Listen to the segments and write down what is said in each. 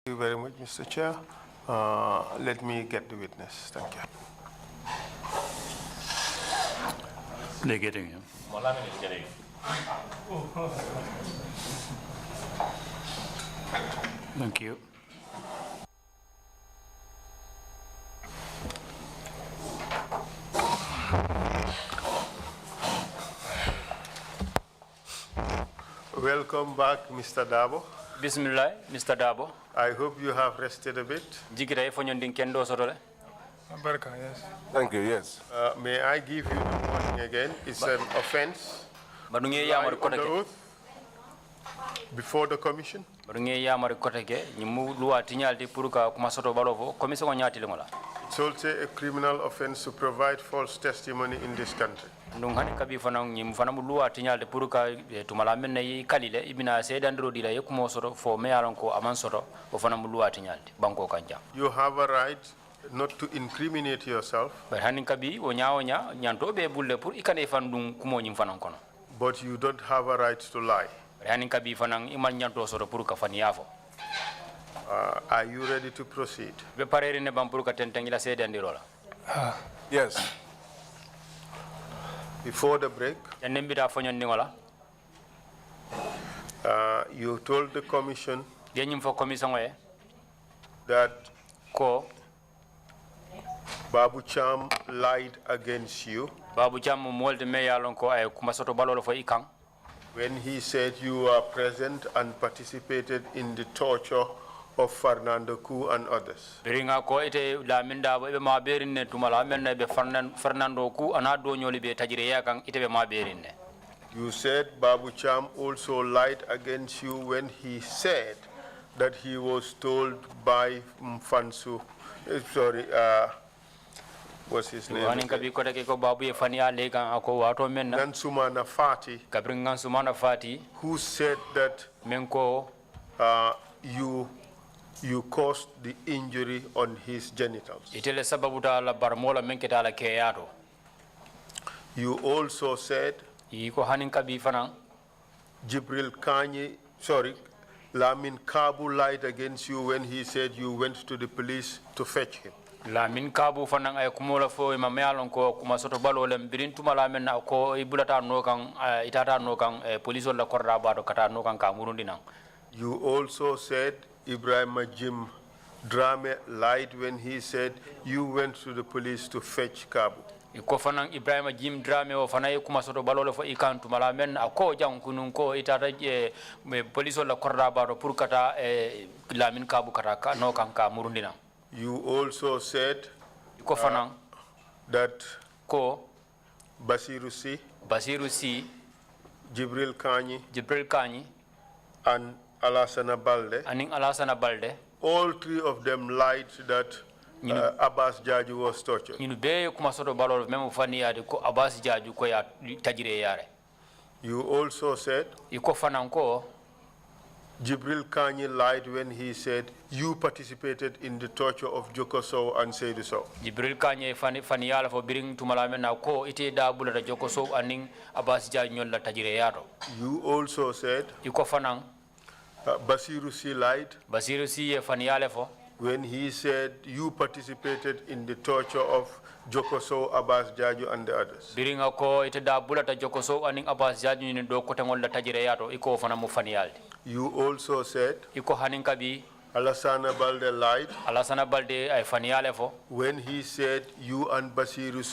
Thank you very much, Mr. Chair. Let me get the witness. Thank you. They're getting him. Malamin is getting. Thank you. Welcome back, Mr. Dabo. Bismillah, Mr. Dabo. I hope you have rested a bit. Jigida ifonyondin kendo sorole. Yes. Thank you, yes. May I give you the warning again? It's an offense. Badunge Lie yamar on the kotake. oath before the commission. Badunge yamar kotake nyimu luwa tinyalti puruka kumasoto balovo komiso nyati lingola. It's also a criminal offense to provide false testimony in this country. Ndungani kabi fanang nyim fanamu luwa tinyalti puruka tumala menne kalile ibina sedandro dila yekumosoto fo meyalanko amansoto o fanamu luwa tinyalti banko kanja. You have a right not to incriminate yourself. But hanin kabi onya nyanto be bulle pour ikane fandung kumo nyim fanan kono. But you don't have a right to lie. Hanin kabi fanang iman nyanto soro puruka faniyafo. Are you ready to proceed? Be pareri ne bampuruka tentengila sedandirola. Yes. Before the break, Nembita fonyoningola. you told the commission Genyim fo commission we that ko Babu Cham lied against you Babu Cham molde me yalon ko ay kuma soto balolo fo ikan when he said you were present and participated in the torture of Fernando Ku and others. biringa ko ite la minda be ma berinne tumala menne be Fernando Ku ana do nyoli be tajire yakan ite be ma berinne. You said Babu Cham also lied against you when he said that he was told by Mfansu, what's his name? Wani kabi ko take ko babu e fania lekan ako wato menna Nansumana Fati, kabringan sumana fati who said that menko you caused the injury on his genitals. itele sababu ta la barmola menketa la keyato. You also said Iko hanin kabi fanan Lamin Kabu lied against you when he said you went to the police to fetch him. la min kabu fanan ay kumola fo e mamayalon ko kuma soto balolem birin tumala men ko ibulata no kan itata no kan police la korda bado kata no kan ka murundina. You also said Ibrahim Jim Drame lied when he said you went to the police to fetch Kabu. Ko fanan Ibrahima Jim Drame o fanay kuma soto balolo fo ikantu mala men ko jang kunun ko itata me police la korda bado pour kata lamin kabu kata no kan ka murundina. You also said Ko fanan that ko Basiru Si, Jibril Kanyi and Alassana Balde, aning Alassana Balde all three of them lied that Abbas Jaju was tortured. ñinu be kuma soto balolo memo fani yade ko Abbas Jaju ko ya tajire yare. You also said Iko fanan ko Jibril Kanyi lied when he said you participated in the torture of Joko Sow and Seydou Sow. Jibril Kanye fani yala fo biring tumala men na ko ite da bulata Joko Sow aning Abbas Jaju ñol la tajire yato. You also said Iko fanan Basiru Si lied Basiru Si e fani yala fo when he said you participated in the torture of Joko Sow, Abbas Jaju and the others. biringa ko ite da bulata Joko Sow aning Abbas Jaju ni do ko tangol la tajire yato iko fana mu fani yalde. You also said Iko hanin kabi Alassana Balde lied Alassana Balde ay fani yala fo when he said you and Basiru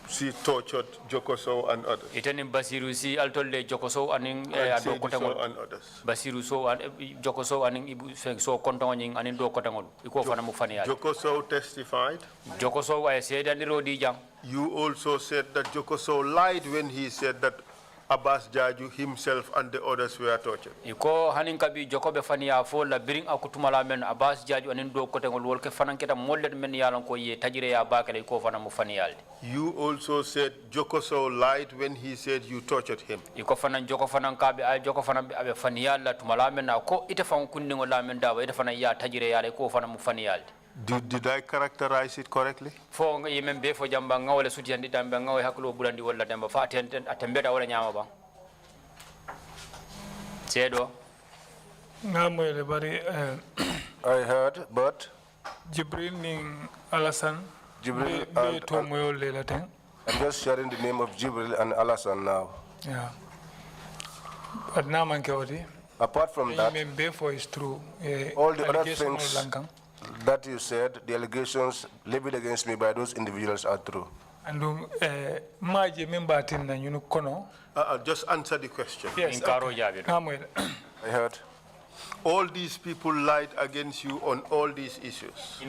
Si tortured Joko Sow and others. ite ni Basiru Si altolle Joko Sow aning do ko Seydou Sow tangol and others. Basiru Sow an Joko Sow aning ibu so kontongo nying aning do ko tangol iko fana mu fani yalde. Joko Sow testified. Joko Sow ay sedandiro di jang You also said that Joko Sow lied when he said that Abbas Jaju himself and the others were tortured. iko hanin kabi Joko be fani ya fo la biring akutumala men Abbas Jaju anin do ko tangol wol ke fanan keta mollet men yalan ko ye tajire ya bakale iko fana mu fani yalde. You also said Joko Sow lied when he said you tortured him. Iko fanan Joko fanan kabe ay Joko fanan abe fani yalla tumala men ko ite fan kunningo la men dawa ite fanan ya tajire yale ko fanan mu fani yalde. Did I characterize it correctly? Fo yemen be fo jamba ngawle sutiyandi tambe ngaw haklo bulandi wala demba fa atembeta wala nyama ba sedo Ngamwele bari I heard, but Jibril ning Alasan. Jibril Be to moyo lela ten. I'm just sharing the name of Jibril and Alasan now. Yeah. But now man kewadi. Apart from that, Be for is true. all the other Allegation things lankang. that you said, the allegations levied against me by those individuals are true. And maje membatin na yunu kono. Just answer the question. Yes. Okay. I heard. All these people lied against you on all these issues.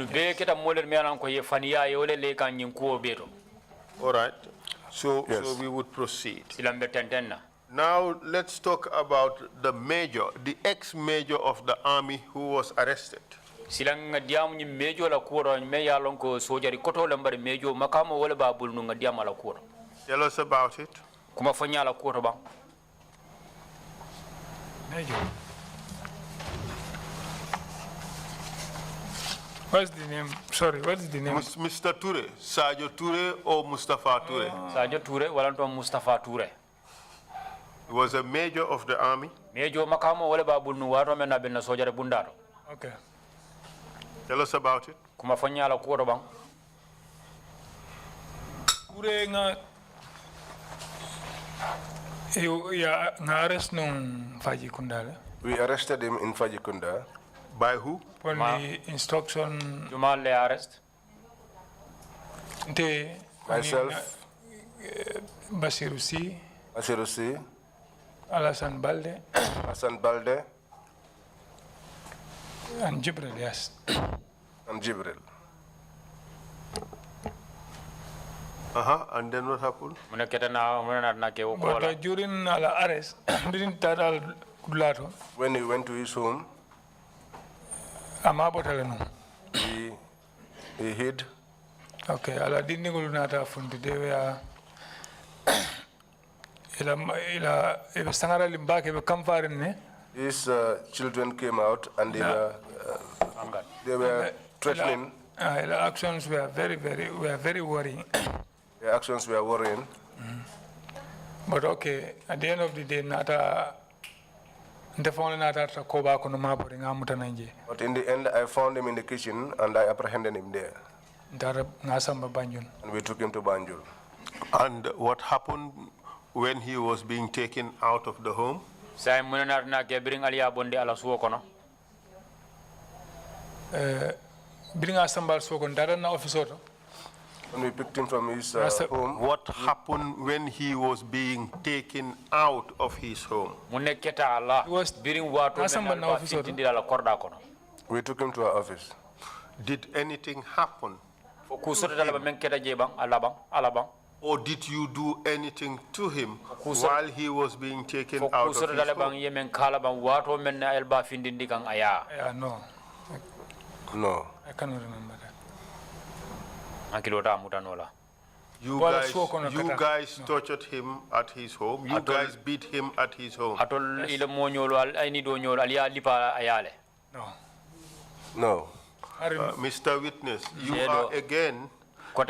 All right. So we would proceed. Now let's talk about the major, the ex-major of the army who was arrested. Silanga diamu ni major la kura me ya lonko sojari koto lambari major makamo wala babul nunga diama la kura. Tell us about it. Kuma fanya la kura bang. Major. What's the name? Sorry, what's the name? Mr. Ture, Sajo Ture or Mustafa Ture? Sajo Ture walanto Mustafa Ture. He was a major of the army. Major makamo wala babul nu waro me na benna sojari bundaro. Okay. Tell us about it. Kuma fanya la kura bang. Ture nga arrest nung Fajikunda. We arrested him in Fajikunda. By who? For the instruction. Jumal le arrest. Myself. Basirusi. Basirusi. Alasan Balde. Hassan Balde. And Jibril, yes. And Jibril. And then what happened? But during the arrest, didn't that all Kudlato? When he went to his home, he hid. Okay, ala didn't go to fundi they were ila sangara limbake be kamfarin. His children came out and they were threatening. The actions were very worrying. The actions were worrying. But okay, at the end of the day, but in the end, I found him in the kitchen and I apprehended him there. And we took him to Banjul. And what happened when he was being taken out of the home? When we picked him from his home. What happened when he was being taken out of his home? We took him to our office. Did anything happen? Or did you do anything to him while he was being taken out of his home? No, I cannot remember that. You guys tortured him at his home. You guys beat him at his home. No. Mr. Witness, you are again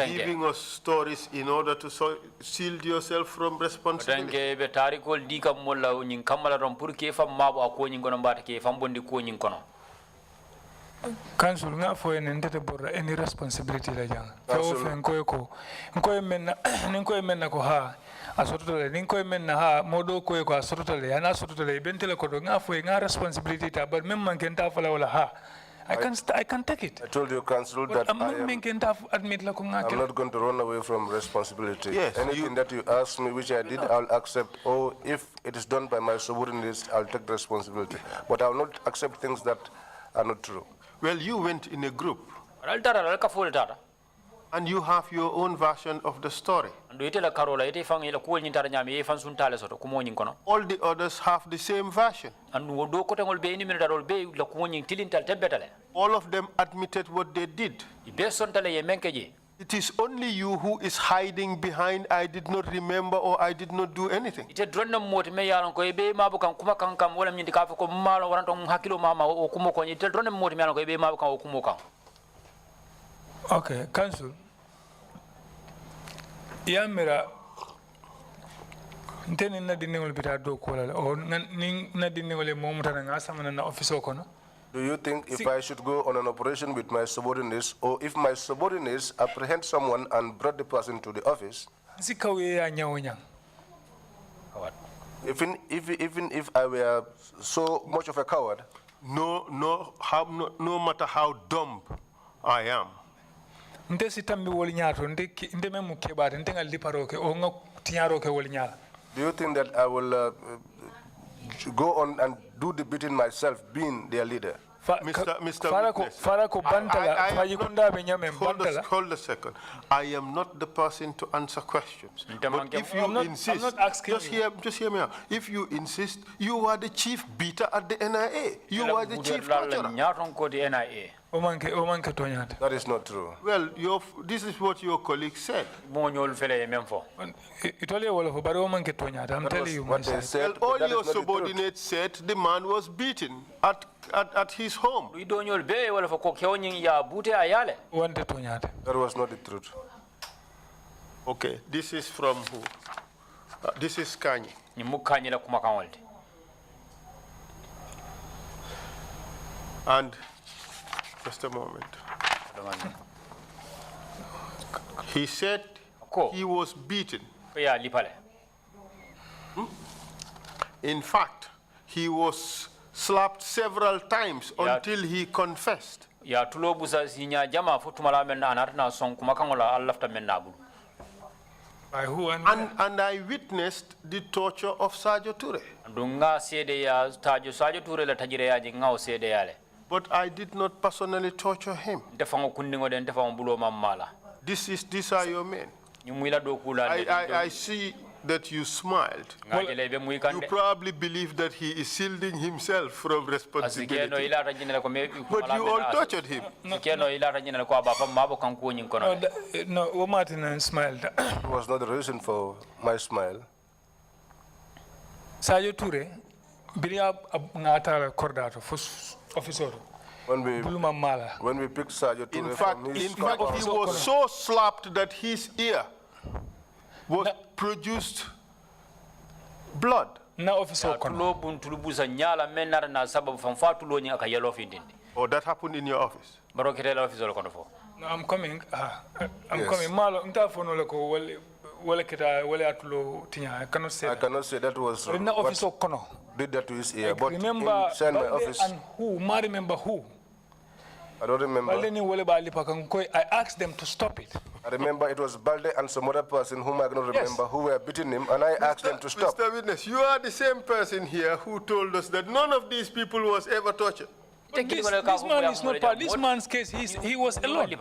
giving us stories in order to shield yourself from responsibility. Council nga fo enente borra any responsibility la jang fo nkoy menna ko ha asotole nkoy menna ha modo ko asotole ana asotole bentele ko nga fo nga responsibility ta but mem man kenta fala wala ha I can take it. I told you, Council, that I'm not going to run away from responsibility. Yes, anything that you ask me, which I did, I'll accept. Or if it is done by my subordinates, I'll take the responsibility. But I'll not accept things that are not true. Well, you went in a group. And you have your own version of the story. All the others have the same version. All of them admitted what they did. It is only you who is hiding behind I did not remember or I did not do anything. Okay, Council. Yamira nteni na dinengol bita do ko la o na dinengol mo mutana nga samana na office ko no Do you think if I should go on an operation with my subordinates, or if my subordinates apprehend someone and brought the person to the office, even if I were so much of a coward, no matter how dumb I am, do you think that I will go on and do the beating myself, being their leader? Mr. Hold a second. I am not the person to answer questions. But if you insist, just hear me out. If you insist, you are the chief beater at the NIA. You are the chief torturer. That is not true. Well, this is what your colleague said. I'm telling you, what they said. Well, all your subordinates said the man was beaten at his home. That was not the truth. Okay, this is from who? This is Kanye. And just a moment. He said he was beaten. In fact, he was slapped several times until he confessed. By who and I witnessed the torture of Sadio Toure. But I did not personally torture him. These are your men. I see that you smiled. You probably believe that he is shielding himself from responsibility. But you all tortured him. No, Martin smiled. It was not the reason for my smile. Sadio Toure, bilia ngata kordato officer. When we picked Sadio Toure from his in fact, he was so slapped that his ear was produced blood. Na officer Oh, that happened in your office? No, I'm coming. I'm coming. Malo, I cannot say that. I cannot say that was what did that to his ear. But remember inside my office, and who? I remember who? I don't remember. I asked them to stop it. I remember it was Balde and some other person whom I cannot remember who were beating him, and I asked them to stop. Mr. Witness, you are the same person here who told us that none of these people was ever tortured. This man is not part. This man's case, he was alone.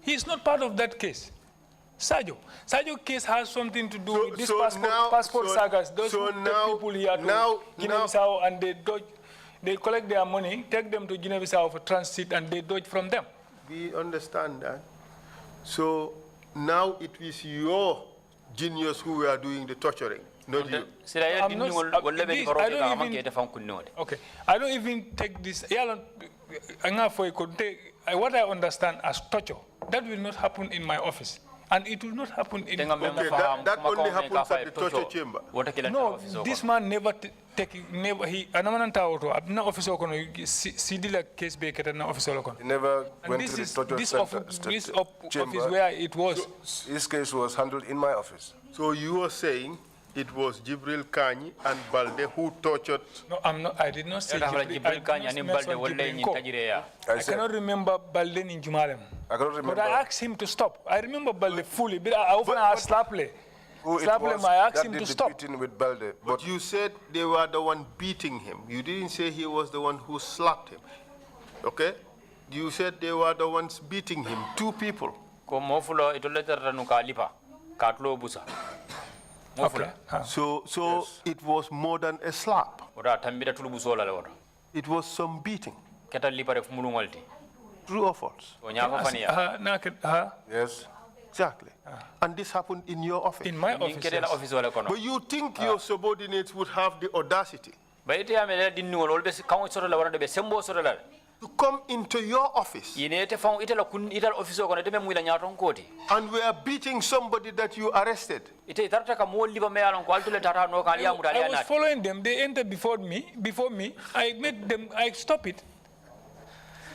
He is not part of that case. Sadio case has something to do with this passport sagas. Those people here to Guinea-Bissau, and they collect their money, take them to Guinea-Bissau for transit, and they dodge from them. We understand that. So now it is your genius who are doing the torturing, not you. Okay, I don't even take this. What I understand as torture, that will not happen in my office. And it will not happen in... Okay, that only happens at the torture chamber. No, this man never he officer case He never went to the torture chamber. Where it was. His case was handled in my office. So you are saying it was Jibril Kani and Balde who tortured... No, I did not say Jibril Kani and Balde. I cannot remember Balde in Jumalem. I cannot remember. But I asked him to stop. I remember Balde fully, but I often asked Slapley. I asked him to stop. With Balde, but you said they were the one beating him. You didn't say he was the one who slapped him. Okay? You said they were the ones beating him, 2 people. Okay. So yes. It was more than a slap. It was some beating. True or false? Yes. Exactly. And this happened in your office? In my office, yes. But you think your subordinates would have the audacity to come into your office and we are beating somebody that you arrested? I was following them. They entered before me. I made them. I stopped it.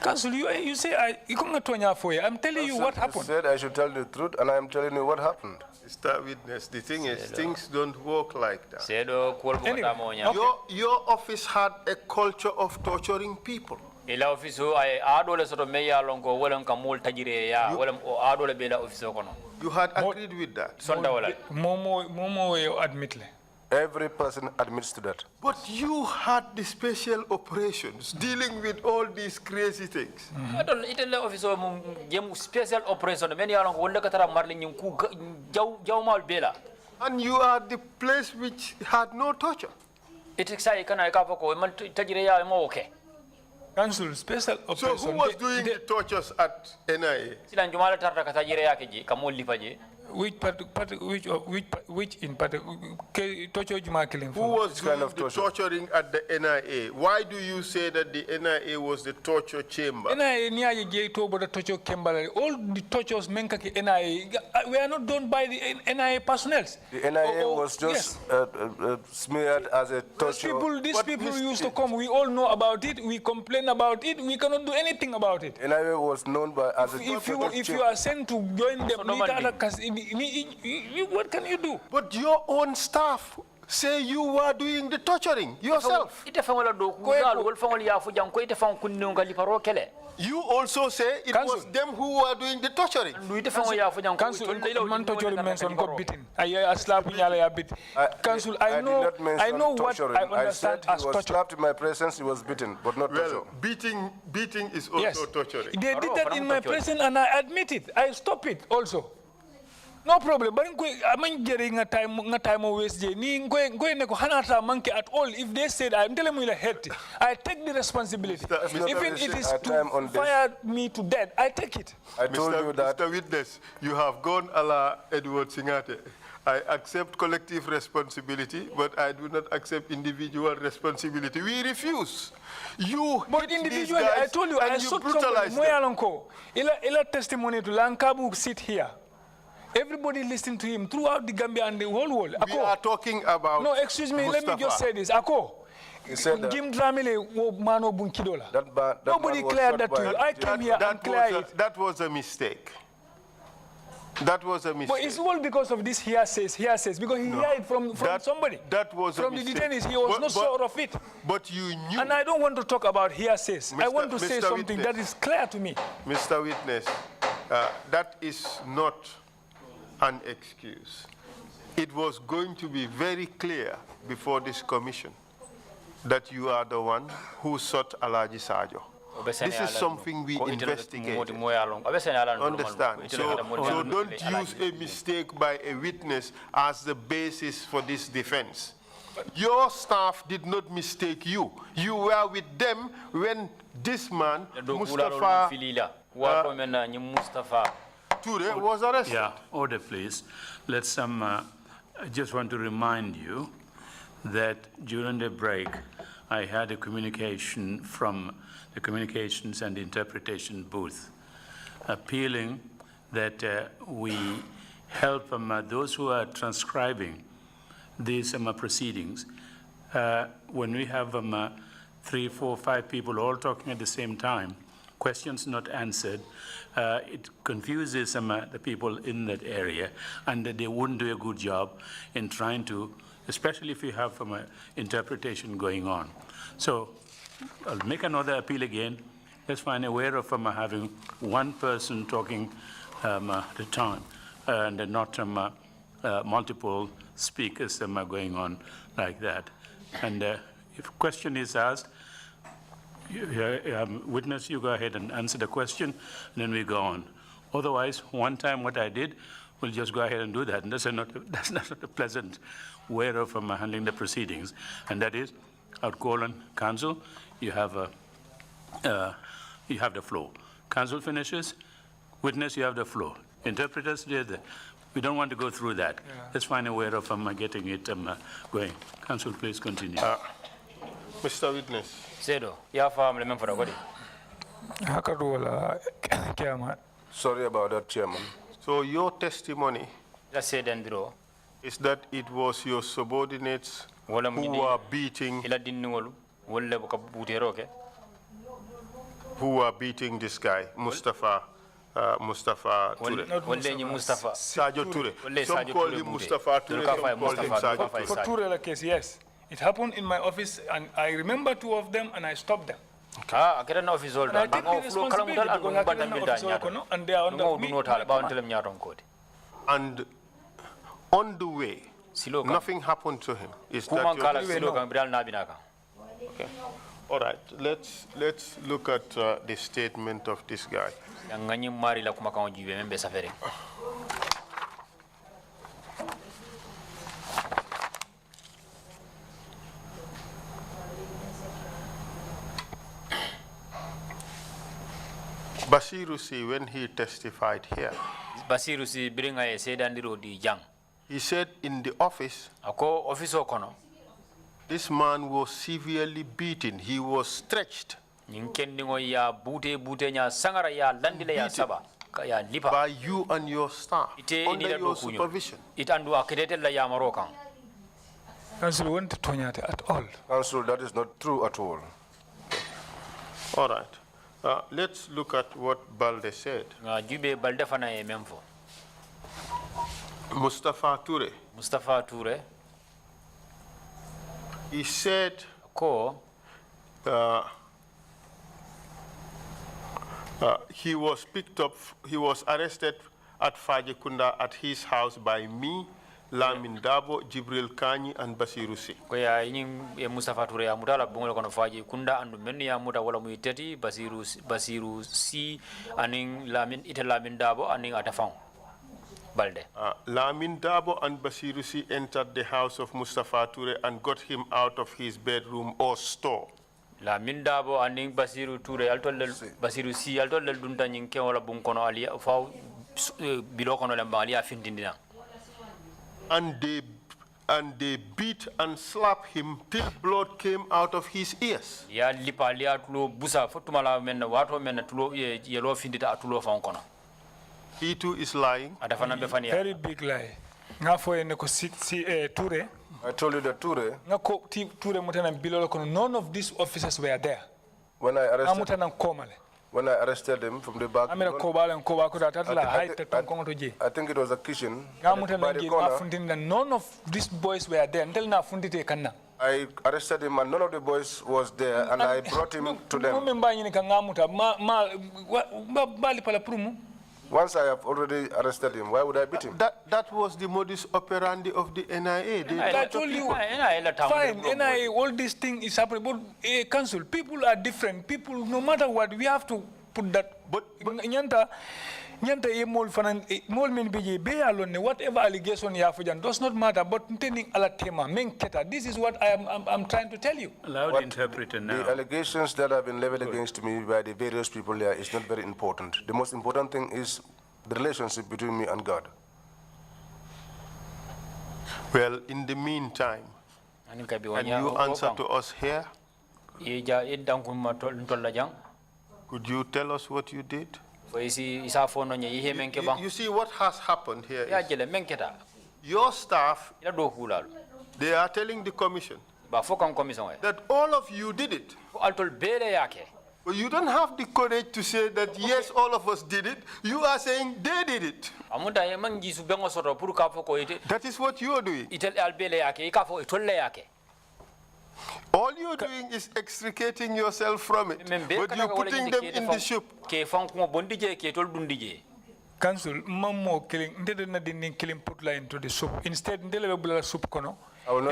Council, you say you can't tonya for you. I'm telling you what happened. Said I should tell the truth, and I am telling you what happened. Mr. Witness, the thing is, things don't work like that. Anyway, Your office had a culture of torturing people. ila office ay adole soto meya longo wala kamul tajire ya wala adole be la office kono You had agreed with that. sonda wala Momo you admit le. Every person admits to that. But you had the special operations dealing with all these crazy things. adol itelle office mum gem special operation men ya longo wala katara marli nyum ku jaw mal bela And you are the place which had no torture. it sai kana ka fako man tajire ya mo okay. Council, special operation. So who was doing the tortures at NIA? silan jumala tarta ka tajire ya ke ji kamol lipaje Which in particular torture juma killing? Who was doing the torturing at the NIA? Why do you say that the NIA was the torture chamber? NIA niya ye to boda torture chamber. All the tortures menka ki NIA we are not done by the NIA personnel. The NIA was just smeared as a torture. These people used to come. We all know about it. We complain about it. We cannot do anything about it. NIA was known by as a If you are sent to join them, what can you do? But your own staff say you were doing the torturing yourself. ite fangola do ku dal wol fangol ya fu jang ko ite fang kunnu ngali paro kele You also say it was them who were doing the torturing. ite fangol ya fu jang Council, man torture mention ko bitin. I slap nyala ya bit. Council, I know what I understand as he was torture. slapped in my presence, he was beaten, but not torture. Well, beating is also torturing. They did that in my presence and I admit it. I stop it also. No problem. But I'm getting a time waste. Ni ngoe ne ko hanata manke at all. If they said I'm telling you head, I take the responsibility. Even it is to fire me to death, I take it. I told you that. Mr. Witness, you have gone a la Edward Singate. I accept collective responsibility, but I do not accept individual responsibility. We refuse. But individually, I told you, I saw somebody. Ila testimony to Lankabu sit here. Everybody listened to him throughout the Gambia and the whole world. We are talking about No, excuse me, Mustafa. let me just say this. Ako, He said that. Jim Dramile mano bunkidola. That Nobody man was cleared shot that to by- you. I came here and cleared it. That was a mistake. That was a mistake. But it's all because of this hearsays, because he heard it from somebody. That was from a the mistake. detainees. He was not sure of it. But you knew. And I don't want to talk about hearsays. I want to say Mr. something Witness. that is clear to me. Mr. Witness, that is not an excuse. It was going to be very clear before this commission that you are the one who sought Alaji Sajo. This is something we investigated. Understand? So don't use a mistake by a witness as the basis for this defense. Your staff did not mistake you. You were with them when this man, Mustafa Ture, was arrested. Yeah, order please. Let's I just want to remind you that during the break, I had a communication from the communications and interpretation booth appealing that we help those who are transcribing these proceedings. When we have 3, 4, 5 people all talking at the same time, questions not answered, it confuses the people in that area, and they wouldn't do a good job in trying to, especially if you have interpretation going on. So I'll make another appeal again. Let's find a way of having one person talking at a time, and not multiple speakers going on like that. And if a question is asked, witness, you go ahead and answer the question, and then we go on. Otherwise, one time what I did, we'll just go ahead and do that. And that's not a pleasant way of handling the proceedings. And that is, I would call on counsel, you have the floor. Counsel finishes, witness, you have the floor. Interpreters, we don't want to go through that. Yeah. Let's find a way of getting it going. Counsel, please continue. Mr. Witness. Sorry about that, Chairman. So your testimony is that it was your subordinates who were beating who were beating this guy, Mustafa Ture. Not Mustafa. Sajo Ture. Some call him Mustafa Ture, some call him Sajo Ture. For Ture case, yes. It happened in my office, and I remember 2 of them, and I stopped them. And I take the responsibility because I didn't know, and they are under me. And on the way, nothing happened to him. Is that your... Okay. All right, let's look at the statement of this guy. Basirusi, when he testified here, he said in the office, this man was severely beaten. He was stretched. Beaten by you and your staff under your supervision. Council won't at all. Council, that is not true at all. All right. Let's look at what Balde said. Mustafa Ture. He said he was picked up, he was arrested at Fajekunda at his house by me, Lamin Dabo, Jibril Kani, and Basirusi. Mustafa Ture amutala bungo kono Fajekunda and many amuta wala muiteti Basirusi aning Lamin Dabo aning atafang. Balde. Lamin Dabo and Basirusi entered the house of Mustafa Ture and got him out of his bedroom or store. Lamin Dabo aning Basiru Ture Basirusi altol dunta nyinke wala bunkono ali fa bilo kono lamba ali afindindina. And they beat and slapped him till blood came out of his ears. Ya lipa liya tulo busa fotumala men wato men tulo yelo findita atulo fa onkono. He too is lying. Very big lie. I told you that Ture, none of these officers were there. When I arrested him from the back, I think it was a kitchen. By the corner, none of these boys were there. I arrested him and none of the boys was there, and I brought him to them. Once I have already arrested him, why would I beat him? That was the modus operandi of the NIA. I told you, fine, NIA, all these things is happening, but council, people are different. People, no matter what, we have to put that. But whatever allegation you have does not matter, but this is what I'm trying to tell you. Loud interpreter now. The allegations that have been leveled against me by the various people there is not very important. The most important thing is the relationship between me and God. Well, in the meantime, can you answer to us here? Could you tell us what you did? You see what has happened here is your staff, they are telling the commission that all of you did it. But you don't have the courage to say that yes, all of us did it. You are saying they did it. That is what you are doing. All you're doing is extricating yourself from it, but you're putting them in the soup. Council, Mammo killing, didn't killing put line into the soup. Instead, the soup kono. I will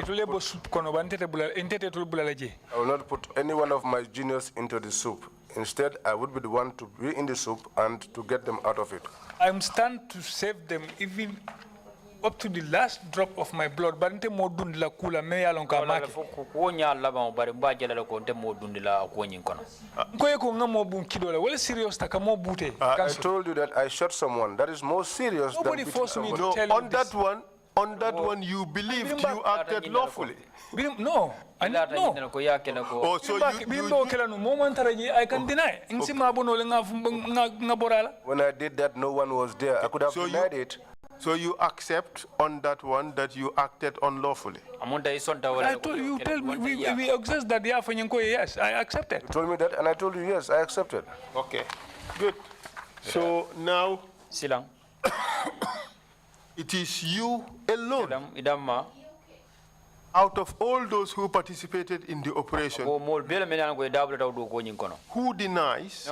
not put any one of my juniors into the soup. Instead, I would be the one to be in the soup and to get them out of it. I'm stand to save them even up to the last drop of my blood, but nte modun la kula me yalonka make. Serious taka mo bute. I told you that I shot someone. That is more serious. Nobody forced me to tell you this. On that one, you believed you acted lawfully. No, I no. Oh, so I can deny. When I did that, no one was there. I could have denied it. So you accept on that one that you acted unlawfully? I told you, we access that, yeah, for Nyanko, yes, I accepted. You told me that, and I told you, yes, I accepted. Okay, good. So now, Silang. it is you alone, out of all those who participated in the operation, who denies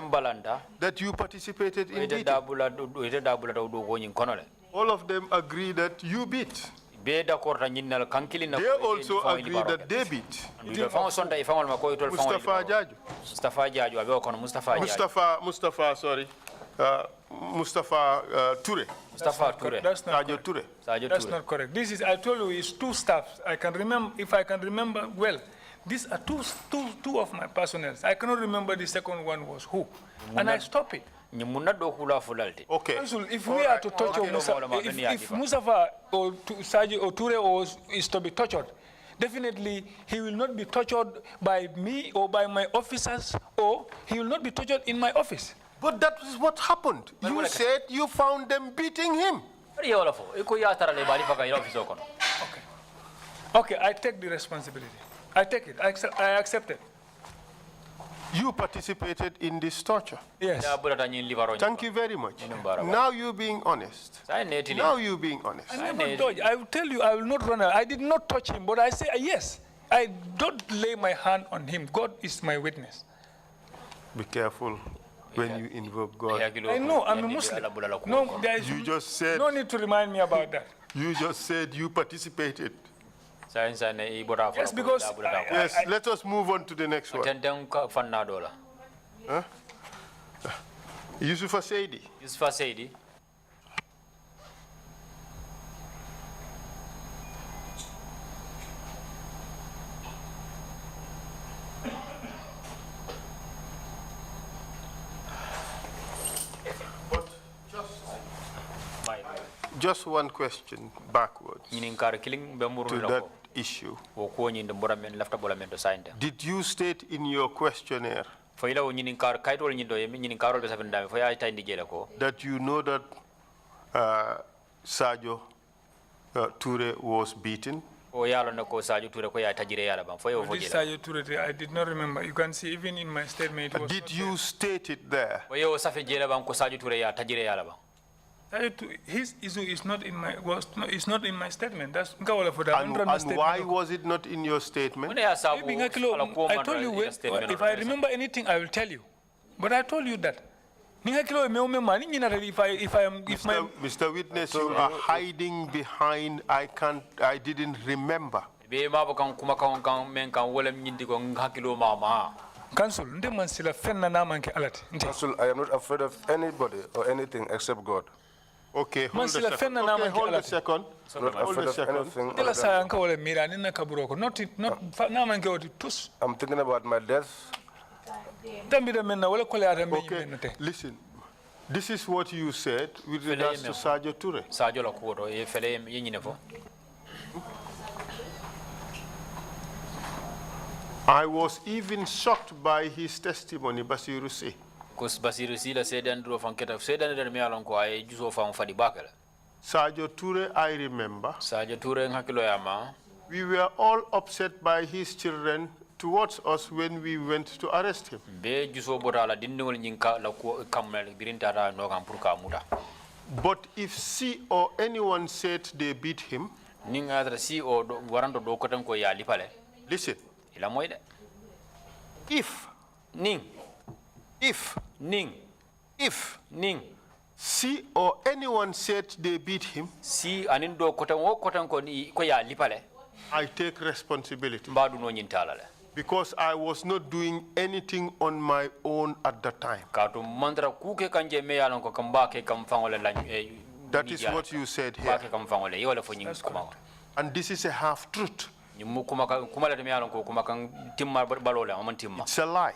that you participated in beating. All of them agree that you beat. They also agree that they beat. Mustafa Ture. That's not correct. That's not correct. This is, I told you, it's two staffs. I can remember, if I can remember well, these are two of my personnel. I cannot remember the second one was who. And I stop it. Okay. If we are to torture if Mustafa or Saji or Ture is to be tortured, definitely he will not be tortured by me or by my officers, or he will not be tortured in my office. But that is what happened. You said you found them beating him. Okay, I take the responsibility. I take it. I accept it. You participated in this torture. Yes. Thank you very much. Now you being honest. Now you being honest. I will tell you, I will not run. I did not touch him, but I say yes. I don't lay my hand on him. God is my witness. Be careful when you invoke God. I know, I'm a Muslim. No, there is you just said, no need to remind me about that. You just said you participated. Yes, because yes, let us move on to the next one. Huh? Yusufa Seidi. Just one question backwards to that issue. Did you state in your questionnaire that you know that Sajo Ture was beaten? Sajo Ture, I did not remember. You can see even in my statement. It was did you state it there? His issue is not in my statement. That's and why was it not in your statement? I told you, if I remember anything, I will tell you. But I told you that. Mr. Witness, you are hiding behind I didn't remember. Council, Council, I am not afraid of anybody or anything except God. Okay, hold a second. Okay, hold a second. Not afraid of anything. I'm thinking about my death. Okay, listen. This is what you said with regards to Sajo Ture. I was even shocked by his testimony, Basiru Si. Sajo Ture, I remember. We were all upset by his children towards us when we went to arrest him. But if C or anyone said they beat him, listen. If C or anyone said they beat him, I take responsibility. Because I was not doing anything on my own at the time. That is what you said here. And this is a half-truth. It's a lie.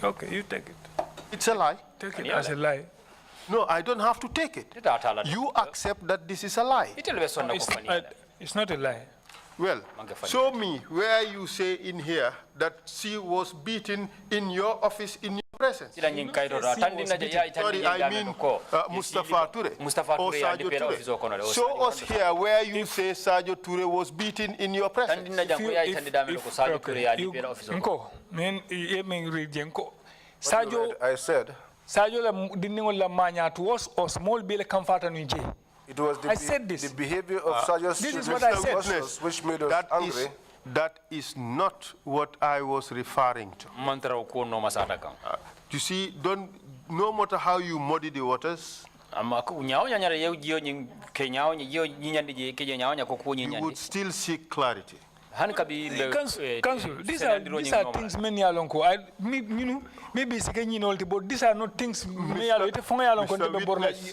Okay, you take it. It's a lie. Take it as a lie. No, I don't have to take it. You accept that this is a lie. It's not a lie. Well, show me where you say in here that she was beaten in your office, in your presence. Yes, Sorry, I mean Mustafa Ture or Sajo Ture. Show us here where you say Sajo Ture was beaten in your presence. I said Sajo la manya to us or small bill comfort and it was the behavior of Sajo's this is what I said. Which made us angry. That is not what I was referring to. You see, no matter how you muddy the waters, you would still seek clarity. Council, these are things many along maybe but these are not things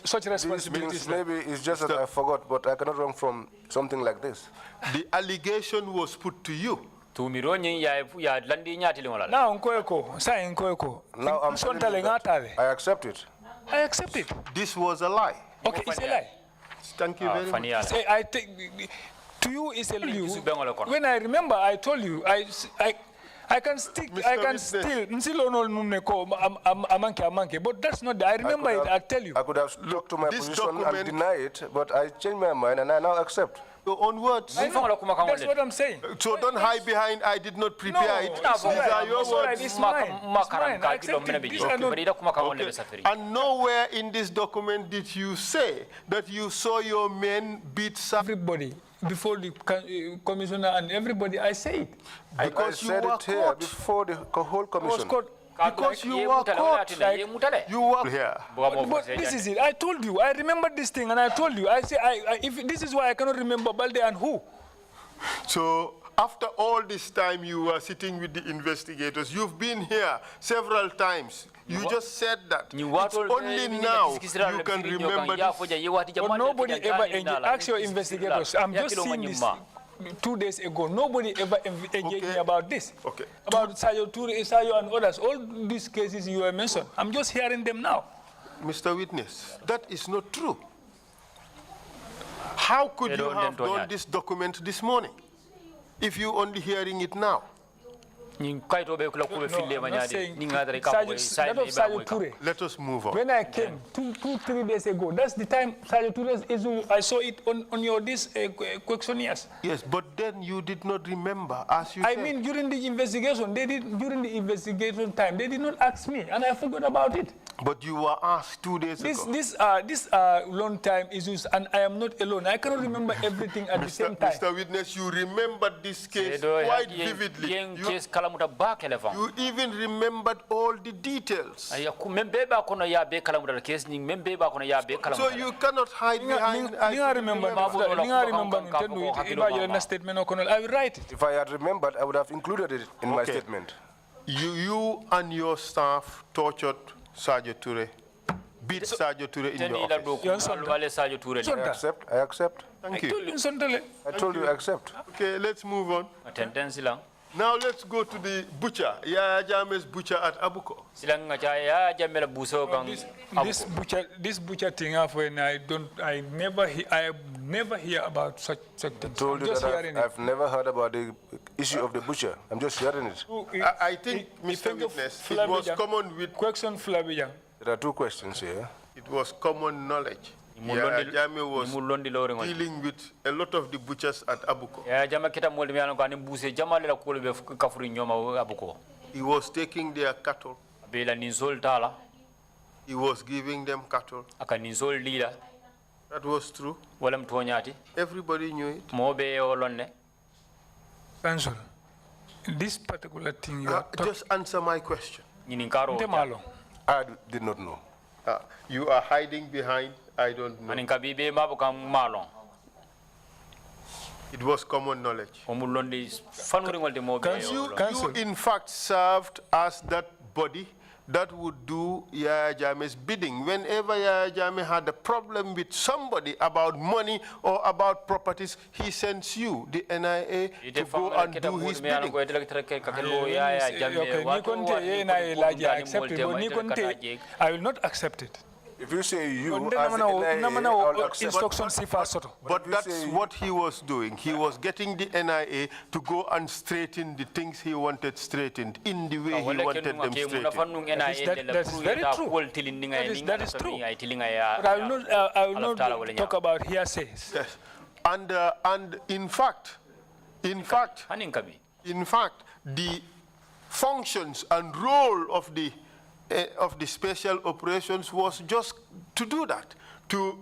such responsibilities. Maybe it's just that I forgot, but I cannot run from something like this. The allegation was put to you. Now I'm I accept it. I accept it. This was a lie. Okay, it's a lie. Thank you very much. Say, I take to you is a lie. When I remember, I told you I can still but that's not. I remember it. I tell you. I could have stuck to my position and deny it, but I changed my mind and I now accept. Your own words. That's what I'm saying. So don't hide behind I did not prepare it. These are your words. It's mine. I accept it. These are not. Okay. And nowhere in this document did you say that you saw your men beat everybody before the commissioner and everybody. I say it. Because you were here before the whole commission. Because you were caught. You were here. But this is it. I told you. I remember this thing, and I told you. I say, if this is why I cannot remember Balde and who. So after all this time, you were sitting with the investigators. You've been here several times. You just said that. It's only now you can remember this. But nobody ever asked your investigators. I'm just seeing this 2 days ago. Nobody ever engaged me about this. Okay. About Sayo Ture, Sayo and others. All these cases you have mentioned. I'm just hearing them now. Mr. Witness, that is not true. How could you have done this document this morning if you only hearing it now? Let us move on. When I came 2-3 days ago, that's the time Sayo Ture's issue, I saw it on your questionnaires. Yes, but then you did not remember, as you said. I mean, during the investigation, during the investigation time, they did not ask me, and I forgot about it. But you were asked 2 days ago. These are long time issues, and I am not alone. I cannot remember everything at the same time. Mr. Witness, you remembered this case quite vividly. You even remembered all the details. So you cannot hide behind. I will write it. If I had remembered, I would have included it in my statement. You and your staff tortured Sajo Ture, beat Sajo Ture in your office. I accept. Thank you. I told you I accept. Okay, let's move on. Now let's go to the butcher, Yaya Jame's butcher at Abuko. This butcher thing, I never hear about such things. I told you that I've never heard about the issue of the butcher. I'm just hearing it. I think, Mr. Witness, it was common with... Question Flavian. There are two questions here. It was common knowledge. Yaya Jame was dealing with a lot of the butchers at Abuko. He was taking their cattle. He was giving them cattle. That was true. Everybody knew it. Counsel, this particular thing you are just answer my question. I did not know. You are hiding behind, I don't know. It was common knowledge. You in fact served as that body that would do Yaya Jame's bidding. Whenever Yaya Jame had a problem with somebody about money or about properties, he sends you, the NIA, to go and do his bidding. I will not accept it. If you say you, But as the NIA, I'll accept. But that's what he was doing. He was getting the NIA to go and straighten the things he wanted straightened in the way he wanted them straightened. That's very true. That is true. But I will not talk about hearsays. Yes. And in fact, the functions and role of the special operations was just to do that, to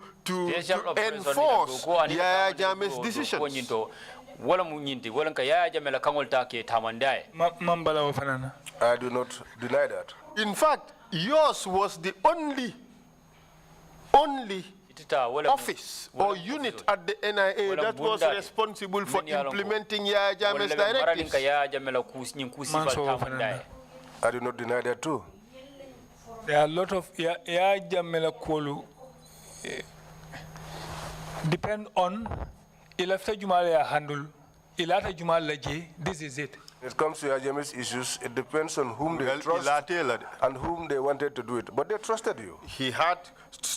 enforce Yaya Jammeh's decisions. I do not deny that. In fact, yours was the only office or unit at the NIA that was responsible for implementing Yaya Jammeh's directives. I do not deny that too. There are a lot of Yaya Jammeh Kolu depend on ilafta Jumala handle, ilata Jumala J, this is it. When it comes to Yaya Jammeh's issues, it depends on whom they trust and whom they wanted to do it. But they trusted you. He had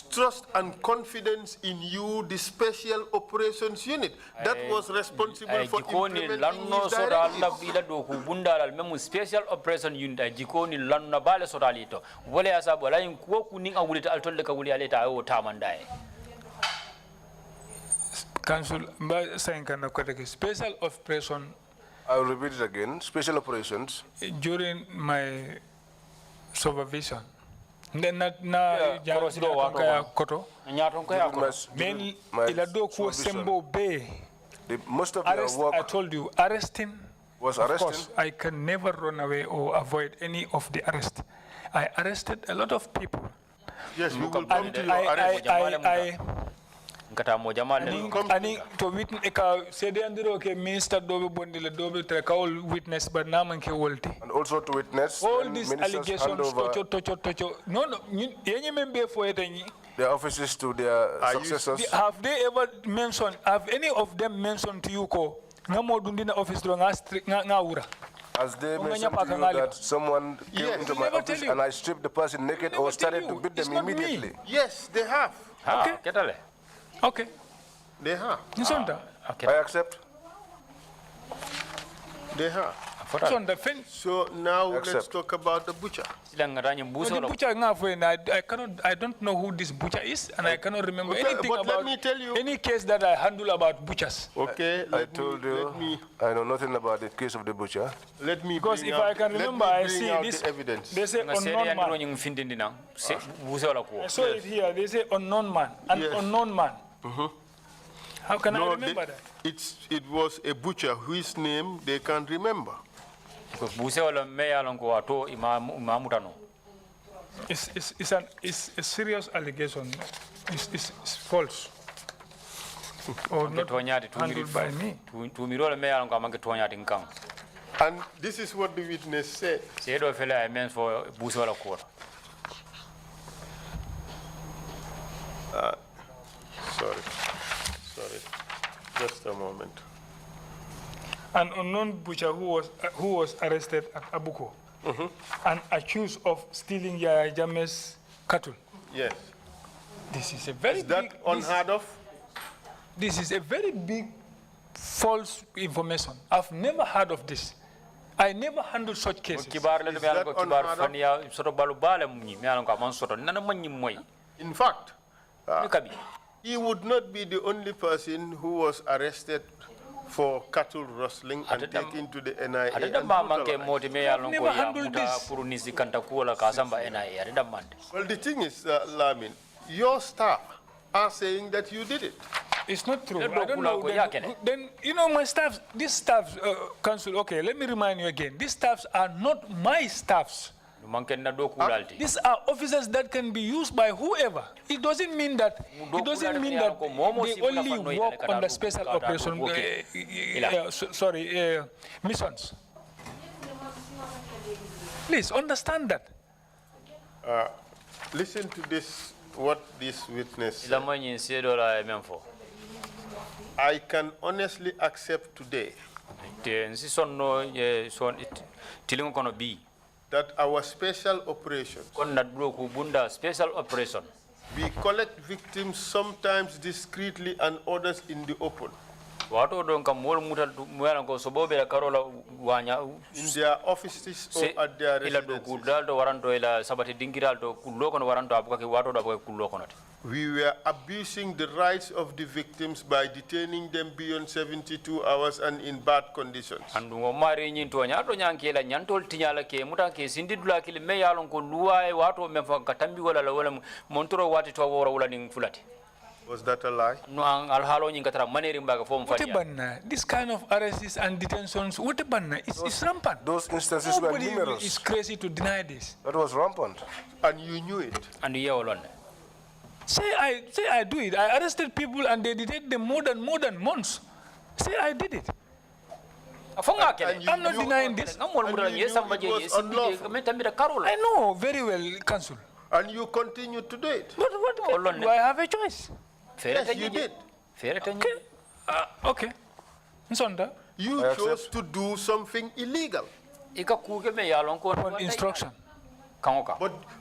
trust and confidence in you, the special operations unit that was responsible for implementing his directives. Special operation unit jikoni lanna bale sotalito wala asabu la ko kuning awulita altolde ka wuli aleta o tamandai. Council by saying kind of special operation. I will repeat it again. Special operations. During my supervision, then most of their work, I told you, arresting. Was of arresting. course, I can never run away or avoid any of the arrest. I arrested a lot of people. Yes, we will come to your arrest. Ani to witness eka sede andiro ke minister dobe bondile dobe trekawol witness but naman ke wolti. And also to witness all these allegations tocho. No, yenye membe for etenyi. Their offices to their successors. Have they ever mentioned? Have any of them mentioned to you ko ngamo dundina office do nga ura? As they mentioned to you that someone came into my office and I stripped the person naked or started to beat them immediately? Yes, they have. Okay. Okay. They have. I accept. They have. So now let's talk about the butcher. The butcher, I don't know who this butcher is, and I cannot remember anything about let me tell you. Any case that I handle about butchers. Okay, I told you, I know nothing about the case of the butcher. Let me because if I can remember, I see this evidence. They say unknown man. I saw it here. They say unknown man, an unknown man. How can I remember that? It was a butcher whose name they can't remember. It's a serious allegation. It's false. Or not handled by me. And this is what the witness said. Sorry. Just a moment. An unknown butcher who was arrested at Abuko and accused of stealing Yaya Jammeh's cattle. Yes. This is a very is that unheard of? This is a very big false information. I've never heard of this. I never handled such cases. In fact, he would not be the only person who was arrested for cattle rustling and taken to the NIA. I've never handled this. Well, the thing is, Lamin, your staff are saying that you did it. It's not true. I don't know. Then you know, my staff, these staffs, council, okay, let me remind you again. These staffs are not my staffs. These are officers that can be used by whoever. It doesn't mean that they only work on the special operation missions. Please understand that. Listen to this, what this witness said. I can honestly accept today that our special operation We collect victims sometimes discreetly and others in the open. Wato don kam mol mutal muyalan ko sobobe la karola wanya in their offices or at their ila do residences. kudal do waranto ila sabati dingiral do kullo kono waranto abuka ke wato do abuka kullo kono. We were abusing the rights of the victims by detaining them beyond 72 hours and in bad conditions. Andu mo mari nyin to nyato nyanke la nyantol tinyala ke mutanke sindidula kile me yalon ko luwa e wato me fa katambi wala la wala montoro wati to wora wala ning fulati. Was that a lie? No al halo nyin katara maneri mbaga fo mfanya. This kind of arrests and detentions, what is rampant. Those instances were numerous. Nobody is crazy to deny this. That was rampant. And you knew it. And you alone. Say I do it. I arrested people and they detained them more than months. Say I did it. I'm not denying this. I know very well, Council. And you continue to do it. But what do I have a choice? Yes, you did. Okay. You chose to do something illegal. On instruction.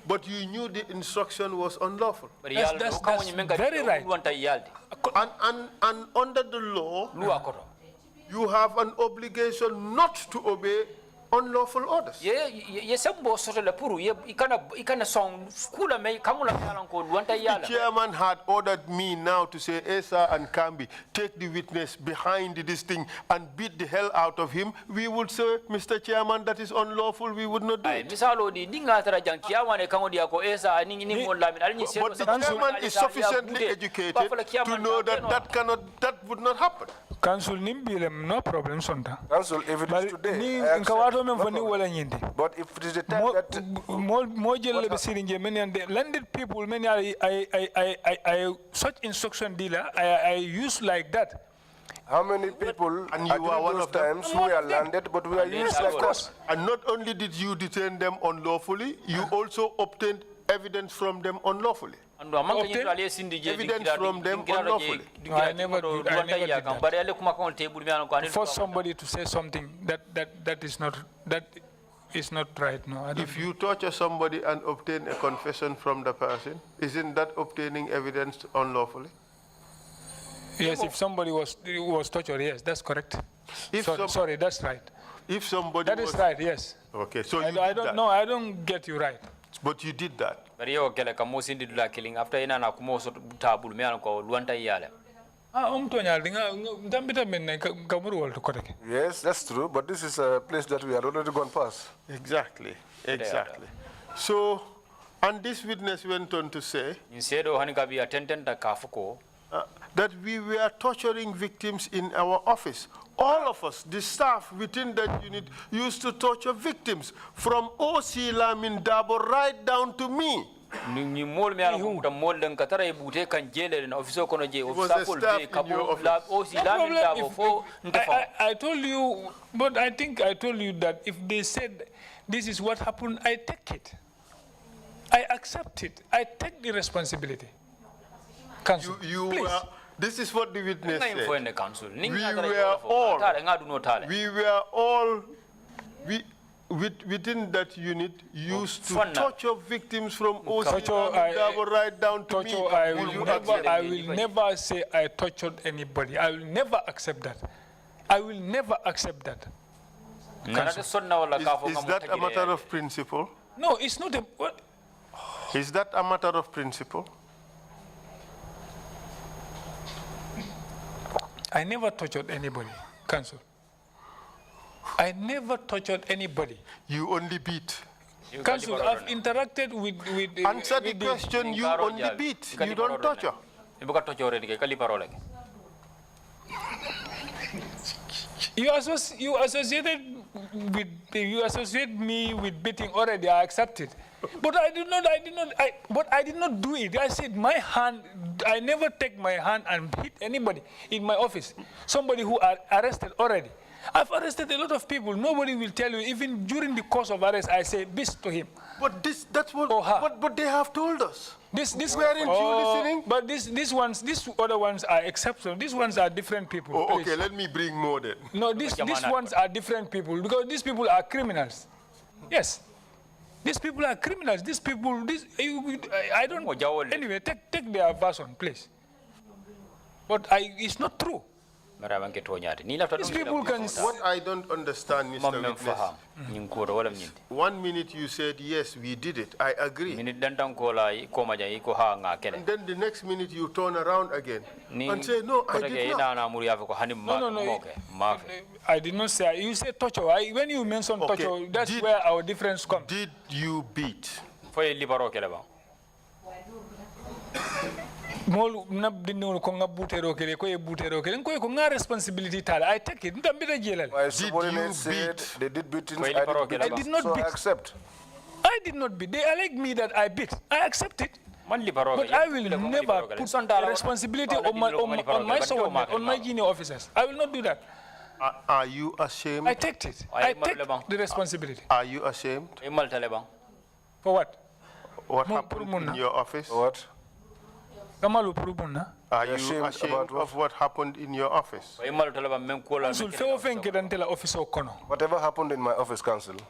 But you knew the instruction was unlawful. That's very right. And under the law, you have an obligation not to obey unlawful orders. The chairman had ordered me now to say, Esa and Kambi, take the witness behind this thing and beat the hell out of him. We would say, Mr. Chairman, that is unlawful. We would not do it. But the chairman is sufficiently educated to know that that would not happen. Council nimbilem no problem sonta. Council, if it is today, I accept. But if it is the time that landed people, many I such instruction dealer I use like that. How many people and you are one of them who are landed, but we are used like that? And not only did you detain them unlawfully, you also obtained evidence from them unlawfully. Evidence from them unlawfully. No, I never did that. For somebody to say something that is not right. No, I don't. If you torture somebody and obtain a confession from the person, isn't that obtaining evidence unlawfully? Yes, if somebody was tortured, yes, that's correct. Sorry, that's right. If somebody that is right, yes. Okay, so I don't know. I don't get you right. But you did that. Yes, that's true, but this is a place that we had already gone past. Exactly. So, and this witness went on to say that we were torturing victims in our office. All of us, the staff within that unit, used to torture victims, from O.C. Lamin Dabo right down to me. It was the staff in your office. I told you, but I think I told you that if they said this is what happened, I take it. I accept it. I take the responsibility. Council, please. This is what the witness said. Within that unit, used to torture victims from OC right down to me. I will never say I tortured anybody. I will never accept that. I will never accept that. Is that a matter of principle? No, it's not a... What? Is that a matter of principle? I never tortured anybody, Council. I never tortured anybody. You only beat. Council, I've interacted with answer the question, you only beat. You don't torture. You associate me with beating already. I accept it. But I did not do it. I said my hand, I never take my hand and hit anybody in my office. Somebody who are arrested already. I've arrested a lot of people. Nobody will tell you, even during the course of arrest, I say this to him. But that's what, but they have told us. Weren't you listening? But these other ones are exceptional. These ones are different people. Oh, okay, let me bring more then. No, these ones are different people, because these people are criminals. Yes. These people are criminals. These people, I don't. Anyway, take their version, please. But it's not true. These people can. What I don't understand, Mr. Witness, 1 minute you said, yes, we did it. I agree. And then the next minute you turn around again and say, no, I did not. No. I did not say. You said torture. When you mention torture, that's where our difference comes. Did you beat? Mol na dinno ko nga butero kele ko e butero kele ko nga responsibility tala I take it ndam bida jelal my subordinates said they did beatings. I did not so beat. I accept. I did not beat. They allege me that I beat. I accept it. But I will never put the responsibility on my subordinate, on my junior officers. I will not do that. Are you ashamed? I take it. I take the responsibility. Are you ashamed? For what? What happened in your office? What? Are you ashamed of what happened in your office? Whatever happened in my office, Council, it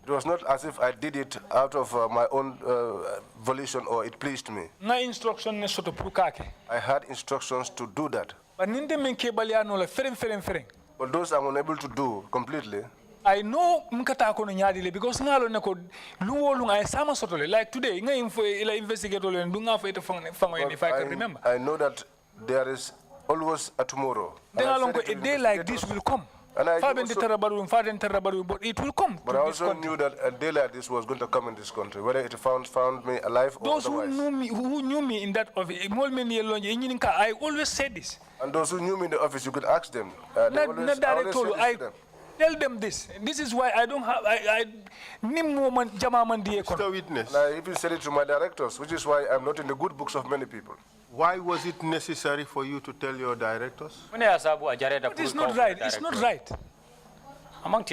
was not as if I did it out of my own volition or it pleased me. I had instructions to do that. But those I'm unable to do completely. I know mkata kono nyaadile because ngalo ne ko luwo lunga ay sama sotole like today nga info ila investigator le ndunga fo ite fango if I can remember. I know that there is always a tomorrow. Then along a day like this will come. And I but it will come. But I also knew that a day like this was going to come in this country, whether it found me alive or those otherwise. Who knew me in that office, I always said this. And those who knew me in the office, you could ask them. I always said them. Tell them this. This is why I don't have. Mr. Witness. And I even said it to my directors, which is why I'm not in the good books of many people. Why was it necessary for you to tell your directors? But it's not right. It's not right. What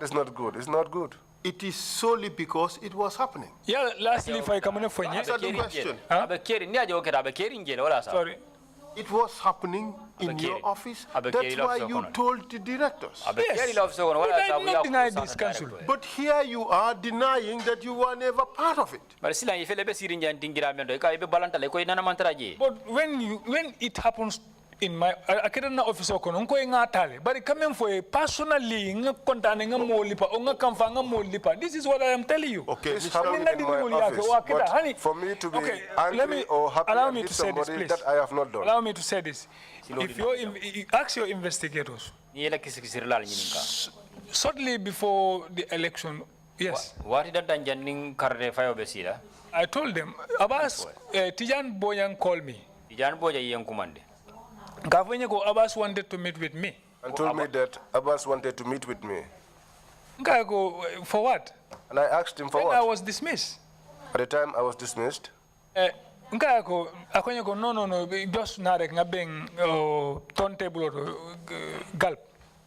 is not good? It's not good. It is solely because it was happening. Yeah, lastly, if I come in for Answer the question. Sorry. It was happening in your office. That's why you told the directors. Yes. But I did not deny this, Council. But here you are denying that you were never part of it. But when it happens in my akidana office kono ko ngatale but coming for a personally kontane ngamolipa onga kamfanga molipa. This is what I am telling you. Okay, this happened in my office, but for me to be angry or happy allow me with to say this, somebody please. that I have not done. Allow me to say this. If you ask your investigators shortly before the election, yes, I told them Abbas Tijan Boyan called me. Abbas wanted to meet with me. And told me that Abbas wanted to meet with me. For what? And I asked him for when what? I was dismissed. At the time I was dismissed. No, just turntable or gulp.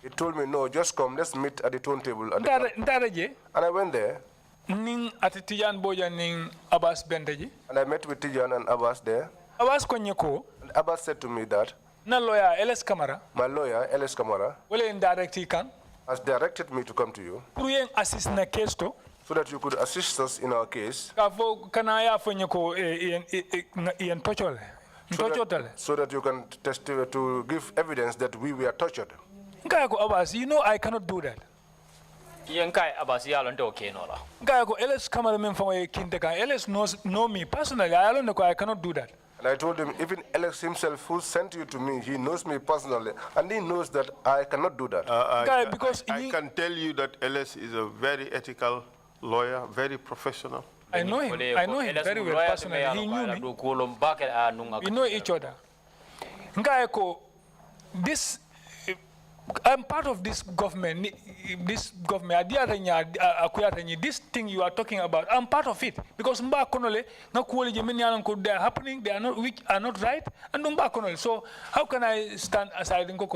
He told me, no, just come, let's meet at the turntable. And I went there. And I met with Tijan and Abbas there. And Abbas said to me that my lawyer, L.S. Kamara, has directed me to come to you so that you could assist us in our case, so that you can testify to give evidence that we were tortured. You know I cannot do that. L.S. Kamara, L.S. know me personally. I cannot do that. And I told him, even Alex himself, who sent you to me, he knows me personally, and he knows that I cannot do that. I can tell you that Alex is a very ethical lawyer, very professional. I know him. I know him very well personally. He knew me. We know each other. This, I'm part of this government. This thing you are talking about, I'm part of it because they are happening. They are not, which are not right, and so how can I stand aside and go?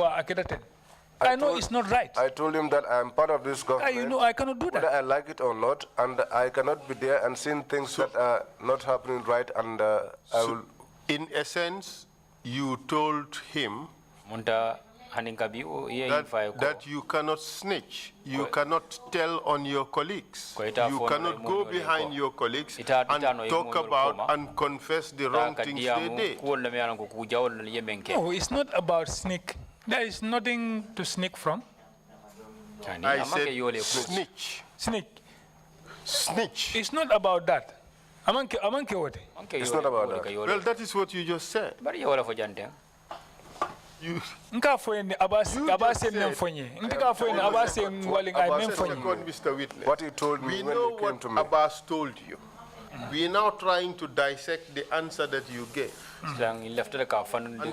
I know it's not right. I told him that I am part of this government. You know I cannot do that. Whether I like it or not, and I cannot be there and seeing things that are not happening right, and I will. In essence, you told him that you cannot snitch, you cannot tell on your colleagues, you cannot go behind your colleagues and talk about and confess the wrong things they did. No, it's not about sneak. There is nothing to sneak from. I said snitch. Sneak. Snitch. It's not about that. It's not about that. Well, that is what you just said. You Mr. Witness. What he told me We when know he came what to me. Abbas told you. We are now trying to dissect the answer that you gave. And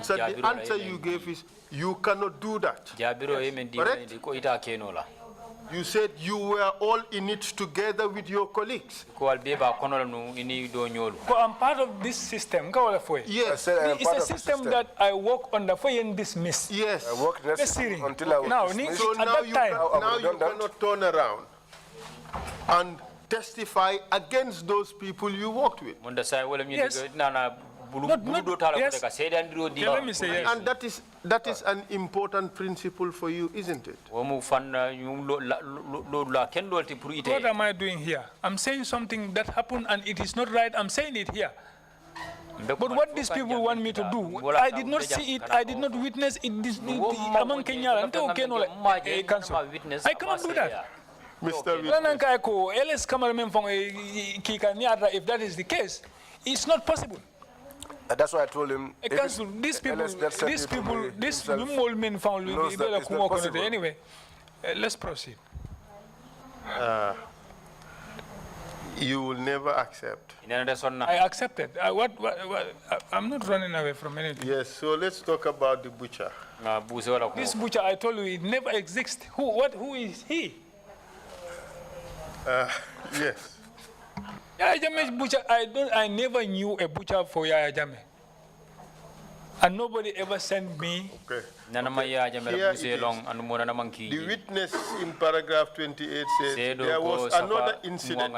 so the answer you gave is, you cannot do that. Correct? You said you were all in it together with your colleagues. I'm part of this system. Yes. It's a system that I work under for and dismiss. Yes. I worked in that system until I was Now, dismissed. So at now that you, time, now you cannot turn around and testify against those people you worked with. Yes. Let me say yes. And that is an important principle for you, isn't it? What am I doing here? I'm saying something that happened and it is not right. I'm saying it here. But what these people want me to do, I did not see it, I did not witness it among Kenya. I cannot do that. Mr. If that is the case, it's not possible. That's why I told him. These people, anyway, let's proceed. You will never accept. I accepted. I'm not running away from anything. Yes, so let's talk about the butcher. This butcher, I told you, it never exists. Who is he? Yes. Yaya Jammeh's butcher, I never knew a butcher for Yaya Jammeh. And nobody ever sent me. Okay. The witness in paragraph 28 says there was another incident.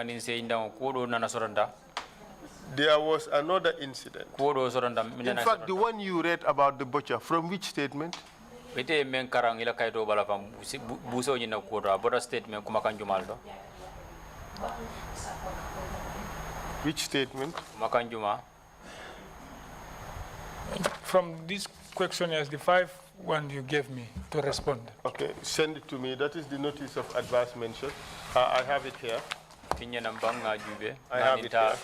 There was another incident. In fact, the one you read about the butcher, from which statement? Which statement? From this questionnaires, the 5 one you gave me to respond. Okay, send it to me. That is the notice of advice mentioned. I have it here. I have it here.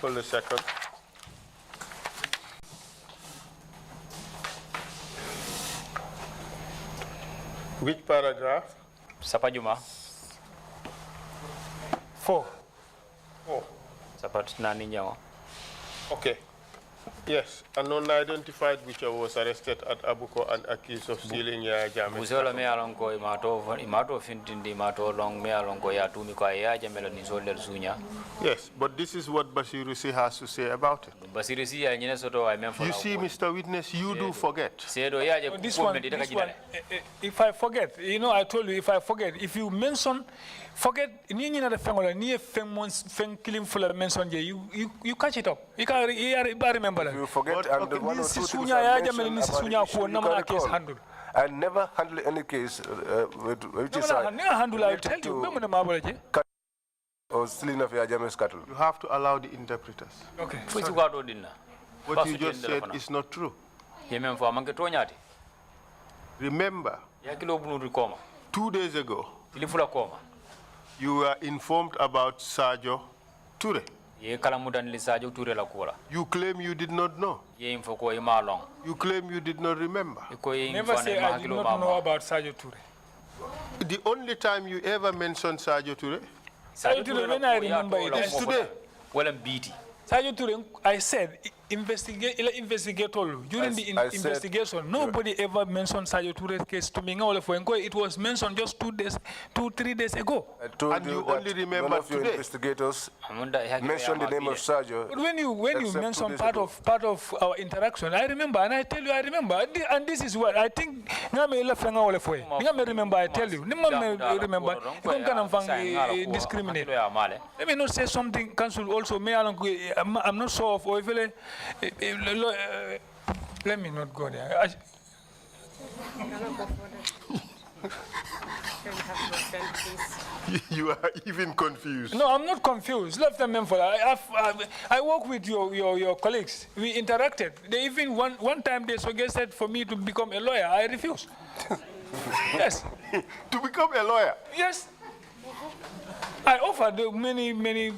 Hold a second. Which paragraph? 4. Okay. Yes, an unidentified butcher was arrested at Abuko and accused of stealing Yaya Jammeh's cattle. Yes, but this is what Basirusi has to say about it. You see, Mr. Witness, you do forget. This one, if I forget, I told you, if I forget, if you mention, forget, you catch it up. You can't remember that. You forget But, and the one or two things I mentioned about the issue, you can't recall. I never handle any case which is related to or stealing of Yaya Jammeh's cattle. You have to allow the interpreters. Okay. What you just said is not true. Remember, 2 days ago, you were informed about Sajo Ture. You claim you did not know. You claim you did not remember. Never say I did not know about Sajo Ture. The only time you ever mentioned Sajo Ture Sajo Ture, when I remember it, is today. Sajo Ture, I said, investigator, during the investigation, nobody ever mentioned Sajo Ture's case to me. It was mentioned just 3 days ago. I told And you that only remember none of your today. investigators mentioned the name of Sajo. But when you mention part of our interaction, I remember, and I tell you, I remember, and this is what I think. Remember, I tell you, remember, discriminate. Let me not say something. Council also, I'm not sure of Let me not go there. You are even confused. No, I'm not confused. Lieutenant Memphis, I work with your colleagues. We interacted. They even one time they suggested for me to become a lawyer. I refused. Yes. To become a lawyer? Yes. I offered many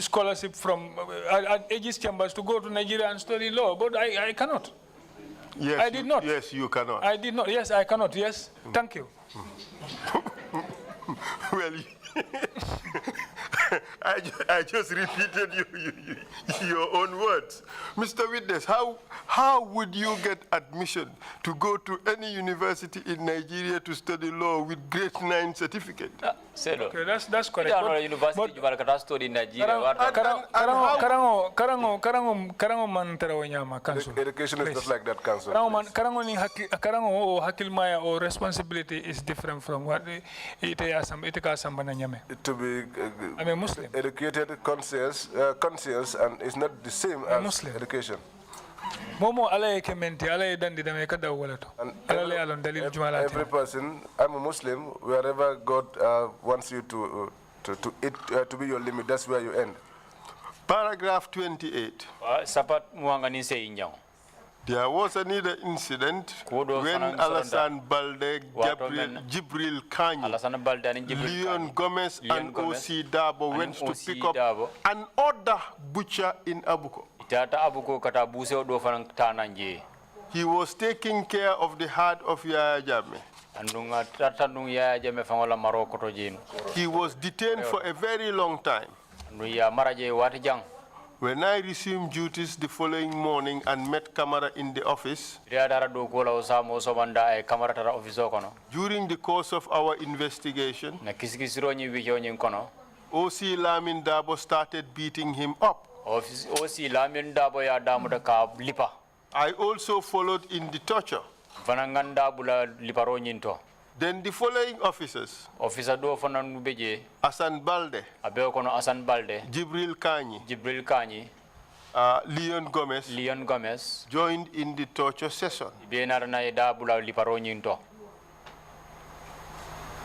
scholarship from at Aegis Chambers to go to Nigeria and study law, but I cannot. Yes, I did not. Yes, you cannot. I did not. Yes, I cannot. Yes. Thank you. Well, I just repeated your own words. Mr. Witness, how would you get admission to go to any university in Nigeria to study law with grade 9 certificate? Okay, that's correct. University you study in Nigeria. Karango man tarawo council. Education is not like that, council. Karango hakilmaya or responsibility is different from what it is. To be I'm a Muslim. educated, conscious, and it's not the same as Muslim. education. Momo alaye kementi alaye dandi dame kada walato. Alaye alon dalil jumala. Every person, I'm a Muslim. Wherever God wants you to be your limit, that's where you end. Paragraph 28. Sapat muangani se injang. There was another incident when Alassane Balde, Jibril Kanye, Leon Gomez, and O.C. Dabo went to pick up another butcher in Abuko. He was taking care of the herd of Yaya Jammeh. He was detained for a very long time. When I resumed duties the following morning and met Kamara in the office, during the course of our investigation, O.C. Lamin Dabo started beating him up. I also followed in the torture. Then the following officers, Hassan Balde, Jibril Kanye, Leon Gomez, joined in the torture session.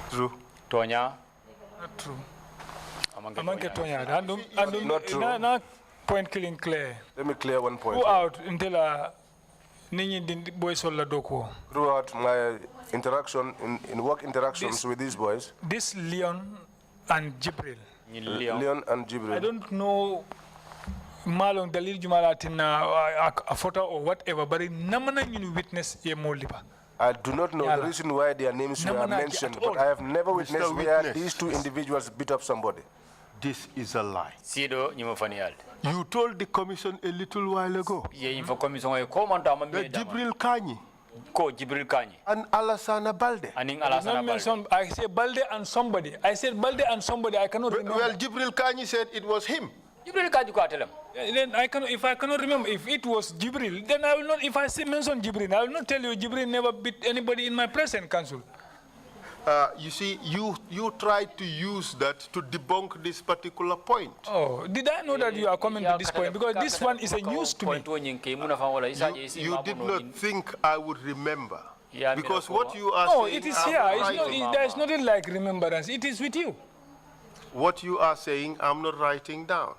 True. Not true. Not true. Not point killing clear. Let me clear one point. Go out until Throughout my interaction, in work interactions with these boys, this Leon and Jibril. I don't know Malong Dalil Jumalatina a photo or whatever, but namana you witness ye molipa. I do not know the reason why their names were mentioned, but I have never witnessed where these two individuals beat up somebody. This is a lie. You told the commission a little while ago that Jibril Kanye and Alassane Balde. I said Balde and somebody. I said Balde and somebody. I cannot remember. Well, Jibril Kanye said it was him. Then I cannot, if I cannot remember, if it was Jibril, then I will not, if I say mention Jibril, I will not tell you Jibril never beat anybody in my present council. You see, you tried to use that to debunk this particular point. Oh, did I know that you are coming to this point? Because this one is a news to me. You did not think I would remember. Because what you are saying... No, it is here. There is nothing like remembrance. It is with you. What you are saying, I'm not writing down.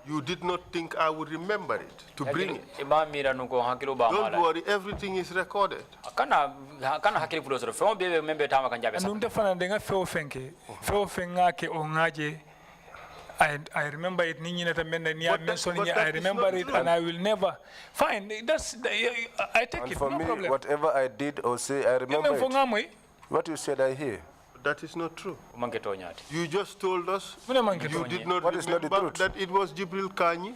You did not think I would remember it, to bring it. Don't worry, everything is recorded. I remember it, I remember it, and I will never. Fine, I take it, for no me, problem. Whatever I did or say, I remember it. What you said, I hear. That is not true. You just told us you did not remember that it was Jibril Kanye.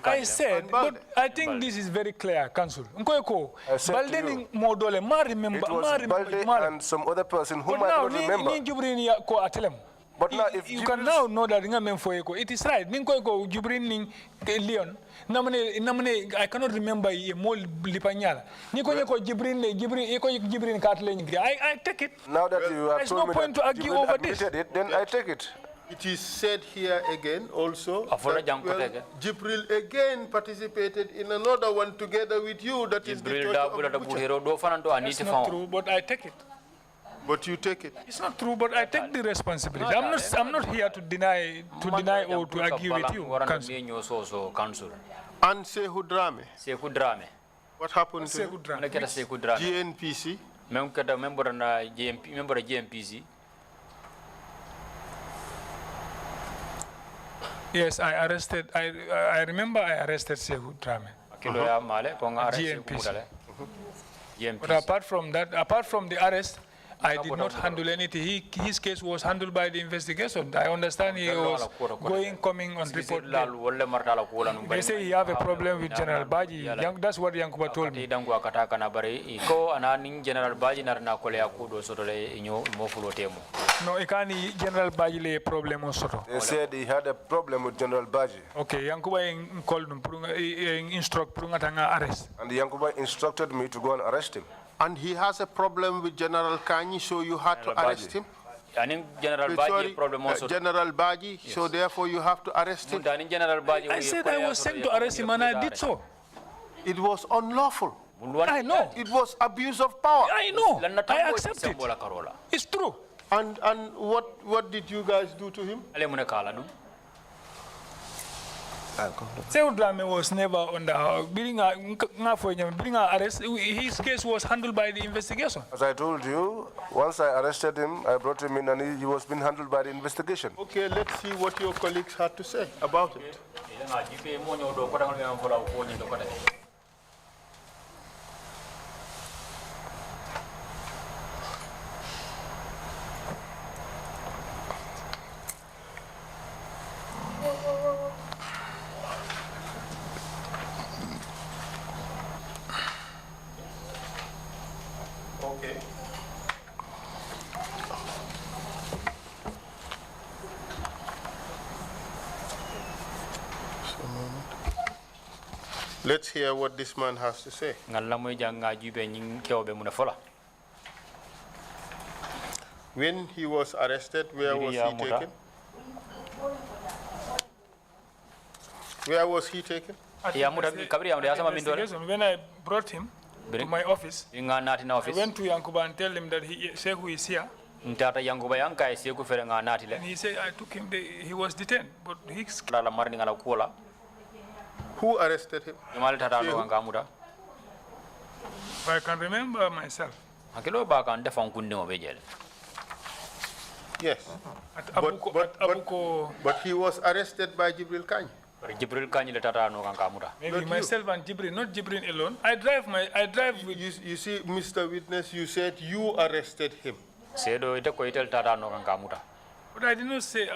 I said, but I think this is very clear, Council. I said to you, it was Balde and some other person whom I don't remember. But now, if you can now know that it is right. Jibril Leon. I cannot remember a mole lipanyala. I take it. Now that you have told me no point to argue over this. Then I take it. It is said here again also that, well, Jibril again participated in another one together with you. That is the torture of the butcher. It's not true, but I take it. But you take it. It's not true, but I take the responsibility. I'm not here to deny or to argue with you, Council. And Sekou Dramé. What happened to him? GNPC. Member of GNPC. Yes, I remember I arrested Sekou Dramé. GNPC. But apart from that, apart from the arrest, I did not handle anything. His case was handled by the investigation. I understand he was coming on report. They say he have a problem with General Baji. That's what Yankuba told me. No, General Baji le problem also. They said he had a problem with General Baji. Okay, Yankuba called him, instruct arrest. And Yankuba instructed me to go and arrest him. And he has a problem with General Kanyi, so you had to arrest him? General Baji problem also. General Baji, yes. So therefore you have to arrest him? I said I was sent to arrest him and I did so. It was unlawful. I know. It was abuse of power. I know. I accept it. It's true. And what did you guys do to him? Sekou Dramé was never on the arrest. His case was handled by the investigation. As I told you, once I arrested him, I brought him in and he was being handled by the investigation. Okay, let's see what your colleagues had to say about it. Let's hear what this man has to say. When he was arrested, where was he taken? Where was he taken? When I brought him to my office, I went to Yankuba and tell him that Sekou is here. And he said, I took him, he was detained, but he's... Who arrested him? I can remember myself. Yes. But he was arrested by Jibril Kanyi. Maybe myself and Jibril, not Jibril alone. I drive with... You see, Mr. Witness, you said you arrested him. But I did not say,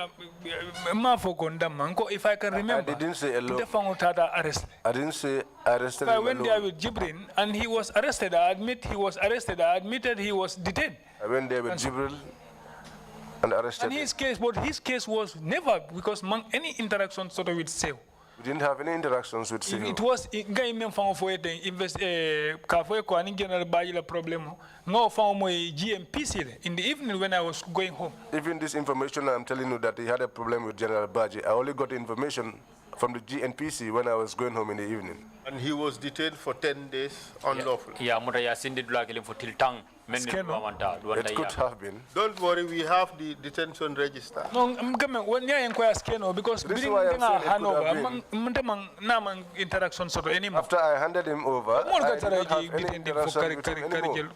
if I can remember, I didn't say alone. I didn't say arrested him. I went there with Jibril and he was arrested. I admit he was arrested. I admitted he was detained. I went there with Jibril and arrested him. But his case was never, because any interaction sort of with Sekou. We didn't have any interactions with Sekou. It was General Baji problem. No GMPC in the evening when I was going home. Even this information I'm telling you that he had a problem with General Baji, I only got information from the GNPC when I was going home in the evening. And he was detained for 10 days unlawfully. It could have been. Don't worry, we have the detention register. No, because this is why I'm saying it could have been. Interaction sort of anymore. After I handed him over, I did not have any interaction with him anymore.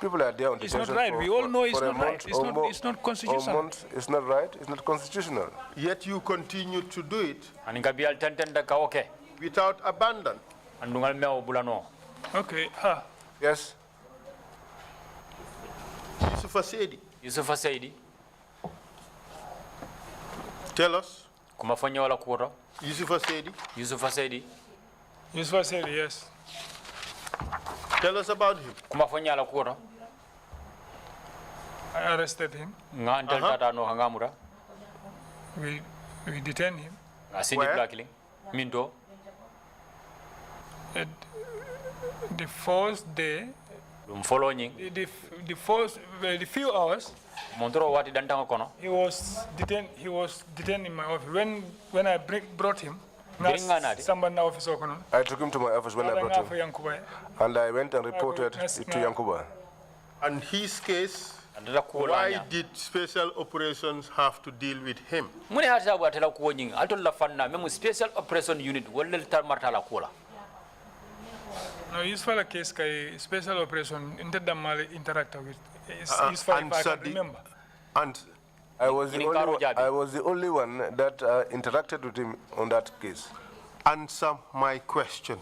People are there on detention. It's not right. We all know it's not right. It's not constitutional. It's not right. It's not constitutional. Yet you continue to do it without abandon. Okay. Yes. Yusufa Saidi. Tell us. Yusufa Saidi, yes. Tell us about him. I arrested him. We detained him. Where? The first day following the few hours, montoro wati dantanga kono he was detained in my office. When I brought him, somebody office. I took him to my office when I brought him. And I went and reported it to Yankuba. And his case, why did special operations have to deal with him? Mune hata watela kuonying altola fanna memu special operation unit wolle tar martala kula. No, Yusfa case kai special operation interdamali interact with Yusfa if I can remember. And I was the only one that interacted with him on that case. Answer my question.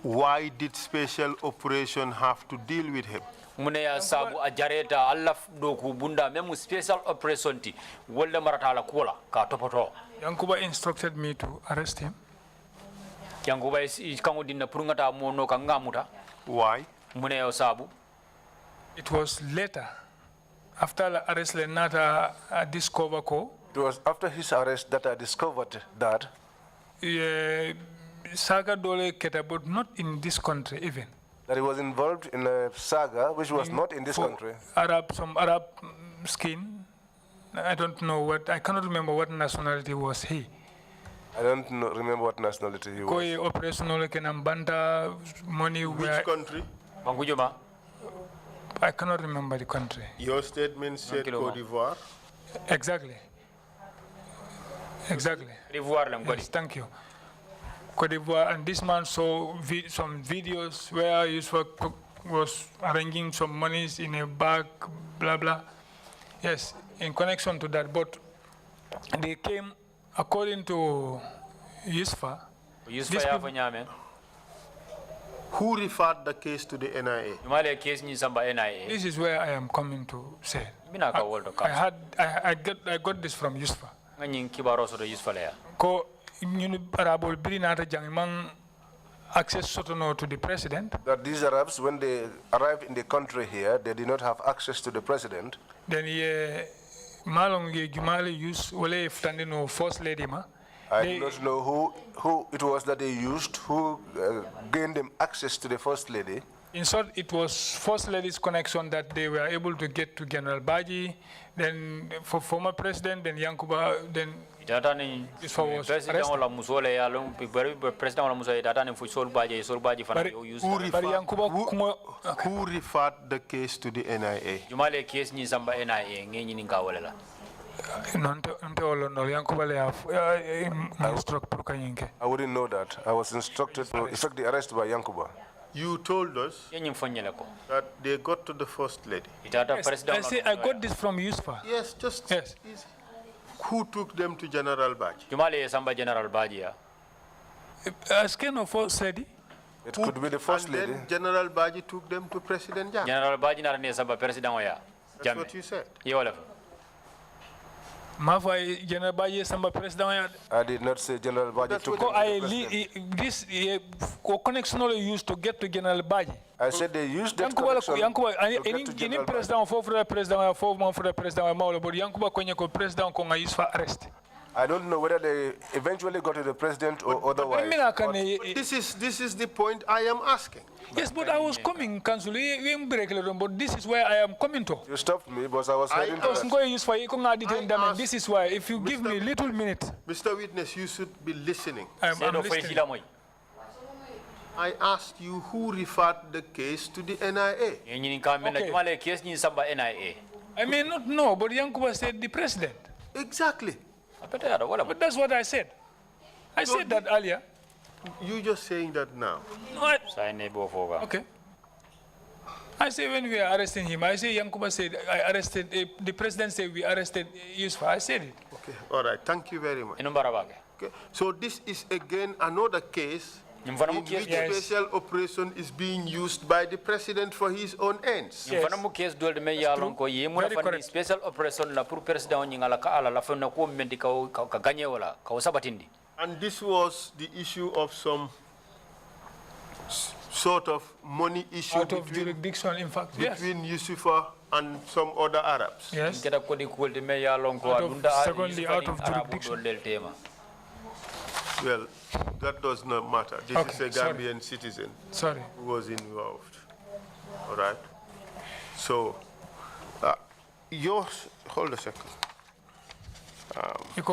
Why did special operation have to deal with him? Muneya sabu ajareta Allah doku bunda memu special operation ti wolle maratala kula ka topoto. Yankuba instructed me to arrest him. Yankuba is kango dinna purungata mono kangamuta. Why? Muneya sabu. It was later, after the arrest, Lenata discovered. It was after his arrest that I discovered that. Saga Dole Keta, but not in this country even. That he was involved in a saga which was not in this country. Some Arab skin. I don't know what. I cannot remember what nationality was he. I don't remember what nationality he was. Koi operational Kenambanda money. Which country? Mangujuma. I cannot remember the country. Your statement said Cote d'Ivoire. Exactly. Exactly. Yes, thank you. Cote d'Ivoire, and this man saw some videos where Yusuf was arranging some monies in a bag, blah blah. Yes, in connection to that, but they came according to Yusuf. Who referred the case to the NIA? This is where I am coming to say. I got this from Yusuf. Ko ñu Arabol biri nata jang man access sotono to the president. That these Arabs, when they arrived in the country here, they did not have access to the president. Then malong ye jumali use wale ftandino first lady ma. I do not know who it was that they used, who gained them access to the First Lady. In short, it was First Lady's connection that they were able to get to General Baji, then for former president, then Yankuba, then President wala musole ya long President wala musole data ni Sol Baji fana use. Who referred the case to the NIA? Jumale case ni samba NIA ngenyi ni kawalela. I wouldn't know that. I was instructed to effect the arrest by Yankuba. You told us that they got to the First Lady. Yes, I say I got this from Yusfa. Yes, just yes. Who took them to General Baji? Jumale samba General Baji ya. Asking of First Lady. It could be the First Lady. Then General Baji took them to President Jam. General Baji na ne samba President waya. That's what you said. General Baji samba president. I did not say General Baji took this connection only used to get to General Baji. I said they used that connection to any president for the president for the president but Yankuba kwenye ko president ko ngayisfa arrest. I don't know whether they eventually got to the president or otherwise. This is the point I am asking. Yes, but I was coming, Council. But this is where I am coming to. You stopped me, but I was heading to that. This is why, if you give me a little minute. Mr. Witness, you should be listening. I'm listening. I asked you who referred the case to the NIA. Okay. I may not know, but Yankuba said the president. Exactly. But that's what I said. I said that earlier. You just saying that now. No, okay. I say when we are arresting him, I say Yankuba said I arrested, the president said we arrested Yusuf. I said it. Okay, all right. Thank you very much. Okay. So this is again another case in which special operation is being used by the president for his own ends. Yes. Special operation la pour president nyingala ka ala la fona ko mendi ka ganye wala ka sabatindi. And this was the issue of some sort of money issue out of jurisdiction, in fact, between Yusufa and some other Arabs. Yes. Secondly, out of jurisdiction. Well, that does not matter. This is a Gambian citizen who was involved. All right. So, hold a second. You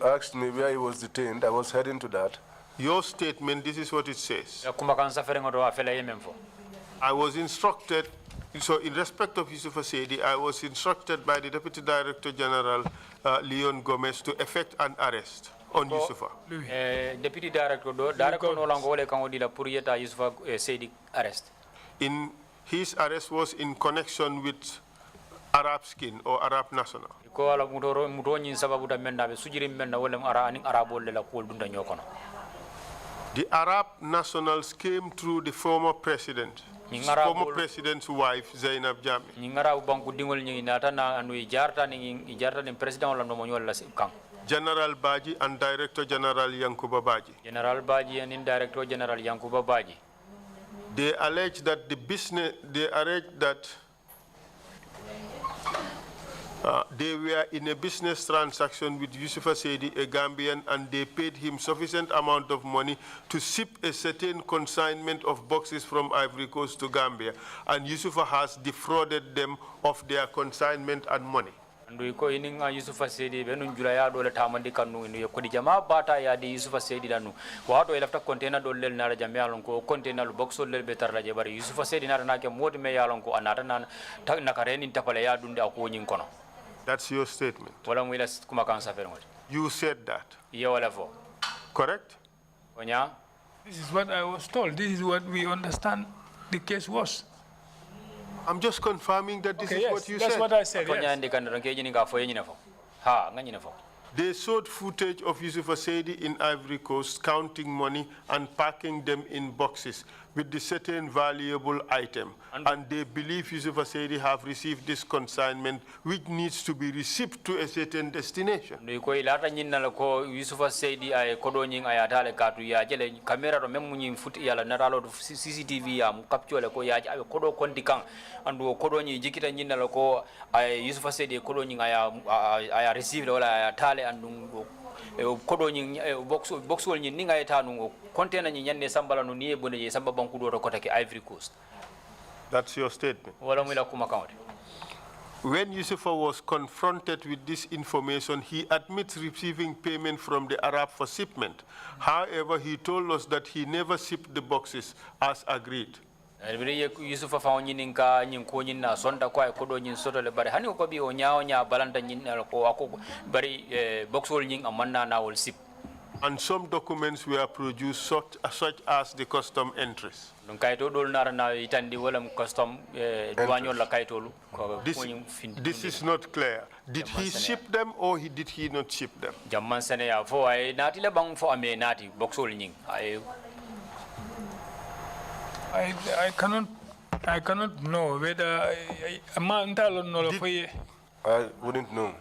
asked me where he was detained. I was heading to that. Your statement, this is what it says. I was instructed, so in respect of Yusuf Asedi, I was instructed by the Deputy Director General, Leon Gomez, to effect an arrest on Yusufa. Deputy Director no longer wole kan odila pour yeta Yusufa Seydi arrest. In his arrest was in connection with Arab skin or Arab national. Ko ala muto nyin sababu da menda be sujiri menda wala ara ani arabol la ko dunda nyokono. The Arab nationals came through the former president's wife, Zainab Jami. General Baji and Director General Yankuba Baji. General Baji and Director General Yankuba Baji. They allege that they were in a business transaction with Yusufa Seydi, a Gambian, and they paid him sufficient amount of money to ship a certain consignment of boxes from Ivory Coast to Gambia, and Yusufa has defrauded them of their consignment and money. Ndu ko ininga Yusufa Seydi benu jula ya dole tamandi kanu inu ko di jama bata ya di Yusufa Seydi danu wato elafta container dole lel na jam yalon ko container box lel be tarla je bari Yusufa Seydi na ke modi me yalon ko anata na nakareni tapale ya dunde ko nyin kono. That's your statement. You said that. Correct? This is what I was told. This is what we understand the case was. I'm just confirming that this is what you said. That's what I said. Yes. They showed footage of Yusuf Asedi in Ivory Coast counting money and packing them in boxes with the certain valuable item. And they believe Yusuf Asedi have received this consignment which needs to be received to a certain destination. CCTV ya mkapchole ko ya kodo kondikan andu kodo nyi jikita nyina lako Yusuf Asedi kodo nyi aya receive wala aya tale andu kodo nyi box wol nyi ninga etanu container nyi nyanne sambala no niye bone je samba banku do ko take Ivory Coast. That's your statement. Wala mwila kuma kaunti. When Yusufa was confronted with this information, he admits receiving payment from the Arab for shipment. However, he told us that he never shipped the boxes as agreed. Yusufa found ninka nyinko nyina sonda kwa kodo nyin soto le bare hani ko bi o nyaaw nya balanta nyina ko ako bari box wol nyin amanna na wol ship. And some documents were produced such as the custom entries. This is not clear. Did he ship them or did he not ship them? I cannot know whether I wouldn't know.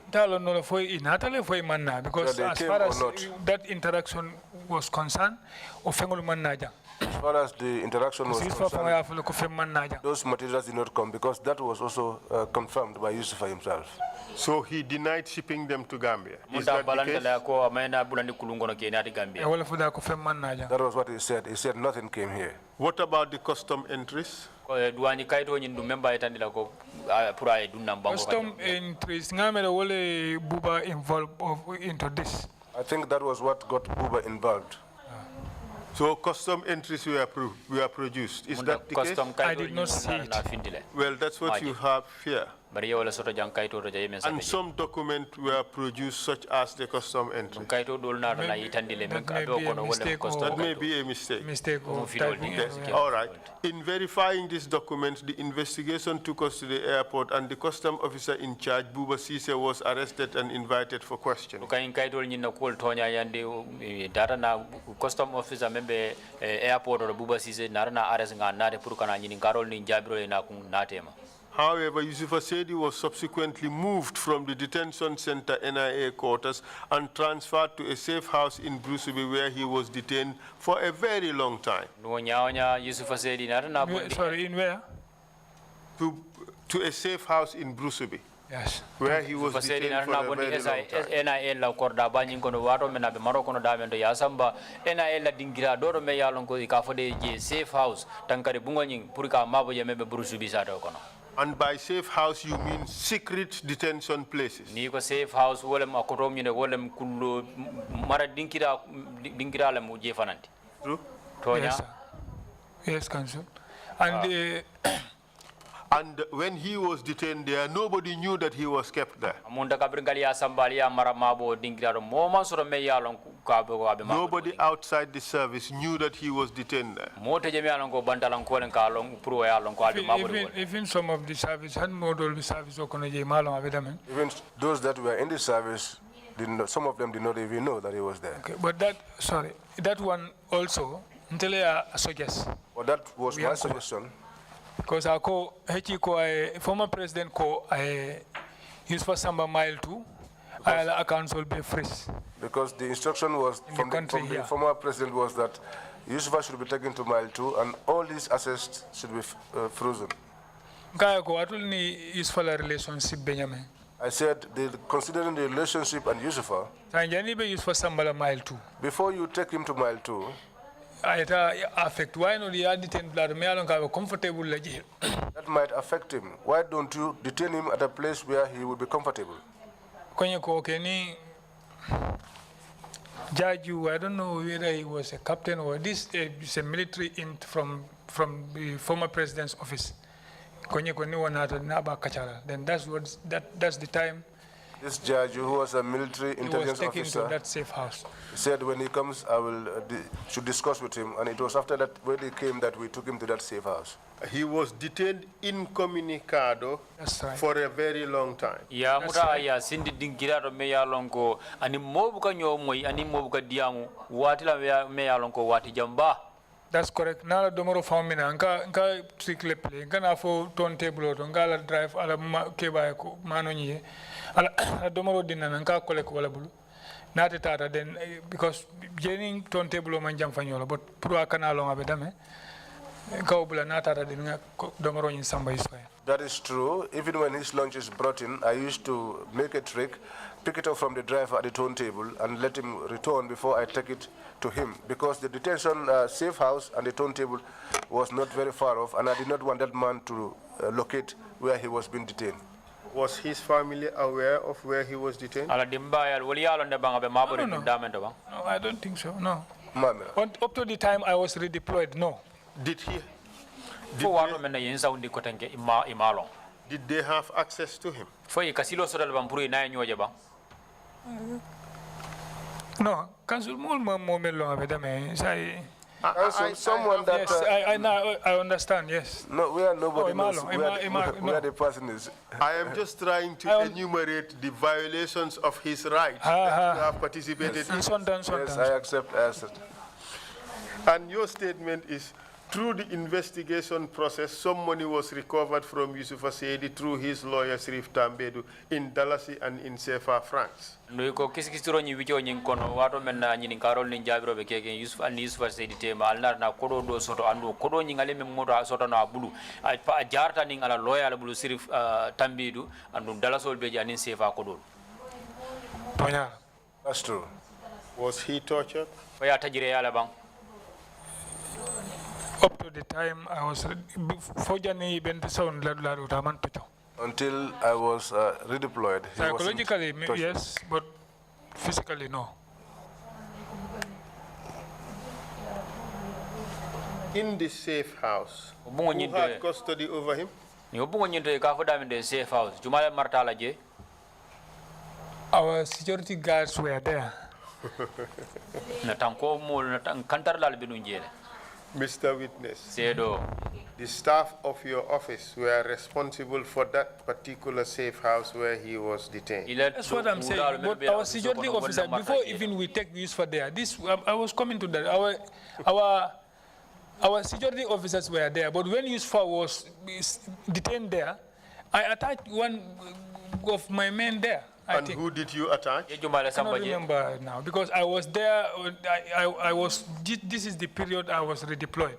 Because as far as that interaction was concerned, as far as the interaction was concerned, those materials did not come because that was also confirmed by Yusufa himself. So he denied shipping them to Gambia. Is that the case? That was what he said. He said nothing came here. What about the custom entries? Custom entries, Buba involved into this. I think that was what got Buba involved. So custom entries were produced. Is that the case? I did not see it. Well, that's what you have here. And some documents were produced such as the custom entry. That may be a mistake. All right. In verifying these documents, the investigation took us to the airport and the custom officer in charge, Buba Sise, was arrested and invited for questioning. Custom officer member airport or Buba Sise narana arrest nganare purukana nyini karol ni jabro na natema. However, Yusufa Seydi was subsequently moved from the detention center NIA quarters and transferred to a safe house in Brusubi where he was detained for a very long time. Sorry, in where? To a safe house in Brusubi. Yes. Where he was detained for a very long time. NIA la korda banyin kono wato mena be maro kono damendo ya samba NIA la dingira doro me yalon ko ka fode je safe house tankare bungo nyin pour ka mabo je mebe burusu bisato kono. And by safe house, you mean secret detention places? Ni ko safe house wolem akotom nyine wolem kullo mara dingira la mu je fananti. True? Tonya? Yes, sir. Yes, Council. And and when he was detained there, nobody knew that he was kept there. Nobody outside the service knew that he was detained there. Even some of the service, Even those that were in the service, some of them did not even know that he was there. Okay, but that one also, until I suggest. Well, that was my suggestion. Because former president used for Samba Mile 2, accounts will be freeze. Because the instruction was from the former president was that Yusufa should be taken to Mile 2 and all these assets should be frozen. I said, considering the relationship and Yusufa, before you take him to Mile 2, affect why not the detain blood comfortable that might affect him. Why don't you detain him at a place where he would be comfortable? Jaju, I don't know whether he was a captain or this is a military from the former president's office. Then that's the time. This judge, who was a military intelligence officer, was taken to that safe house. He said when he comes, I will should discuss with him, and it was after that when he came that we took him to that safe house. He was detained incommunicado for a very long time. Ya muta ya sindi dingira me ya lonko ani mobuka nyomoy ani mobuka diamu wati la me ya lonko wati jamba. That's correct. Now the domoro famina nka trickle play nka na fo turntable to nka la drive ala keba ko manonye ala domoro dinana nka kole ko wala bulu nati tata then because jening turntable man jam fanyola but pour akana lo ngabe dame nka bula nata tata den domoro nyin samba iswa. That is true. Even when his lunch is brought in, I used to make a trick, pick it up from the driver at the turntable and let him return before I take it to him, because the detention safe house and the turntable was not very far off, and I did not want that man to locate where he was being detained. Was his family aware of where he was detained? No, I don't think so, no. Up to the time I was redeployed, no. Did they have access to him? No, Council someone that... Yes, I understand, yes. No, we are nobody knows where the person is. I am just trying to enumerate the violations of his rights that you have participated in. Yes, I accept. And your statement is, through the investigation process, some money was recovered from Yusufa Seydi through his lawyer, Sirif Tambedu, in Dalasi and in CFA francs. Ko kisikisiro nyi wicho nyi kono wato menna nyi karol ni jabiro be keke Yusufa and Yusufa Seydi tema alnar na kodo do soto andu kodo nyi ngale me moto soto na bulu a jarta ni ngala lawyer la bulu Sirif Tambedu andu Dalasol be jani CFA kodo. Tonya. That's true. Was he tortured? Faya tajire yala bang. Up to the time I was until I was redeployed. Psychologically, yes, but physically, no. In the safe house, who had custody over him? Our security guards were there. Mr. Witness, the staff of your office were responsible for that particular safe house where he was detained. That's what I'm saying. But our security officer, before even we take use for there, I was coming to that. Our security officers were there, but when Yusufa was detained there, I attached one of my men there. And who did you attack? I cannot remember now because I was there. This is the period I was redeployed.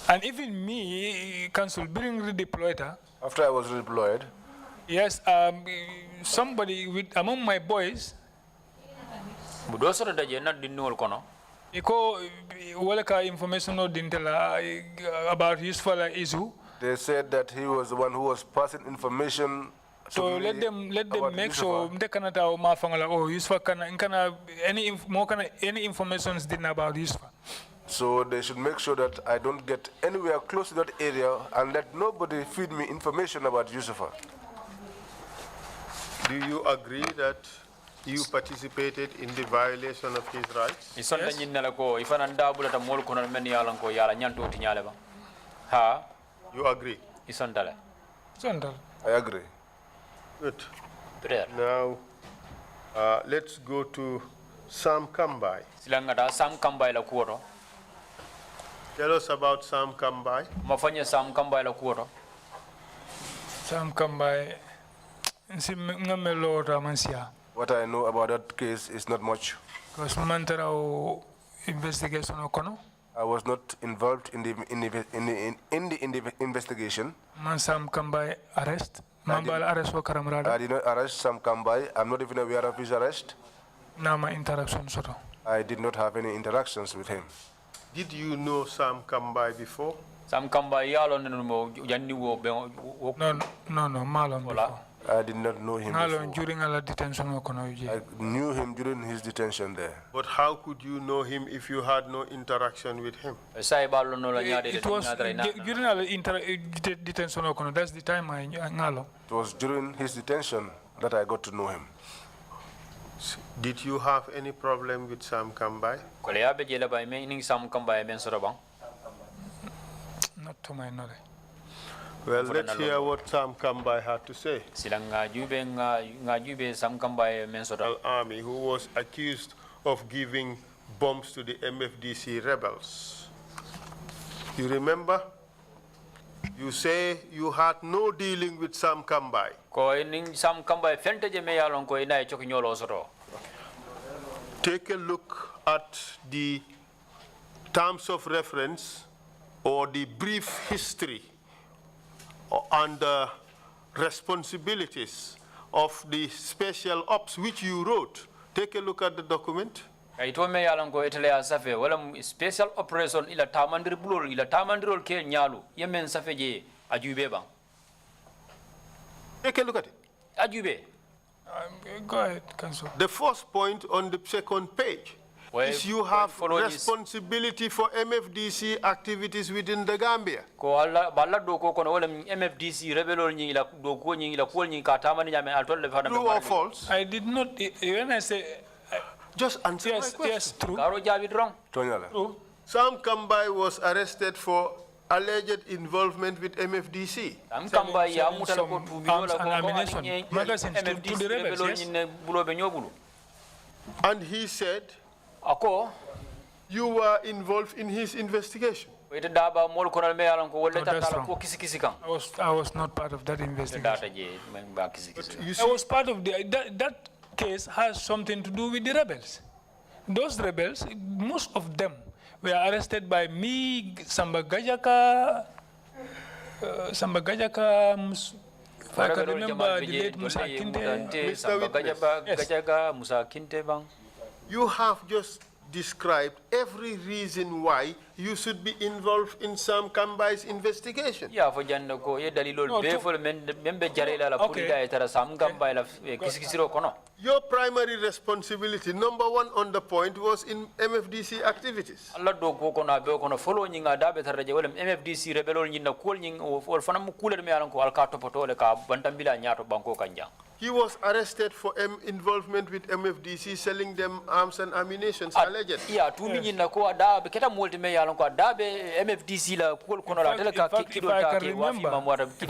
And even me, Council, being redeployed. After I was redeployed, Yes, somebody among my boys, budo soro daje na dinnol kono iko wala ka information no dintela about useful issue. They said that he was the one who was passing information. So let them make sure they cannot ma fangala oh useful kana any information didn't about useful. So they should make sure that I don't get anywhere close to that area and let nobody feed me information about Yusufa. Do you agree that you participated in the violation of his rights? Yes. You agree? I agree. Good. Now, let's go to Sam Kambai. Tell us about Sam Kambai. Sam Kambai. What I know about that case is not much. Because investigation I was not involved in the investigation. Sam Kambai arrest. I did not arrest Sam Kambai. I'm not even aware of his arrest. I did not have any interactions with him. Did you know Sam Kambai before? Sam Kambai No, Malon before. I did not know him before. During our detention. I knew him during his detention there. But how could you know him if you had no interaction with him? It was during our detention. That's the time I know. It was during his detention that I got to know him. Did you have any problem with Sam Kambai? Not to my knowledge. Well, let's hear what Sam Kambai had to say. Army, who was accused of giving bombs to the MFDC rebels. You remember? You say you had no dealing with Sam Kambai. Take a look at the terms of reference or the brief history and the responsibilities of the special ops which you wrote. Take a look at the document. Special operation ila tamandir blur ila tamandirol ke nyalu yemen safeje ajube bang. Take a look at it. Ajube. Go ahead, Council. The first point on the second page is you have responsibility for MFDC activities within the Gambia. Ko alla balla do ko kono wala MFDC rebelol ni ila do ko ni ila kol ni ka tamani nyame altol le fana. True or false? I did not when I say just answer my question. Yes, true. Karo jabi wrong. True. Sam Kambai was arrested for alleged involvement with MFDC. Sam Kambai ya mutala ko tu biola ko ammunition. Magazines to the rebels. Yes. And he said you were involved in his investigation. I was not part of that investigation. I was part of that case has something to do with the rebels. Those rebels, most of them were arrested by me, Samba Gajaka, if I can remember the late Musa Kinte. Musa Kinte. You have just described every reason why you should be involved in Sam Kambai's investigation. Yeah, for Janoko, Your primary responsibility, number one on the point, was in MFDC activities. He was arrested for involvement with MFDC, selling them arms and ammunition, allegedly. If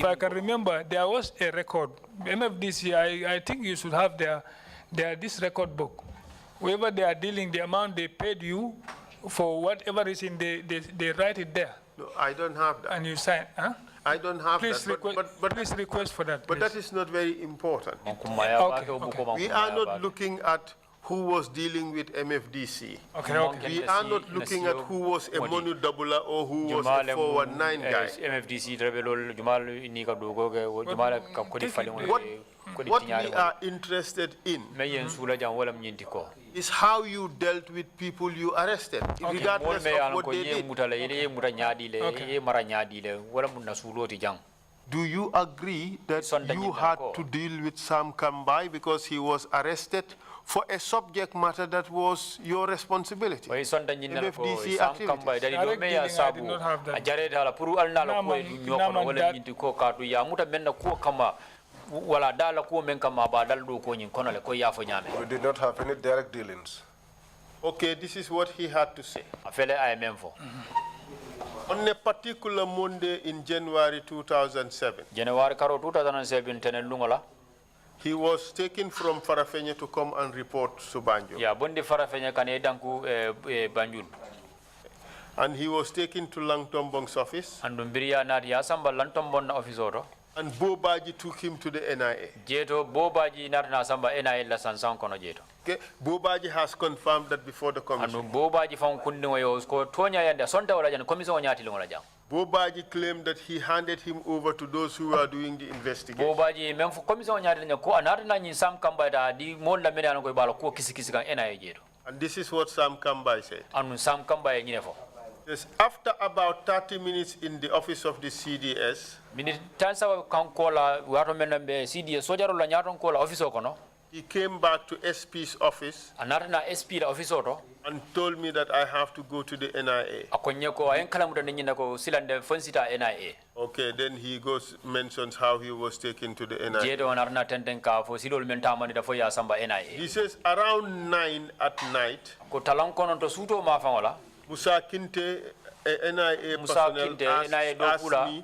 I can remember, there was a record. MFDC, I think you should have this record book. Whoever they are dealing, the amount they paid you for whatever is in they write it there. No, I don't have that. And you sign, huh? I don't have please that. Please request for that. But that is not very important. Okay. We are not looking at who was dealing with MFDC. Okay. We are not looking at who was a money doubler or who was a 419 guy. MFDC rebel Jumal Nika Dugo, Jumal What we are interested in is how you dealt with people you arrested, regardless of what they did. Do you agree that you had to deal with Sam Kambai because he was arrested for a subject matter that was your responsibility? MFDC activities. I did not have that. We did not have any direct dealings. Okay, this is what he had to say. On a particular Monday in January 2007, he was taken from Farafenye to come and report to Banjul. And he was taken to Langtombong's office. And Bobaji took him to the NIA. Okay, Bobaji has confirmed that before the commission. Bobaji claimed that he handed him over to those who were doing the investigation. And this is what Sam Kambai said. Yes, after about 30 minutes in the office of the CDS, he came back to SP's office and told me that I have to go to the NIA. Okay, then he mentions how he was taken to the NIA. He says around 9 at night, Musa Kinte, a NIA personnel, asked me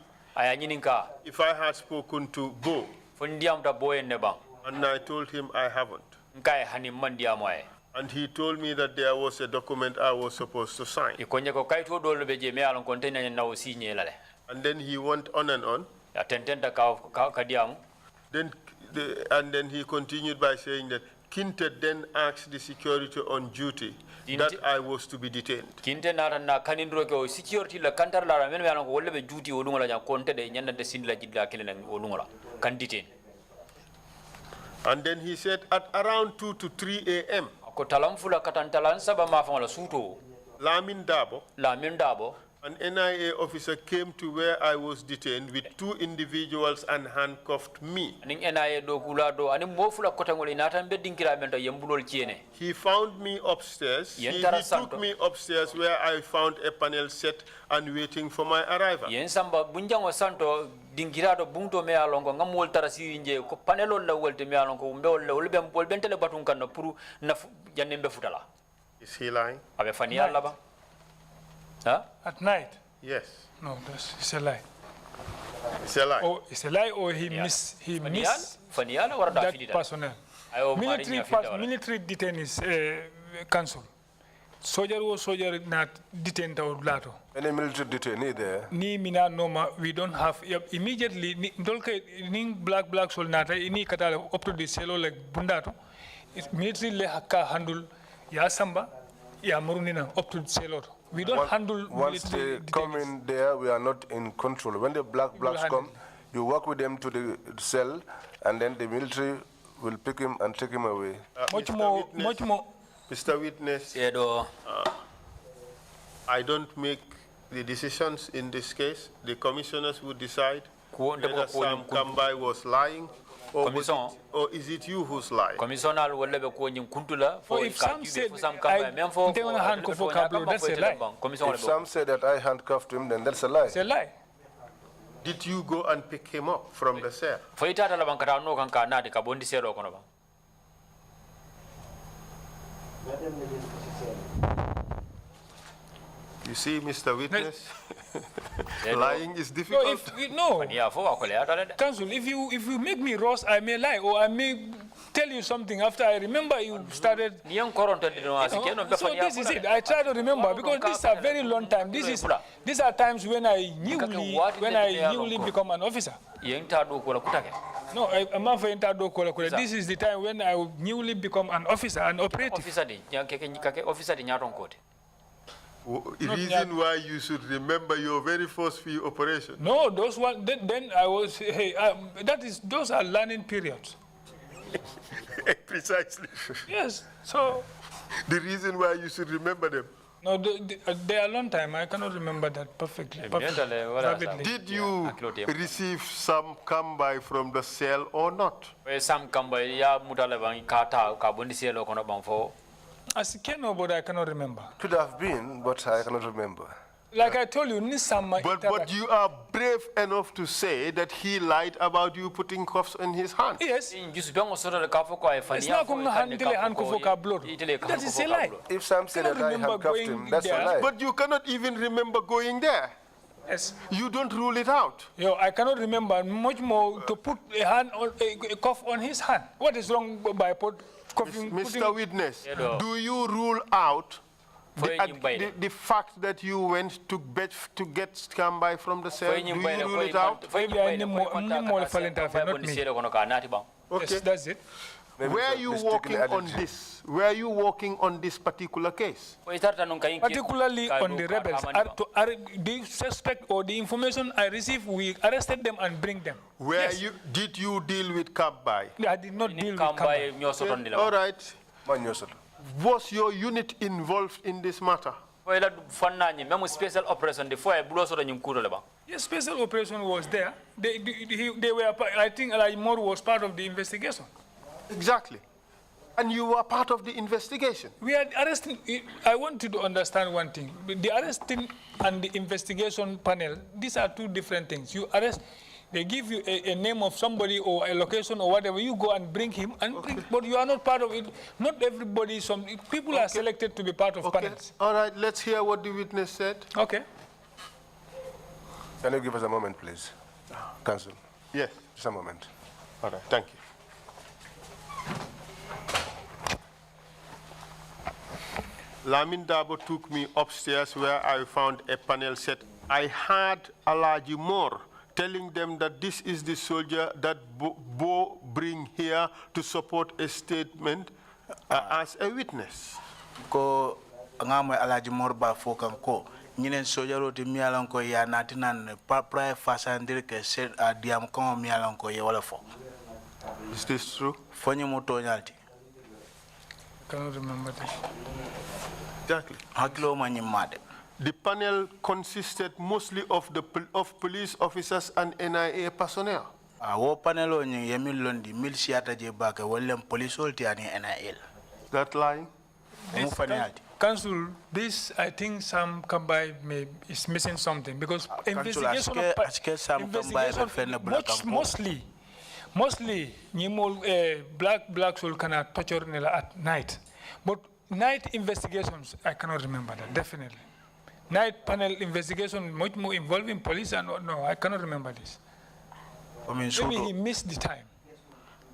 if I had spoken to Bo. And I told him I haven't. And he told me that there was a document I was supposed to sign. And then he went on and on. Then he continued by saying that Kinte then asked the security on duty that I was to be detained. And then he said at around 2 to 3 a.m. Lamin Dabo, an NIA officer came to where I was detained with 2 individuals and handcuffed me. He found me upstairs. He took me upstairs where I found a panel set and waiting for my arrival. Is he lying? Huh? At night? Yes. No, it's a lie. It's a lie. Oh, it's a lie, or he missed that personnel. Military detainees cancel. Soldier not detained or lato. Any military detainee there? Ni mina noma, we don't have immediately ni black soldier ni kata up to the cell like bundato. Military le hakka handle ya samba ya murunina up to the cell. We don't handle once they come in there, we are not in control. When the blacks come, you walk with them to the cell, and then the military will pick him and take him away. Much more. Mr. Witness, I don't make the decisions in this case. The commissioners would decide whether Sam Kambai was lying or is it you who's lying? If Sam said that's a lie. If Sam said that I handcuffed him, then that's a lie. It's a lie. Did you go and pick him up from the cell? You see, Mr. Witness, lying is difficult. No. Counsel, if you make me Ross, I may lie, or I may tell you something after I remember you started. So this is it. I try to remember because this is a very long time. These are times when I newly become an officer. No, I'm not for this is the time when I will newly become an officer, an operative. Officer di, officer di nyaton kote. Reason why you should remember your very first few operations. No, those one. Then I was. Hey, those are learning periods. Precisely. Yes. So. The reason why you should remember them. No, they are a long time. I cannot remember that perfectly. Did you receive some come by from the cell or not? Some come by ya mudalevang kata kabundi cielo kono bangfo. As you can know, but I cannot remember. Could have been, but I cannot remember. Like I told you, but you are brave enough to say that he lied about you putting cuffs in his hand. Yes. It's not going to handle hand blood. That is a lie. If Sam said that I have cuffed him, that's a lie. But you cannot even remember going there. Yes. You don't rule it out. Yo, I cannot remember much more to put a cuff on his hand. What is wrong by cuffing? Mr. Witness, do you rule out the fact that you went to get scam by from the cell? Do you rule it out? Yes, that's it. Were you working on this? Were you working on this particular case? Particularly on the rebels. The suspect or the information I received, we arrested them and bring them. Did you deal with cab by? I did not deal with cab by. Okay. All right. Was your unit involved in this matter? Special operation. Yes, special operation was there. They were. I think More was part of the investigation. Exactly. And you were part of the investigation. We are arresting. I want you to understand one thing. The arresting and the investigation panel, these are two different things. You arrest, they give you a name of somebody or a location or whatever. You go and bring him, but you are not part of it. Not everybody. Some people are selected to be part of panels. All right, let's hear what the witness said. Okay. Can you give us a moment, please? Counsel. Yes. Just a moment. All right, thank you. Lamin Dabo took me upstairs where I found a panel set. I heard Alaji Moore telling them that this is the soldier that Bo bring here to support a statement as a witness. Ko ngamwe Alaji Moore ba fokan ko nyinen soldier oti mialan ko ya natinan pra fasa ndir ke set diam ko mialan ko ye wala fo. Is this true? Fonyi moto nyalti. Cannot remember this. Exactly. The panel consisted mostly of police officers and NIA personnel. That lying? Council, this I think some Kambai is missing something because investigation mostly black soul cannot torture at night, but night investigations, I cannot remember that, definitely. Night panel investigation, much more involving police, and no, I cannot remember this. Maybe he missed the time.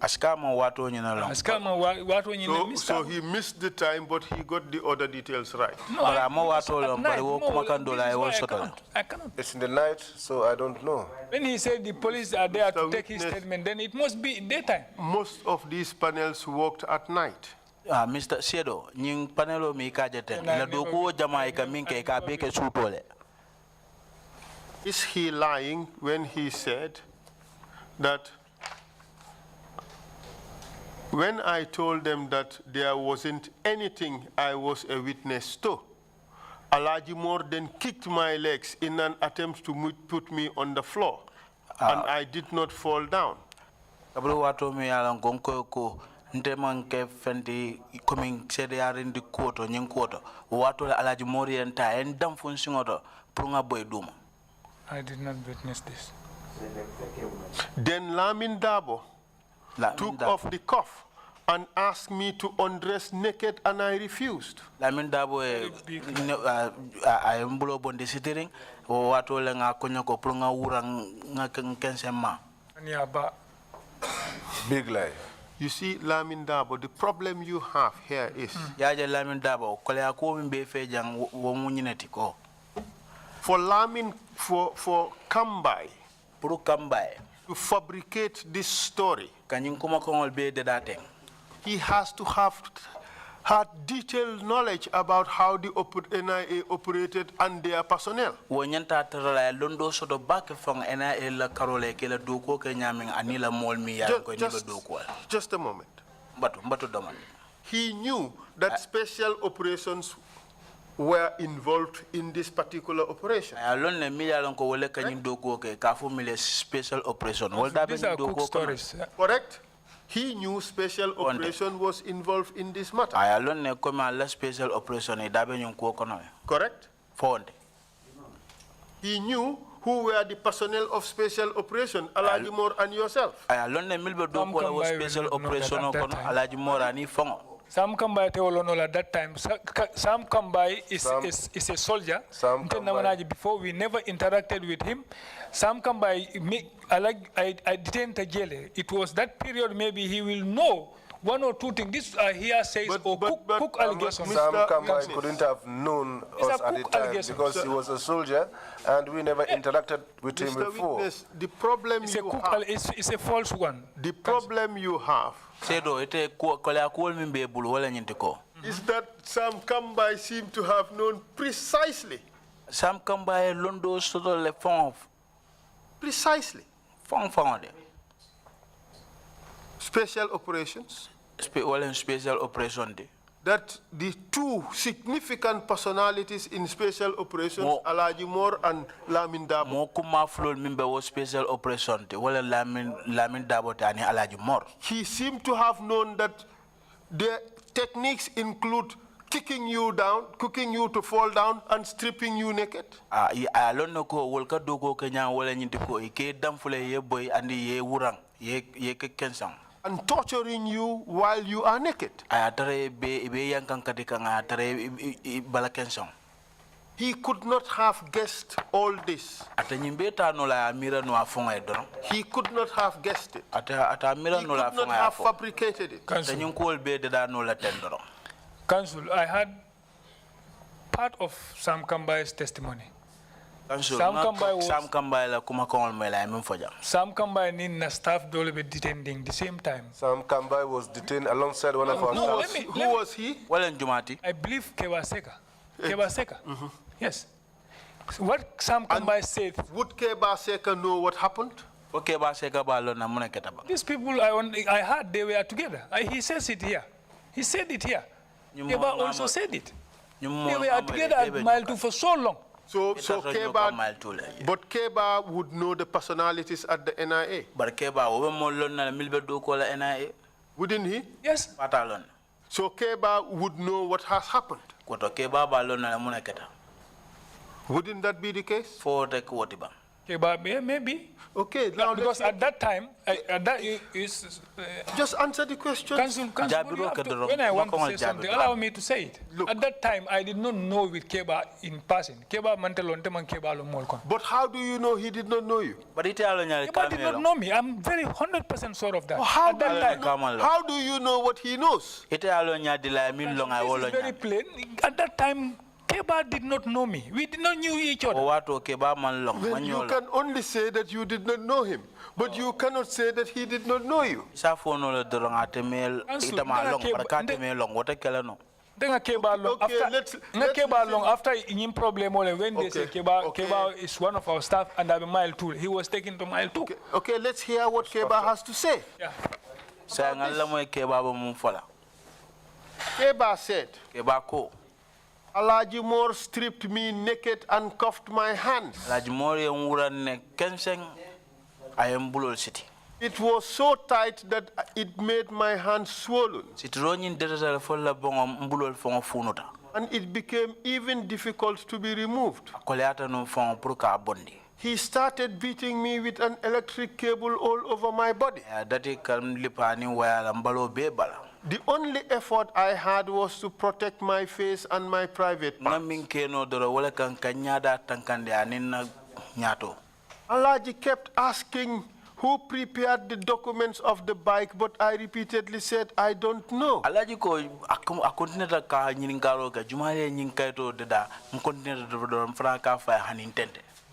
So he missed the time, but he got the other details right. No, I cannot. It's in the night, so I don't know. When he said the police are there to take his statement, then it must be daytime. Most of these panels worked at night. Mr. Siedo, nying panelo mi kajete. La doko Jamaica minke ka beke supole. Is he lying when he said that when I told them that there wasn't anything I was a witness to, Alaji Moore then kicked my legs in an attempt to put me on the floor, and I did not fall down. Ntemanke fendi coming CDR in the quarter, nying quarter. Wato Alaji Mori and Tai and Dam Funsingoto, Prunga Boy Duma. I did not witness this. Then Lamin Dabo took off the cuff and asked me to undress naked, and I refused. Lamin Dabo I am below bondi sitting, or Wato Lenga Konyoko Prunga Urang Kensema. Big lie. You see, Lamin Dabo, the problem you have here is for Lamin, for Kambai, to fabricate this story. Kanying kuma kongol be de dateng. He has to have had detailed knowledge about how the NIA operated and their personnel. Wonyanta tarala londo sodo back from NIA la karole kela doko ke nyaming anila mol mi ya ko ni doko. Just a moment. Batu doman. He knew that special operations were involved in this particular operation. Alon le mi ya lon ko wole kanying doko ke kafu mile special operation. Wol da be doko stories. Correct? He knew special operation was involved in this matter. I alone ne come a special operation e dabe nyun ko kono. Correct? Fonde. He knew who were the personnel of special operation, Alaji Mor and yourself. I alone ne milbe do ko was special operation kono Alaji Mor ani fongo. Sam Kambai Teolono at that time. Sam Kambai is a soldier. Before we never interacted with him. Sam Kambai, I detained Tajele. It was that period maybe he will know one or two things. This here says cook allegations. Sam Kambai couldn't have known us at the time because he was a soldier and we never interacted with him before. Witness, the problem it's a false one. The problem you have is that Sam Kambai seemed to have known precisely. Sam Kambai londo soto le fond. Precisely. Fond. Special operations. Special operation. That the two significant personalities in special operations, Alaji Mor and Lamin Dabo. Mo kuma flol mimbe was special operation. Wala Lamin Dabo tani Alaji Mor. He seemed to have known that the techniques include kicking you down, cooking you to fall down, and stripping you naked. Alon no ko wolka dogo kenya wala nyinti ko ike damfule ye boy andi ye wurang ye ke kensang. And torturing you while you are naked. He could not have guessed all this. He could not have guessed it. He could not have fabricated it. Council, I had part of Sam Kambai's testimony. Sam Kambai need staff dole be detaining the same time. Sam Kambai was detained alongside one of our staff. Who was he? I believe Kebaseka. Yes. So what Sam Kambai said. Would Kebaseka know what happened? These people I heard they were together. He says it here. He said it here. Keba also said it. They were together at Mile 2 for so long. So Keba would know the personalities at the NIA. But Keba NIA. Wouldn't he? Yes. So Keba would know what has happened. Wouldn't that be the case? Keba, maybe. Okay, now because at that time, just answer the question. Council, when I want to say something, allow me to say it. Look, at that time, I did not know with Keba in person. Keba mantelonte man Keba lo molkon. But how do you know he did not know you? Keba did not know me. I'm very 100% sure of that. How at that time, how do you know what he knows? This is very plain. At that time, Keba did not know me. We did not know each other. Then you can only say that you did not know him, but you cannot say that he did not know you. After in problem when they say Keba is one of our staff and I'm Mile 2, he was taken to Mile 2. Okay, let's hear what Keba has to say. Yeah. Keba said, Alaji Mor stripped me naked and cuffed my hands. It was so tight that it made my hands swollen. And it became even difficult to be removed. He started beating me with an electric cable all over my body. The only effort I had was to protect my face and my private parts. Alaji kept asking who prepared the documents of the bike, but I repeatedly said, I don't know.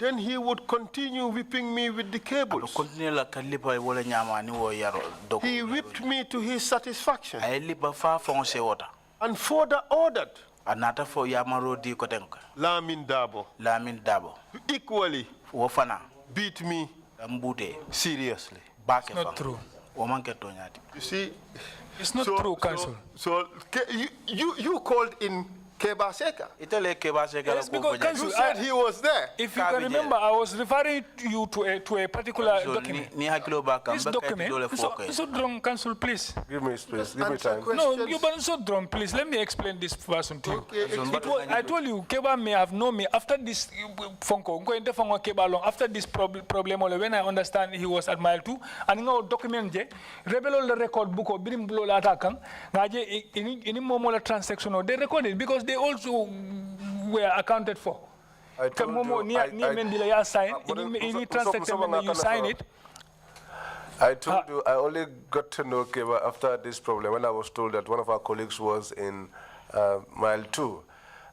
then he would continue whipping me with the cables. He whipped me to his satisfaction and further ordered Lamin Dabo equally beat me seriously. It's not true. You see, It's not true, Council. So you called in Keba Seka. Yes, because Council, You said he was there. if you can remember, I was referring you to a particular document. This document, so drunk, Council, please. Give me space, give me time. No, you but so drunk, please. Let me explain this person to you. Okay, I told you, Keba may have known me after this phone call. Keba long after this problem. When I understand he was at mile 2, and now document je rebel the record book or birim below la attack. Naje in momola transaction they recorded because they also were accounted for. I told you, I told you, I only got to know Keba after this problem when I was told that one of our colleagues was in mile 2.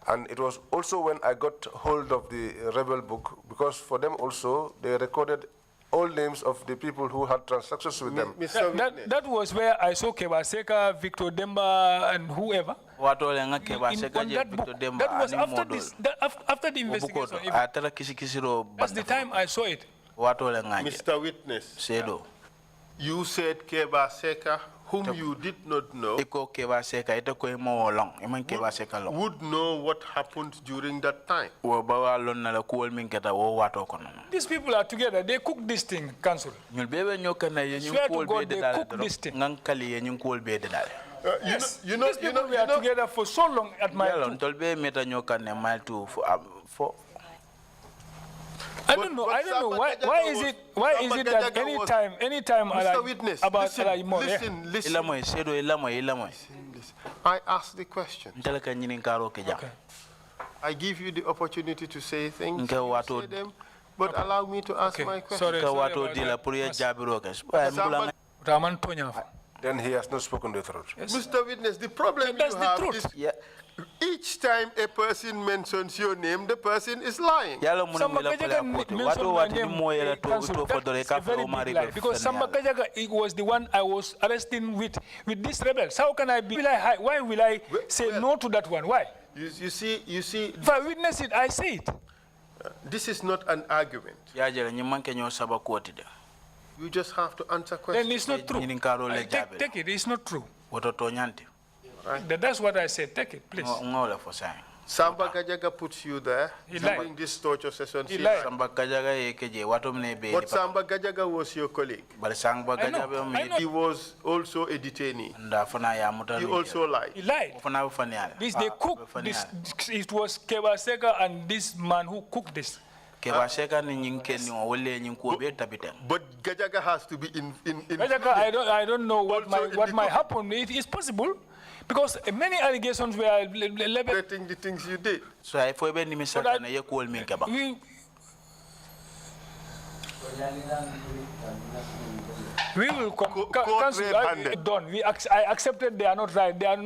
And it was also when I got hold of the rebel book, because for them also, they recorded all names of the people who had transactions with them. That was where I saw Keba Seka, Victor Demba, and whoever. On that book. That was after this, after the investigation. That's the time I saw it. Mr. Witness, you said Keba Seka, whom you did not know, would know what happened during that time. These people are together. They cook this thing, Council. Swear to God, they cook this thing. Yes. You know, these people were together for so long at mile 2. I don't know. Why is it that anytime Mr. Witness, listen. I ask the question. Okay. I give you the opportunity to say things, you say them, but allow me to ask my question. Then he has not spoken the truth. Yes. Mr. Witness, the problem That's you the have truth. is each time a person mentions your name, the person is lying. Samba Kajaga mentioned my name, Council. That's a very big lie. Because Samba Kajaga was the one I was arresting with these rebels. How can I be? Why will I say no to that one? Why? You see. If I witness it, I say it. This is not an argument. You just have to answer questions. Then it's not true. Take it. It's not true. Right. That's what I said. Take it, please. Samba Kajaga puts you there during this torture session. He lied. But Samba Kajaga was your colleague. I know. He was also a detainee. He also lied. He lied. They cooked this. It was Keba Seka and this man who cooked this. But Gajaga has to be in Gajaga, I don't know what might happen. It is possible because many allegations were leveled. the things you did. So I for any we will cancel done. I accepted they are not right. They are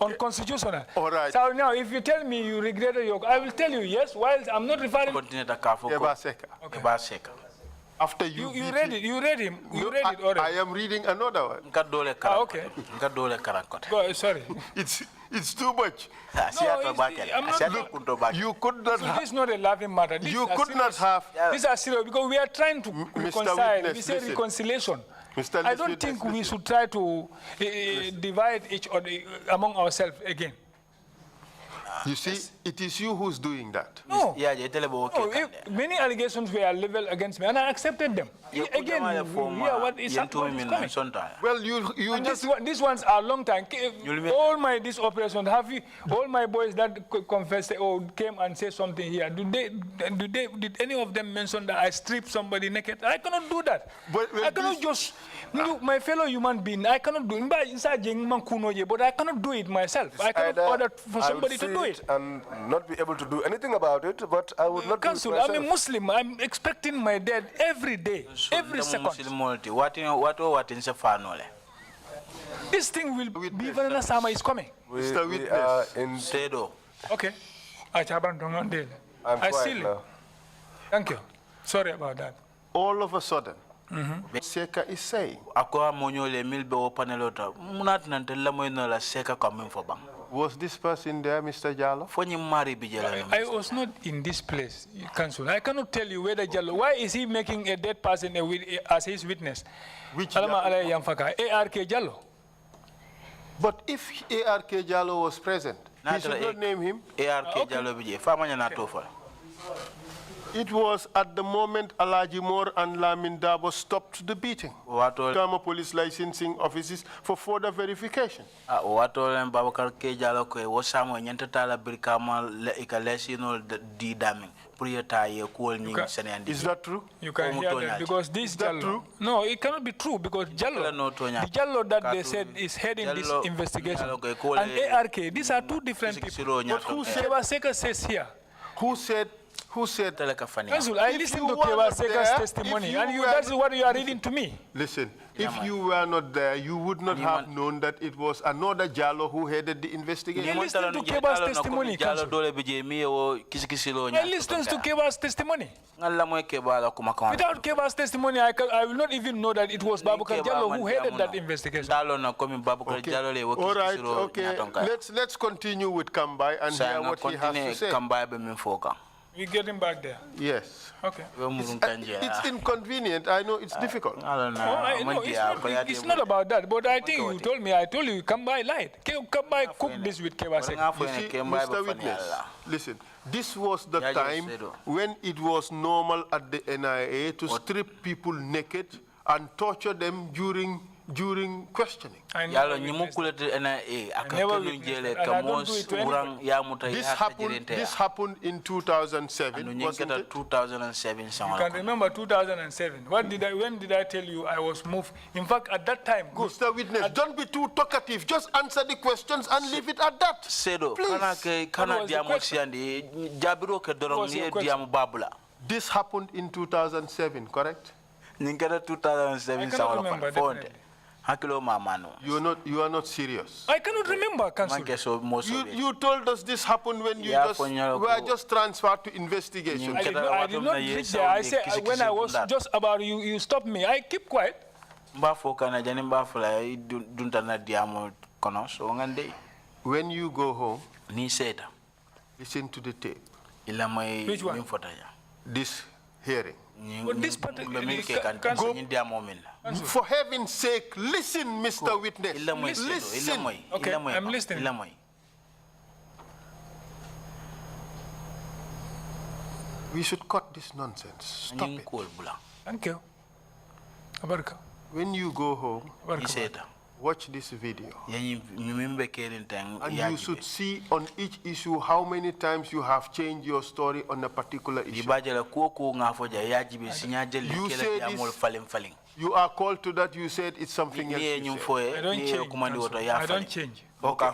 unconstitutional. All right. So now, if you tell me you regretted your, I will tell you yes. While I'm not referring. Keba Seka. After you read it. You read him. You read it already. I am reading another one. Okay. Go, sorry. It's too much. You could not. So this is not a laughing matter. You could not have. These are serious because we are trying to reconcile. Witness, We say listen. reconciliation. Mr. I don't think we should try to divide each other among ourselves again. You see, it is you who's doing that. No. Many allegations were leveled against me, and I accepted them. Again, what is coming. Well, these ones are long time. All these operations, all my boys that confessed or came and said something here, did any of them mention that I stripped somebody naked? I cannot do that. I cannot just, my fellow human being, I cannot do it. But I cannot do it myself. I cannot order for somebody to do it. And not be able to do anything about it, but I would not Council, do it myself. I'm a Muslim. I'm expecting my dad every day, every second. This thing will be when summer is coming. We are in Okay. I'm quiet now. Thank you. Sorry about that. All of a sudden, Seka is saying, was this person there, Mr. Jallo? I was not in this place, Council. I cannot tell you whether Jallo, why is he making a dead person as his witness? Which ARK Jallo. But if ARK Jallo was present, he should not name him. ARK Jallo It was at the moment Alaji Moore and Lamin Dabo stopped the beating. Tama police licensing offices for further verification. Is that true? You can hear that because this Jallo. No, it cannot be true because Jallo, the Jallo that they said is heading this investigation, and ARK, these are two different people. But who said? Kebaseka says here. Who said? Council, I listened to Kebaseka's testimony, and that's what you are reading to me. Listen, if you were not there, you would not have known that it was another Jallo who headed the investigation. I listened to Keba's testimony, Council. I listened to Keba's testimony. Without Keba's testimony, I will not even know that it was Babukar Jallo who headed that investigation. Okay. All right, okay. Let's continue with Kambai and hear what he has to say. We get him back there. Yes. Okay. It's inconvenient. I know it's difficult. I don't know. It's not about that. But I think you told me. I told you, come by light. Come by, cook this with Kebasek. You see, Mr. Witness, listen. This was the time when it was normal at the NIA to strip people naked and torture them during questioning. This happened in 2007, wasn't it? 2007. You can remember 2007. When did I tell you I was moved? In fact, at that time, Mr. Witness, don't be too talkative. Just answer the questions and leave it at that. Please. This happened in 2007, correct? 2007. I cannot remember, definitely. You are not serious. I cannot remember, Council. You told us this happened when you were just transferred to investigation. I did not reach there. I said when I was just about you stopped me. I keep quiet. When you go home, listen to the tape. Which one? This hearing. This For heaven's sake, listen, Mr. Witness. Listen. Okay, I'm listening. We should cut this nonsense. Stop it. Thank you. Abarka. When you go home, watch this video. And you should see on each issue how many times you have changed your story on a particular issue. You are called to that, you said it's something else. I don't change. I don't change. Okay.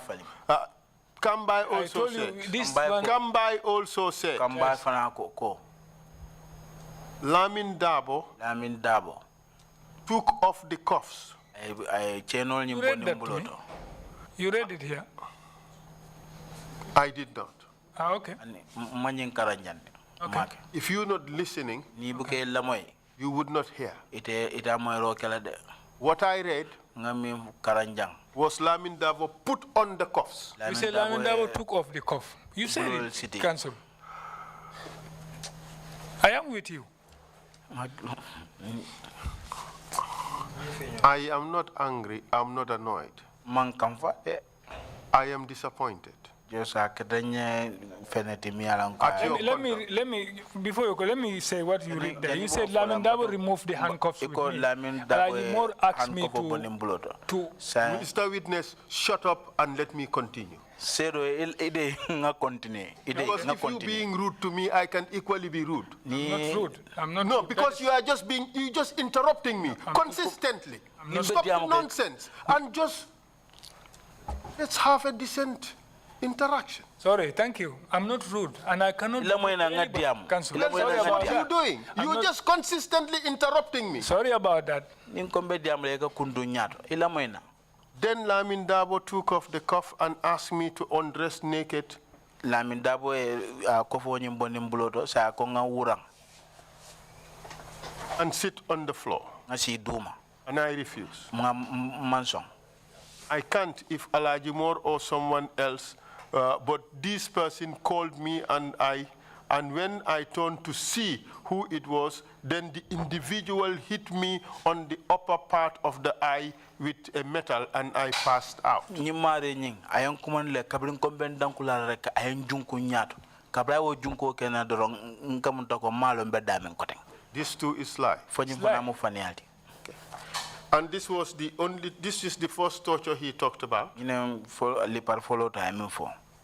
Kambai also said. Kambai also said. Lamin Dabo took off the cuffs. You read that to me? You read it here? I did not. Ah, okay. Okay. If you're not listening, you would not hear. What I read was Lamin Davo put on the cuffs. You said Lamin Davo took off the cuff. You said it, Council. I am with you. I am not angry. I'm not annoyed. I am disappointed. Let me before you go, let me say what you read there. You said Lamin Dabo removed the handcuffs with me. More asked me to Mr. Witness, shut up and let me continue. Because if you being rude to me, I can equally be rude. I'm not rude. I'm not. No, because you are just interrupting me consistently. Stop the nonsense and just let's have a decent interaction. Sorry, thank you. I'm not rude, and I cannot. Cancel. What are you doing? You're just consistently interrupting me. Sorry about that. Then Lamin Dabo took off the cuff and asked me to undress naked. Lamin Dabo kofo nyimboni mbloto sa konga wurang. and sit on the floor. And I refuse. I can't if Alaji Moore or someone else, but this person called me and when I turned to see who it was, then the individual hit me on the upper part of the eye with a metal and I passed out. This too is lie. And this is the first torture he talked about.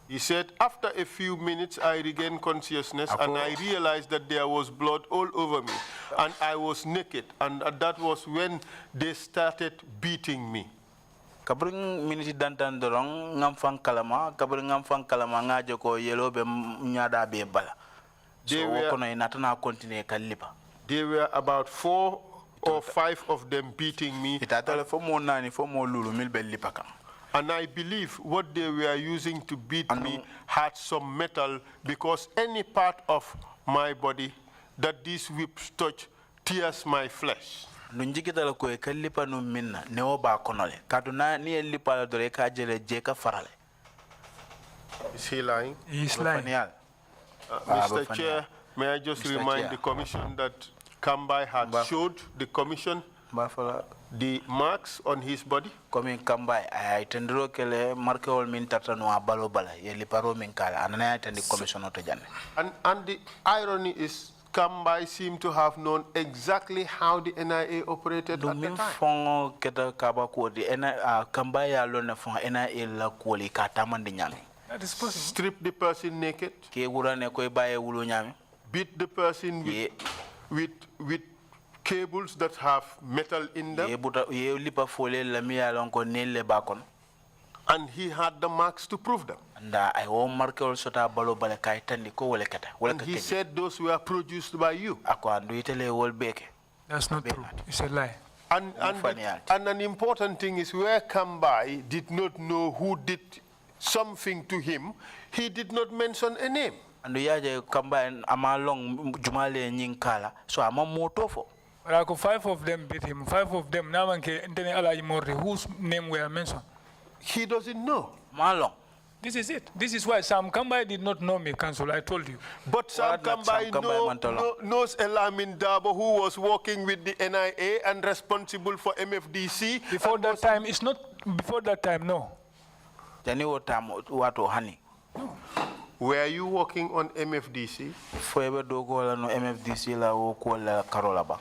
He said, after a few minutes, I regained consciousness and I realized that there was blood all over me and I was naked. And that was when they started beating me. Kabring miniti dantan dorong ngam fang kalama ngajo ko yelo be nyada be bala. There were about 4 or 5 of them beating me. And I believe what they were using to beat me had some metal, because any part of my body that these whips touch tears my flesh. Is he lying? He's lying. Mr. Chair, may I just remind the Commission that Kambai had showed the Commission the marks on his body? Coming Kambai, I tendro kele marke ol min tartano abalo bala yeli paro min kala anana tendi Commission otojan. And the irony is, Kambai seemed to have known exactly how the NIA operated at the time. Fongo keta kaba ko di Kambai ya lo na fongo NIA la ko li kata mandi nyami. That is possible. Strip the person naked. Ke gura ne ko baye wulu nyami. Beat the person with cables that have metal in them. And he had the marks to prove them. And he said those were produced by you. That's not true. It's a lie. And an important thing is, where Kambai did not know who did something to him, he did not mention a name. And Kambai amalong jumale nyinkala, so I'm a motofo. 5 of them beat him. 5 of them now whose name were mentioned. He doesn't know. Malong. This is it. This is why Sam Kambai did not know me, Council. I told you. But Sam Kambai knows Elamin Dabo, who was working with the NIA and responsible for MFDC. Before that time, it's not before that time, no. No. Were you working on MFDC?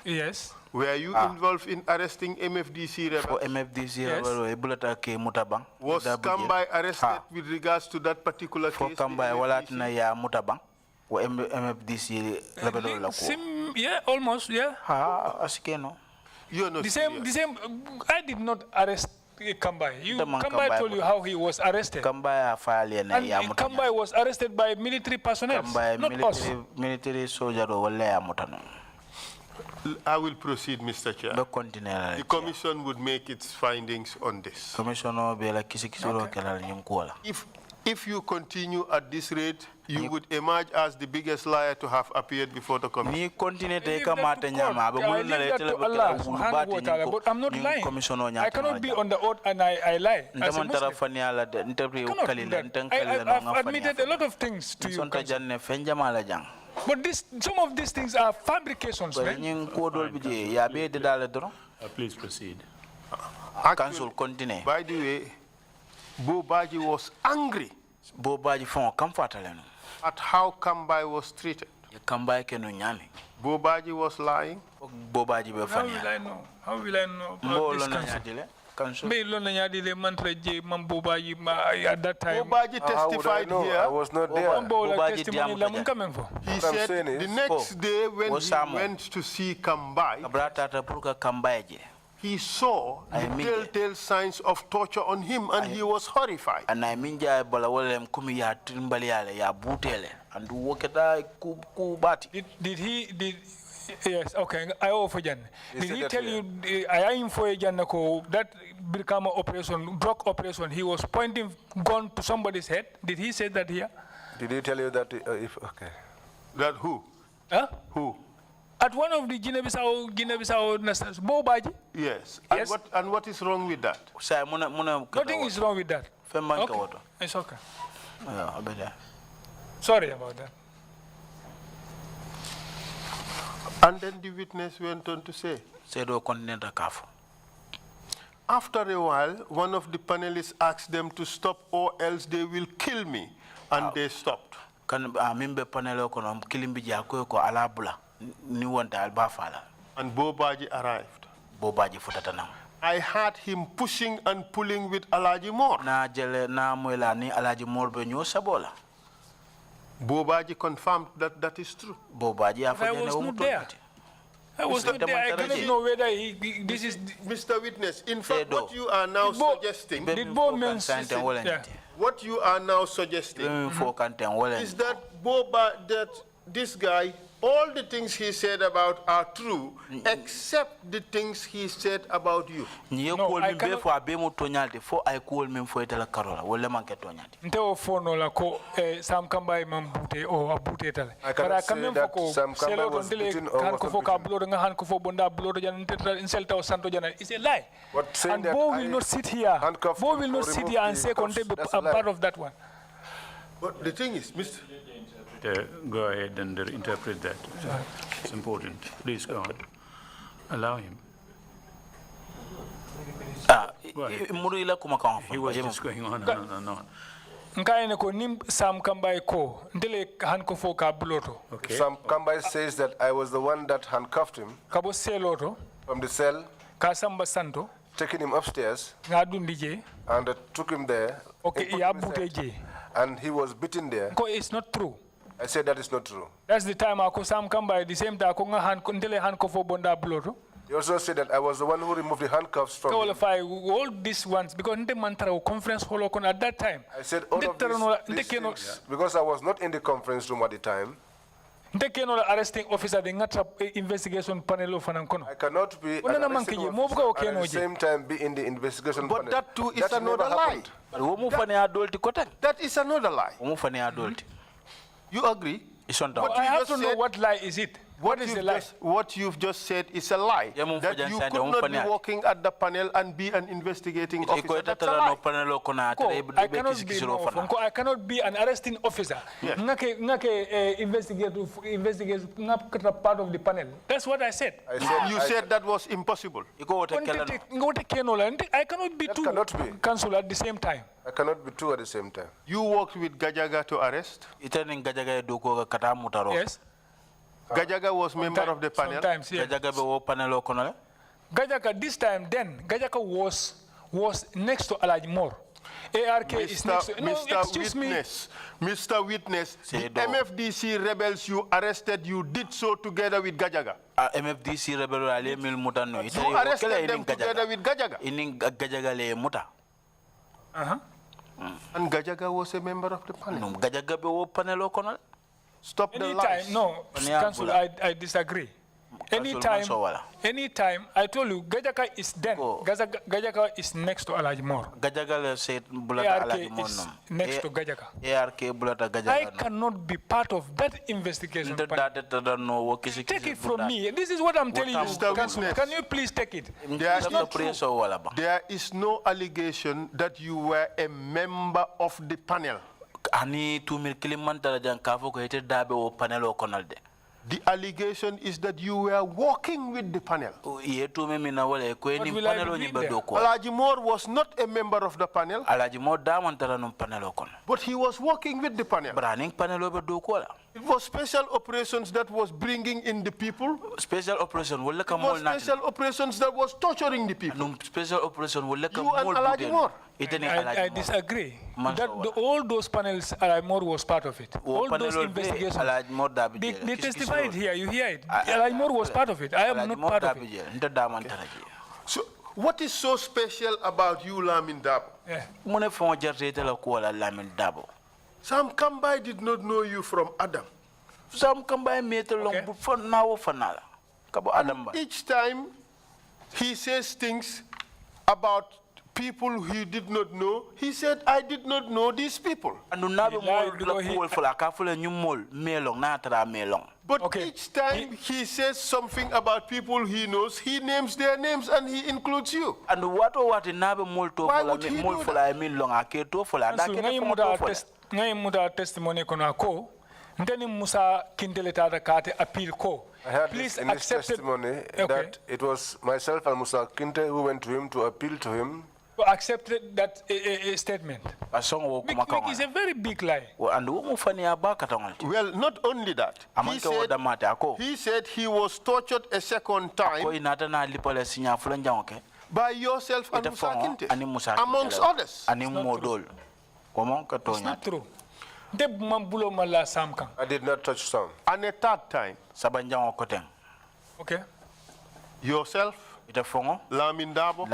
Yes. Were you involved in arresting MFDC rebels? Yes. Was Kambai arrested with regards to that particular case? Yeah, almost, yeah. You're not the same. I did not arrest Kambai. Kambai told you how he was arrested. Kambai was arrested by military personnel, not us. Military soldier. I will proceed, Mr. Chair. The Commission would make its findings on this. If you continue at this rate, you would emerge as the biggest liar to have appeared before the Commission. But I'm not lying. I cannot be on the oath and I lie. As a Muslim. I've admitted a lot of things to you. But some of these things are fabrications, man. Please proceed. Council continue. By the way, Bobaji was angry at how Kambai was treated. Bobaji was lying. How will I know? How will I know about this council? At that time. Bobaji testified here. I was not there. He said the next day when he went to see Kambai, he saw the telltale signs of torture on him and he was horrified. Did he yes, okay, I offer Jan. Did he tell you I info that Birkama operation, drug operation, he was pointing gun to somebody's head? Did he say that here? Did he tell you that okay. That who? Huh? Who? At one of the Guinea-Bissau nationals, Bobaji. Yes. Yes. And what is wrong with that? Nothing is wrong with that. Okay. It's okay. Sorry about that. And then the witness went on to say, after a while, one of the panelists asked them to stop or else they will kill me. And they stopped. And Bobaji arrived. I heard him pushing and pulling with Alaji Moore. Bobaji confirmed that that is true. I was not there. I was not there. I cannot know whether this is... Mr. Witness, in fact, what you are now suggesting... What you are now suggesting is that that this guy, all the things he said about are true, except the things he said about you. No, I cannot... Sam Kamba Mambute or Abute. I cannot say that Sam Kamba was beaten or was not beaten. It's a lie. And Bo will not sit here. Bo will not sit here and say contain a part of that one. But the thing is, Mr. Go ahead and interpret that. It's important. Please go on. Allow him. He was just going on and on. Sam Kambai says that I was the one that handcuffed him from the cell, taking him upstairs, and took him there, and he was beaten there. It's not true. I said that is not true. That's the time Sam Kambai, the same time He also said that I was the one who removed the handcuffs from him. All these ones, because conference hall at that time. I said all of these things, because I was not in the conference room at the time. Arresting officer, the investigation panel. I cannot be an arresting officer and at the same time be in the investigation panel. But that too is another lie. That is another lie. You agree? I have to know what lie is it. What is the lie? What you've just said is a lie. That you could not be working at the panel and be an investigating officer. That's a lie. I cannot be an arresting officer. Yes. Investigate part of the panel. That's what I said. You said that was impossible. I cannot be two counsel at the same time. I cannot be two at the same time. You worked with Gajaga to arrest? Yes. Gajaga was member of the panel? Sometimes, yeah. Gajaga, this time then, Gajaga was next to Alaji Moore. ARK is next to... No, excuse me. Mr. Witness, the MFDC rebels you arrested, you did so together with Gajaga. MFDC rebels, you arrested them together with Gajaga. And Gajaga was a member of the panel. Gajaga Stop the lies. No, Council, I disagree. Anytime, I told you, Gajaga is then. Gajaga is next to Alaji Moore. Gajaga said ARK is next to Gajaga. I cannot be part of that investigation. Take it from me. This is what I'm telling you, Council. Can you please take it? There is no allegation that you were a member of the panel. The allegation is that you were working with the panel. Alaji Moore was not a member of the panel, but he was working with the panel. It was special operations that was bringing in the people. Special operation. It was special operations that was torturing the people. Special operation. You and Alaji Moore. I disagree. All those panels, Alaji Moore was part of it. All those investigations. They testified here. You hear it. Alaji Moore was part of it. I am not part of it. So, what is so special about you, Lamin Dabo? Sam Kambai did not know you from Adam. Sam Kambai made a long for now for now. Each time he says things about people he did not know, he said, I did not know these people. But Okay. each time he says something about people he knows, he names their names and he includes you. And what nabe multo Why would he do that? I mean long aketo fola da Council, ke ngai muda testimony kono ako ndeni Musa kindele tata kate appeal ko. I heard Please this in his accept it. testimony Okay. that it was myself and Musa Kinte who went to him to appeal to him. Accepted that statement. Which is a very big lie. Well, not only that, he said he was tortured a second time by yourself and Musa Kinte, amongst others. It's not true. I did not touch some. And a third time, okay, yourself, Lamin Dabo,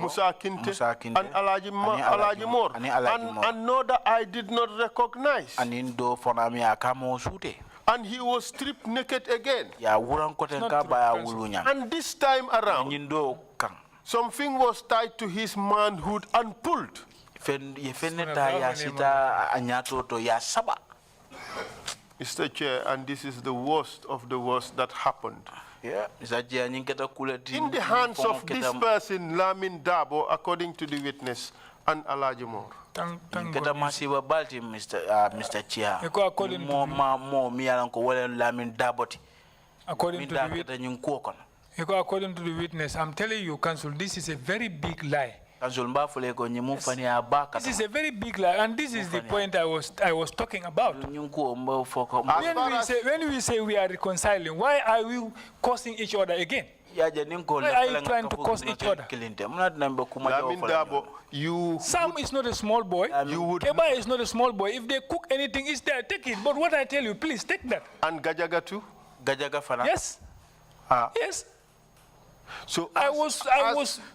Musa Kinte, and Alaji Mor, another I did not recognize. And he was stripped naked again. And this time around, something was tied to his manhood and pulled. Mr. Chair, and this is the worst of the worst that happened. Yeah. In the hands of this person, Lamin Dabo, according to the witness, and Alaji Mor. Mr. Chair. According to the witness, I'm telling you, Council, this is a very big lie. This is a very big lie, and this is the point I was talking about. When we say we are reconciling, why are we causing each other again? Why are you trying to cause each other? Sam is not a small boy. Keba is not a small boy. If they cook anything, it's there, take it. But what I tell you, please take that. And Gajaga too? Gajaga Fana? Yes. Yes. So I was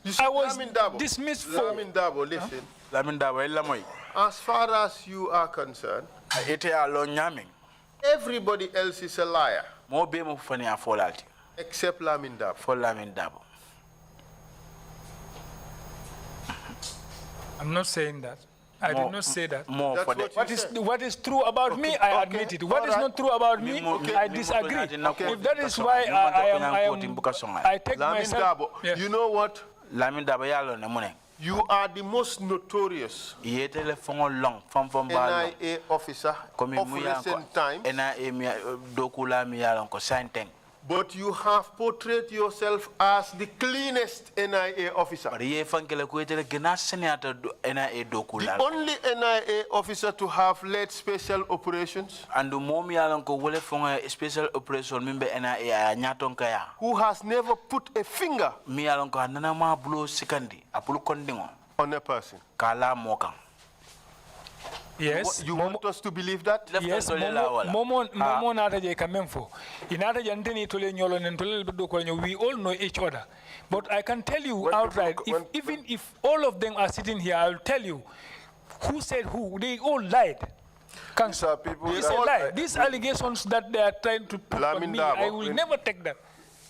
dismissed for. Lamin Dabo, listen. Lamin Dabo, as far as you are concerned, everybody else is a liar. Except Lamin Dabo. I'm not saying that. I did not say that. What is true about me, I admit it. What is not true about me, I disagree. If that is why I take myself. Yes. You know what? You are the most notorious NIA officer of recent times. But you have portrayed yourself as the cleanest NIA officer. The only NIA officer to have led special operations. Who has never put a finger on a person. Yes. You want us to believe that? Yes. Momo nata je kamemfo. Inata janteni tole nyolo nentole do ko we all know each other. But I can tell you outright, even if all of them are sitting here, I'll tell you who said who. They all lied. These are lie. These allegations that they are trying to put on me, I will never take that.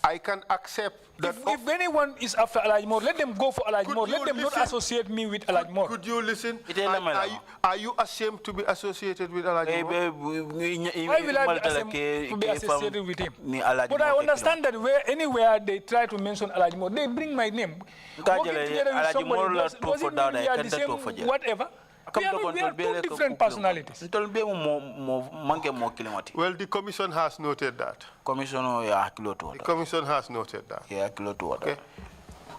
I can accept that. If anyone is after Alajmor, let them go for Alajmor. Let them not associate me with Alajmor. Could you listen? Are you ashamed to be associated with Alajmor? Why will I be ashamed to be associated with him? But I understand that anywhere they try to mention Alajmor, they bring my name. Working together with somebody doesn't mean we are the same whatever. We are two different personalities. Well, the commission has noted that. The commission has noted that. Okay.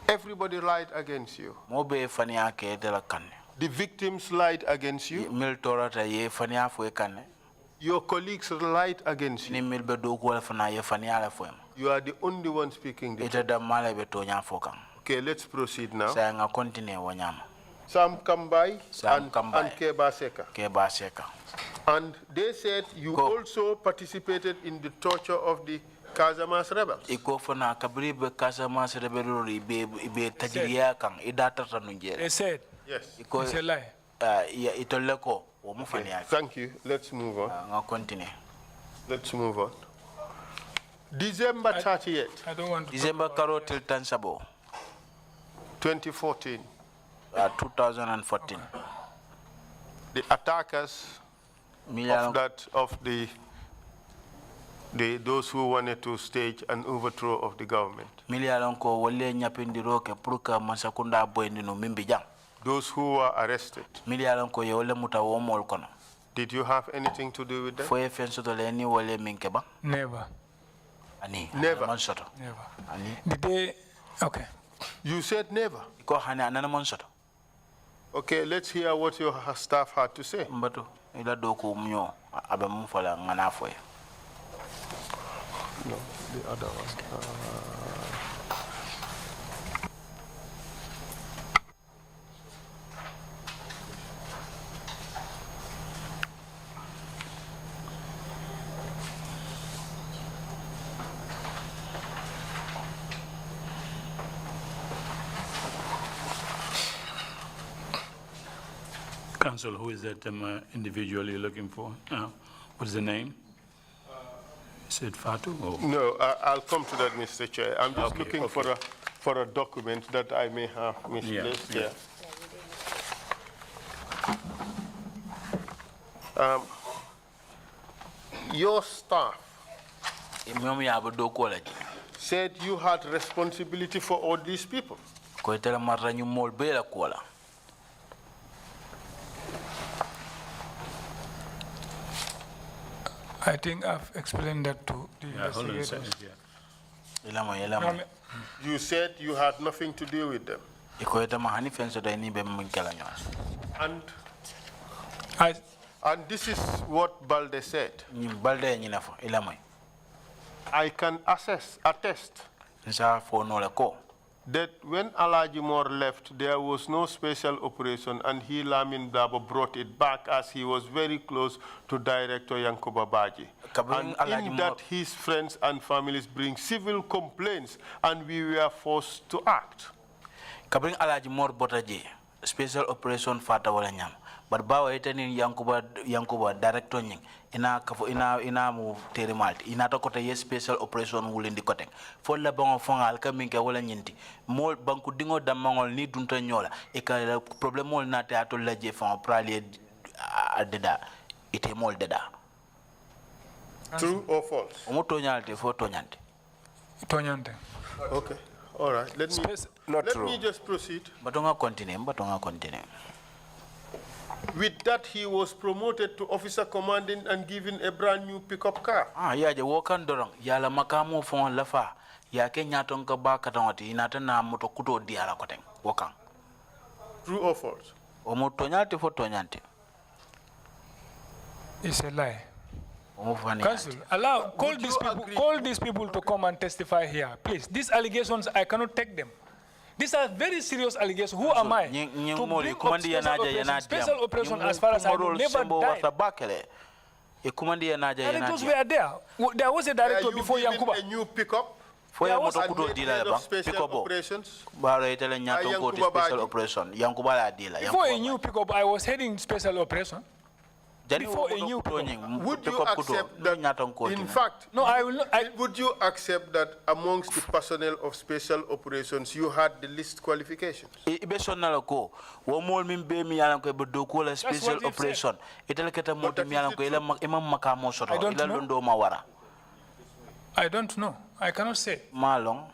Everybody lied against you. The victims lied against you. Your colleagues lied against you. You are the only one speaking the truth. Okay, let's proceed now. Sam Kambai and Keba Seka. And they said you also participated in the torture of the Casamance rebels. They said. Yes. It's a lie. Thank you. Let's move on. Let's move on. December 30th. I don't want to. December 2014. 2014. The attackers of the Those who wanted to stage an overthrow of the government. Those who were arrested. Did you have anything to do with that? Never. Never. Never. Did they? Okay. You said never. Okay, let's hear what your staff had to say. No, the other one. Council, who is that individual you're looking for? What's the name? Is it Fatu? Or? No, I'll come to that, Mr. Chair. I'm just looking for a document that I may have misplaced here. Your staff said you had responsibility for all these people. I think I've explained that to the investigators. You said you had nothing to do with them. And this is what Balde said. I can attest that when Alaji Moore left, there was no special operation, and he, Lamin Dabo, brought it back as he was very close to Director Yankuba Baji. And in that, his friends and families bring civil complaints, and we were forced to act. Kabring Alaji Moore Botaji, special operation Fata wala nyam. But bawa eteni Yankuba director nying ina mu terimalti ina to kota yes special operation wulindi koteng fo la bango fongal ka minke wala nyinti mol banku dingo damangol ni dunta nyola e ka problem mol na te atol la je fon prali adeda ite mol deda. True or false? Omo tonyante fo tonyante. Tonyante. Okay. All right. Let me just proceed. Batonga continue. With that, he was promoted to officer commanding and given a brand new pickup car. Ya je wokan dorong ya la makamu fon lafa ya ke nyaton ka ba katawati inata na moto kuto diala koteng wokan. True or false? Omo tonyante fo tonyante. It's a lie. Council, call these people to come and testify here, please. These allegations, I cannot take them. These are very serious allegations. Who am I to bring up special operation as far as I know, never died. Directors were there. There was a director before Yankuba. A new pickup? Foya moto kuto dealer ba pickup operations. Bara itele nyato ko special operation. Yankuba la dealer. Before a new pickup, I was heading special operation. Before a new pickup. Would you accept that? In fact, no, I will not. Would you accept that amongst the personnel of special operations, you had the least qualifications? Ibesonala ko wo mol min be mi yalan ko be do ko la special operation itele keta moti mi yalan ko ila imam makamo soto ila londo mawara. I don't know. I cannot say. Malong.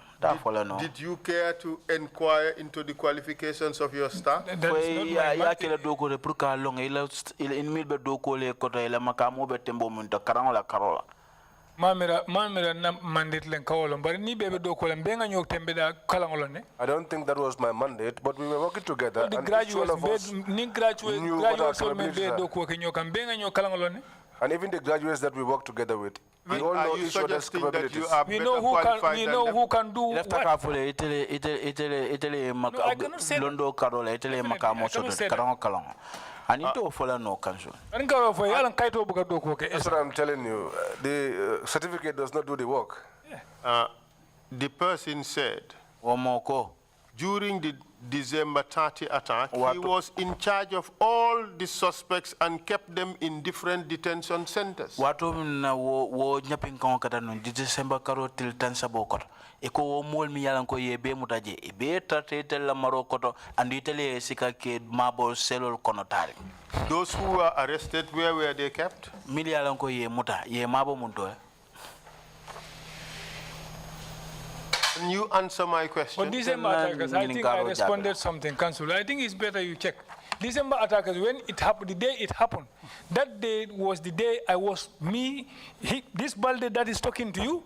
Did you care to inquire into the qualifications of your staff? Mamira na mandate len kawolon bari ni bebe do ko len benga nyok tembe da kalangolon ne. I don't think that was my mandate, but we were working together. The graduates so me be do ko ke nyokam benga nyok kalangolon ne. And even the graduates that we work together with, we all know each other's capabilities. We know who can do what. No, I cannot say that. I need to follow no council. That's what I'm telling you. The certificate does not do the work. The person said, during the December 30 attack, he was in charge of all the suspects and kept them in different detention centers. December karo til tansabokot. Eko wo mol mi yalan ko yebe mutaje be traité la marokoto anditele sika ke mabo selol konotari. Those who were arrested, where were they kept? Mil yalan ko ye muta ye mabo munto. Can you answer my question? But December attackers, I think I responded something, Council. I think it's better you check. December attackers, when it happened, the day it happened, that day was the day I was, this Balde that is talking to you,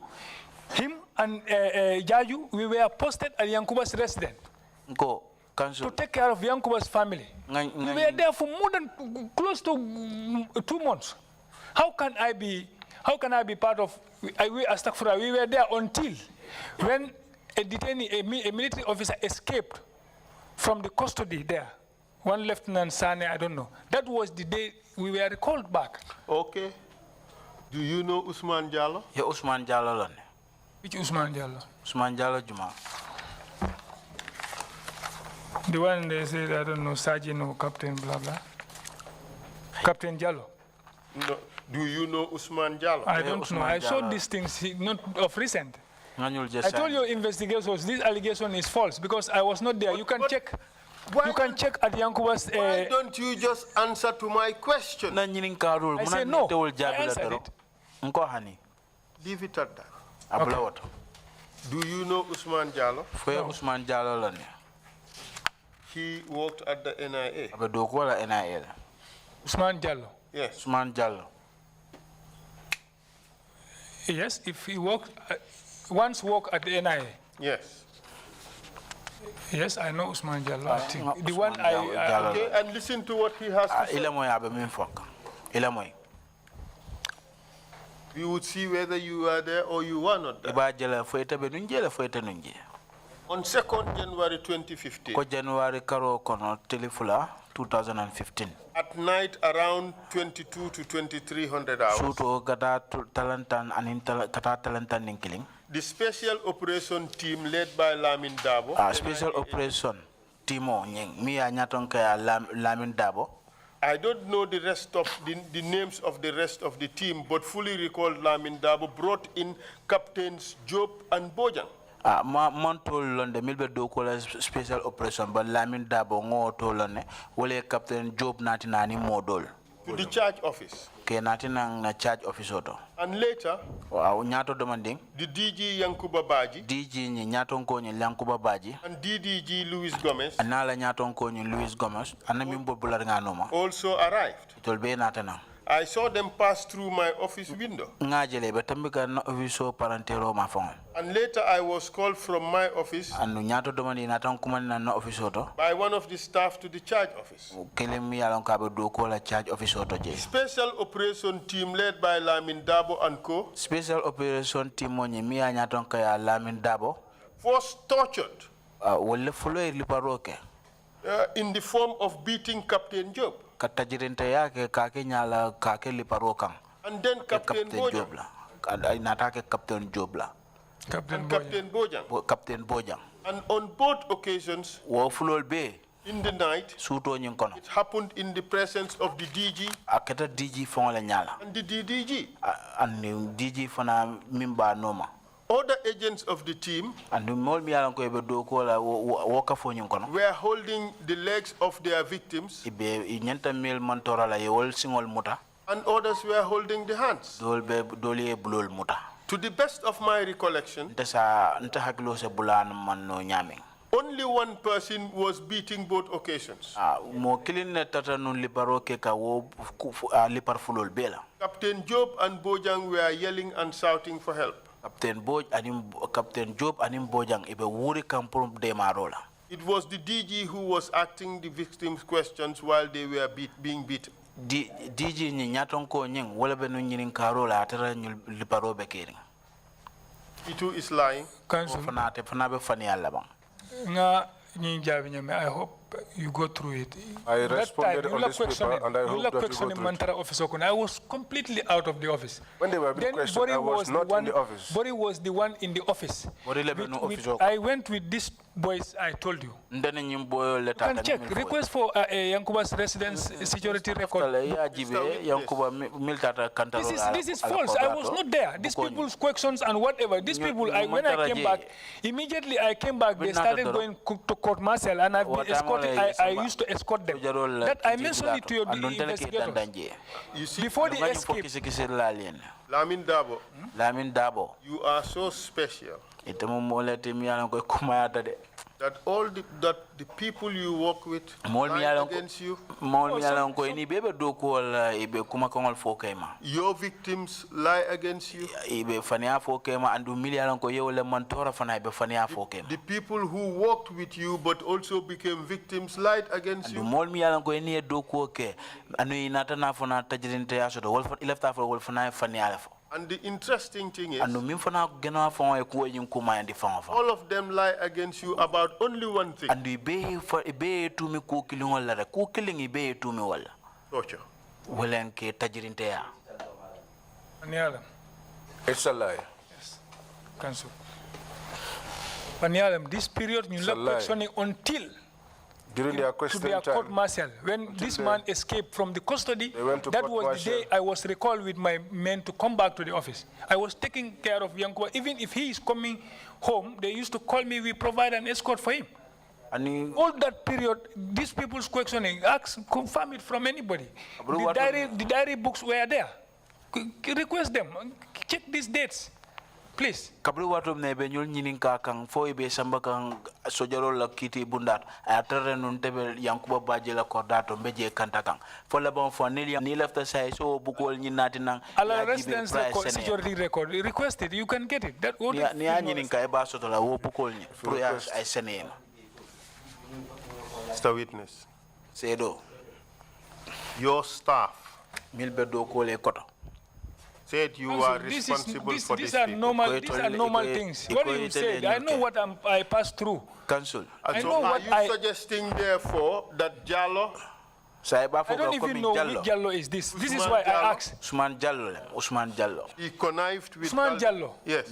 him and Jaju, we were posted at Yankuba's residence. Go, Council. To take care of Yankuba's family. We were there for more than close to 2 months. How can I be part of, we were there until when a detainee, a military officer escaped from the custody there. One Lieutenant Sane, I don't know. That was the day we were called back. Okay. Do you know Usman Jallo? Yeah, Usman Jallo. Which Usman Jallo? Usman Jallo Juma. The one they said, I don't know, Sergeant or Captain, blah, blah. Captain Jallo. No. Do you know Usman Jallo? I don't know. I saw these things not of recent. I told you investigations, this allegation is false because I was not there. You can check. You can check at Yankuba's. Why don't you just answer to my question? I say no. I answered it. Leave it at that. Okay. Do you know Usman Jallo? No. Usman Jallo. He worked at the NIA. Usman Jallo. Yes. Usman Jallo. Yes, if he worked, once worked at the NIA. Yes. Yes, I know Usman Jallo. I think the one okay, and listen to what he has to say. We would see whether you are there or you are not there. On 2nd January 2015. January 2015. At night around 22 to 2300 hours. The special operation team led by Lamin Dabo. Special operation team Lamin Dabo. I don't know the rest of the names of the rest of the team, but fully recall Lamin Dabo brought in Captains Job and Bojang. Montolonde milbe do ko special operation but Lamin Dabo ngo tolone wole Captain Job natinani modol to the charge office ke natinang na charge office oto and later nyato demanding the DG Yankuba Baji DG ni nyato ko ni Yankuba Baji and DDG Luis Gomez anala nyato ko ni Luis Gomez anami mbobular nganoma also arrived. Tolbe natana I saw them pass through my office window. And later I was called from my office by one of the staff to the charge office. Special operation team led by Lamin Dabo and co. Special operation team Lamin Dabo was tortured in the form of beating Captain Job. And then Captain Bojang. Captain Jobla. Captain Bojang. And on both occasions, in the night, it happened in the presence of the DG and the DDG. Other agents of the team were holding the legs of their victims, and others were holding the hands. To the best of my recollection, only one person was beating both occasions. Captain Job and Bojang were yelling and shouting for help. Captain Job and Bojang wuri kampum de marola. It was the DG who was asking the victims questions while they were being beaten. DG ni nyaton ko nyeng wala be no nyin karola atara nyul liparo be kering. He too is lying. Council. Fana be fani alla bang. I hope you go through it. I responded on this paper and I hope that you go through it. I was completely out of the office. When they were being questioned, I was not in the office. Bori was the one in the office. I went with these boys I told you. You can check. Request for Yankuba's residence security record. This is false. I was not there. These people's questions and whatever. These people, when I came back, immediately I came back, they started going to court martial and I've been escorted. I used to escort them. That I mentioned it to your investigators. You see, before the escape. Lamin Dabo, you are so special. that all that the people you work with lie against you? Your victims lie against you? The people who worked with you but also became victims lied against you? And the interesting thing is, all of them lie against you about only one thing. Torture. It's a lie. Yes. Council. Panialam, this period you left questioning until during their question time, court martial. When this man escaped from the custody, that was the day I was recalled with my men to come back to the office. I was taking care of Yankuba. Even if he is coming home, they used to call me, we provide an escort for him. All that period, these people's questioning, confirm it from anybody. The diary books were there. Request them, check these dates. Please. Kabru watum nebe nyul nyinin ka kang fo ibe samba kang sojaro la kiti bundat atere nun tebe yankuba baje la kordato mbeje kanta kang fo la bon fo ni left say so bukol nyinati nang ala residence record security record requested you can get it that what ni nyinin ka e ba soto la wo bukol ni pro ya ay sene Mr. Witness, sedo your staff milbe do ko le koto said you are responsible for this. These are normal things. What do you say? I know what I passed through. Council. I know are you suggesting, therefore, that Jallo? I don't even know which Jallo is this. This is why I asked. Usman Jallo. He connived with Usman Jallo. Yes.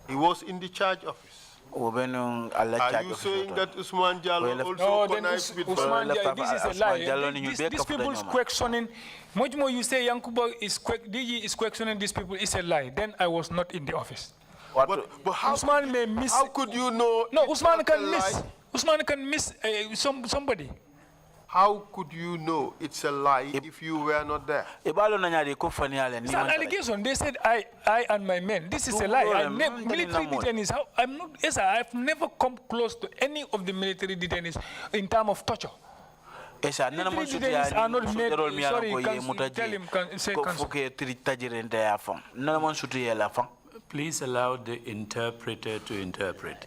He was in the charge office. Are you saying that Usman Jallo also connived with Usman Jallo? This is a lie. These people's questioning, much more you say Yankuba is DG is questioning these people is a lie. Then I was not in the office. But how, Usman may miss. How could you know? No, Usman can miss. Usman can miss somebody. How could you know it's a lie if you were not there? It's an allegation. They said I and my men. This is a lie. Military detainees. I'm not. Yes, I've never come close to any of the military detainees in terms of torture. Military detainees are not made. Sorry, tell him. Say Please allow the interpreter to interpret.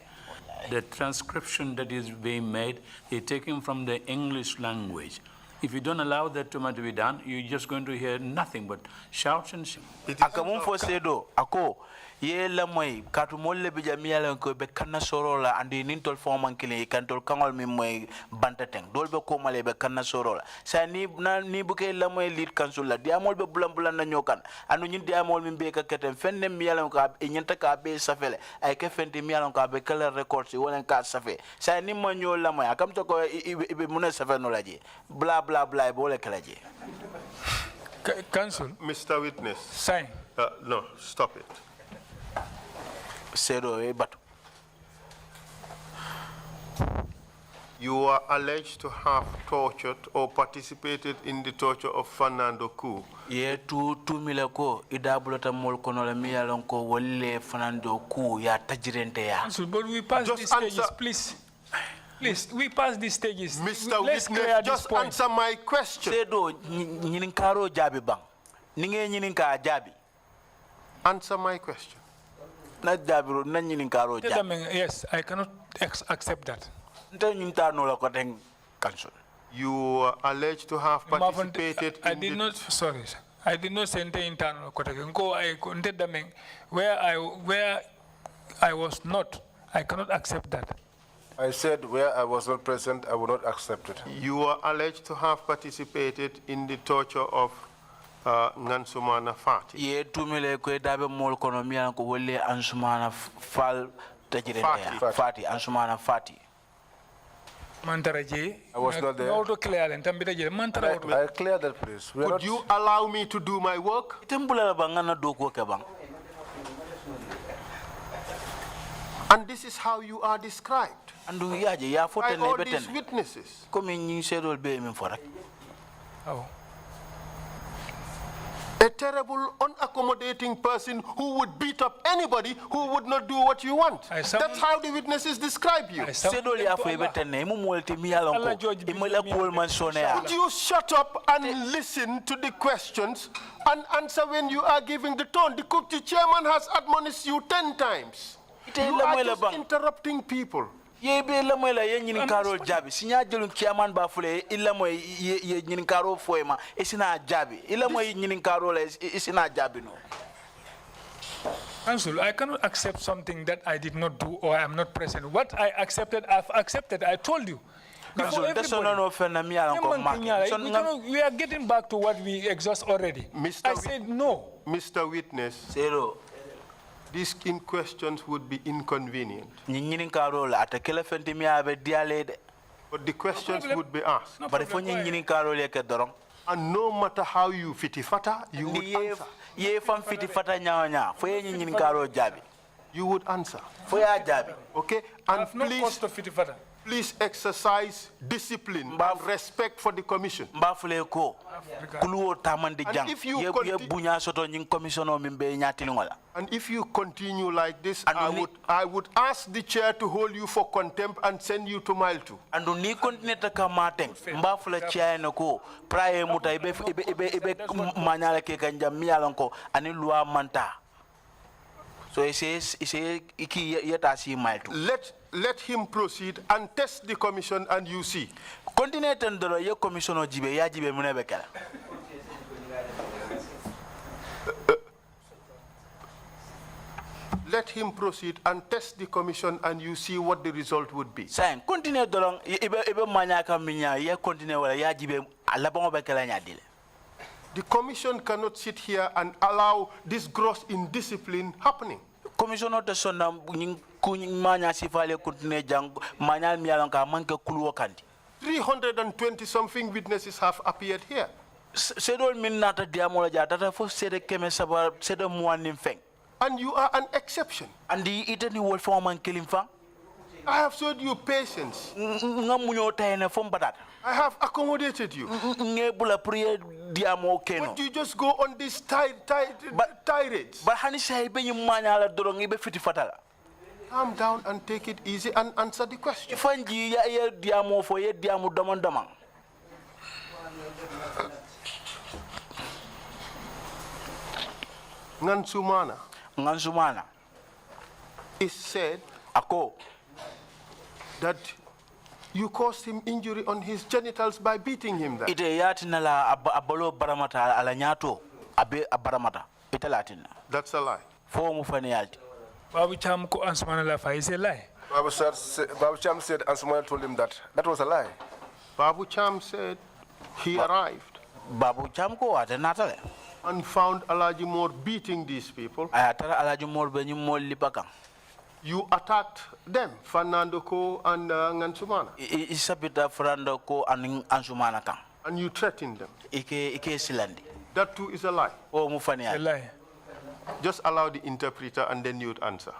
The transcription that is being made is taken from the English language. If you don't allow that to be done, you're just going to hear nothing but shouts and shouts. Ye la moy katu molle be jamia la ko be kanna sorola andi nintol foman kile kantol kangol mi moy bantateng dolbe ko male be kanna sorola sa ni buke la moy lead council la diamol be bulan na nyokan anu nyin diamol mi be ka ketem fenne mi yalla ko e nyanta ka be safele ay ke fenti mi yalla ko be kala records wolen ka safe sa ni mo nyol la moy akam to ko ibe muna safe no laji bla bla bla bo le kala ji council Mr. Witness sign no stop it. You are alleged to have tortured or participated in the torture of Fernando Koo. Ye tu milako idabulata mol kono la miyalon ko wolle Fernando Koo ya tajirente ya. But we pass these stages, please. Please, we pass these stages. Mr. Witness, just answer my question. Sedo nyininkaro jabi bang. Ninge nyininka jabi. Answer my question. Yes, I cannot accept that. You are alleged to have participated I did not say internal where I was not. I cannot accept that. I said where I was not present, I will not accept it. You are alleged to have participated in the torture of Nansumana Fati. Ye tumile ko dabe mol kono mi an ko wolle Ansumana Fal Fati Ansumana Fati. Mantaraje. I was not there. Auto clear and tambiraje mantara auto. I clear that place. Could you allow me to do my work? Tembula bangana do ko ke bang. And this is how you are described. Andu yaje ya fote by all these witnesses. Komi nyi sedol be min forak. Oh. A terrible, unaccommodating person who would beat up anybody who would not do what you want. That's how the witnesses describe you. Would you shut up and listen to the questions and answer when you are giving the tone? The chairman has admonished you 10 times. You are just interrupting people. Ye be la moy la ye ñin karo jabi sinya jelum chairman ba fule illa moy ye ñin karo foema isina jabi illa moy ñin karo la isina jabi no. Council, I cannot accept something that I did not do or I am not present. What I accepted, I've accepted. I told you. Council, we are getting back to what we exhaust already. I said no. Mr. Witness. Zero. These questions would be inconvenient. But the questions would be asked. And no matter how you fitifata, you would answer. You would answer. Okay? And please exercise discipline and respect for the commission. And if you continue like this, I would ask the chair to hold you for contempt and send you to mile 2. So he says, let him proceed and test the commission and you see. Let him proceed and test the commission and you see what the result would be. The commission cannot sit here and allow this gross indiscipline happening. Commissioner de sonam manya sifale continue jang manyal mialonka manke kuluwo kandi 320 something witnesses have appeared here. Sedol min nata diamola ja data fo sede keme sabar sede muanim feng. And you are an exception. And the itani wol fo man kelim fang. I have showed you patience. I have accommodated you. But you just go on this tirades. Calm down and take it easy and answer the question. Ngansumana is said ako that you caused him injury on his genitals by beating him there. That's a lie. Babu Cham ko Ansumana Lafa is a lie. Babu Cham said Ansumana told him that. That was a lie. Babu Cham said he arrived. Babu Cham ko atenatale. And found Alaji Moore beating these people. You attacked them, Fernando Ko and Ngansumana. And you threatened them. That too is a lie. A lie. Just allow the interpreter and then you'd answer.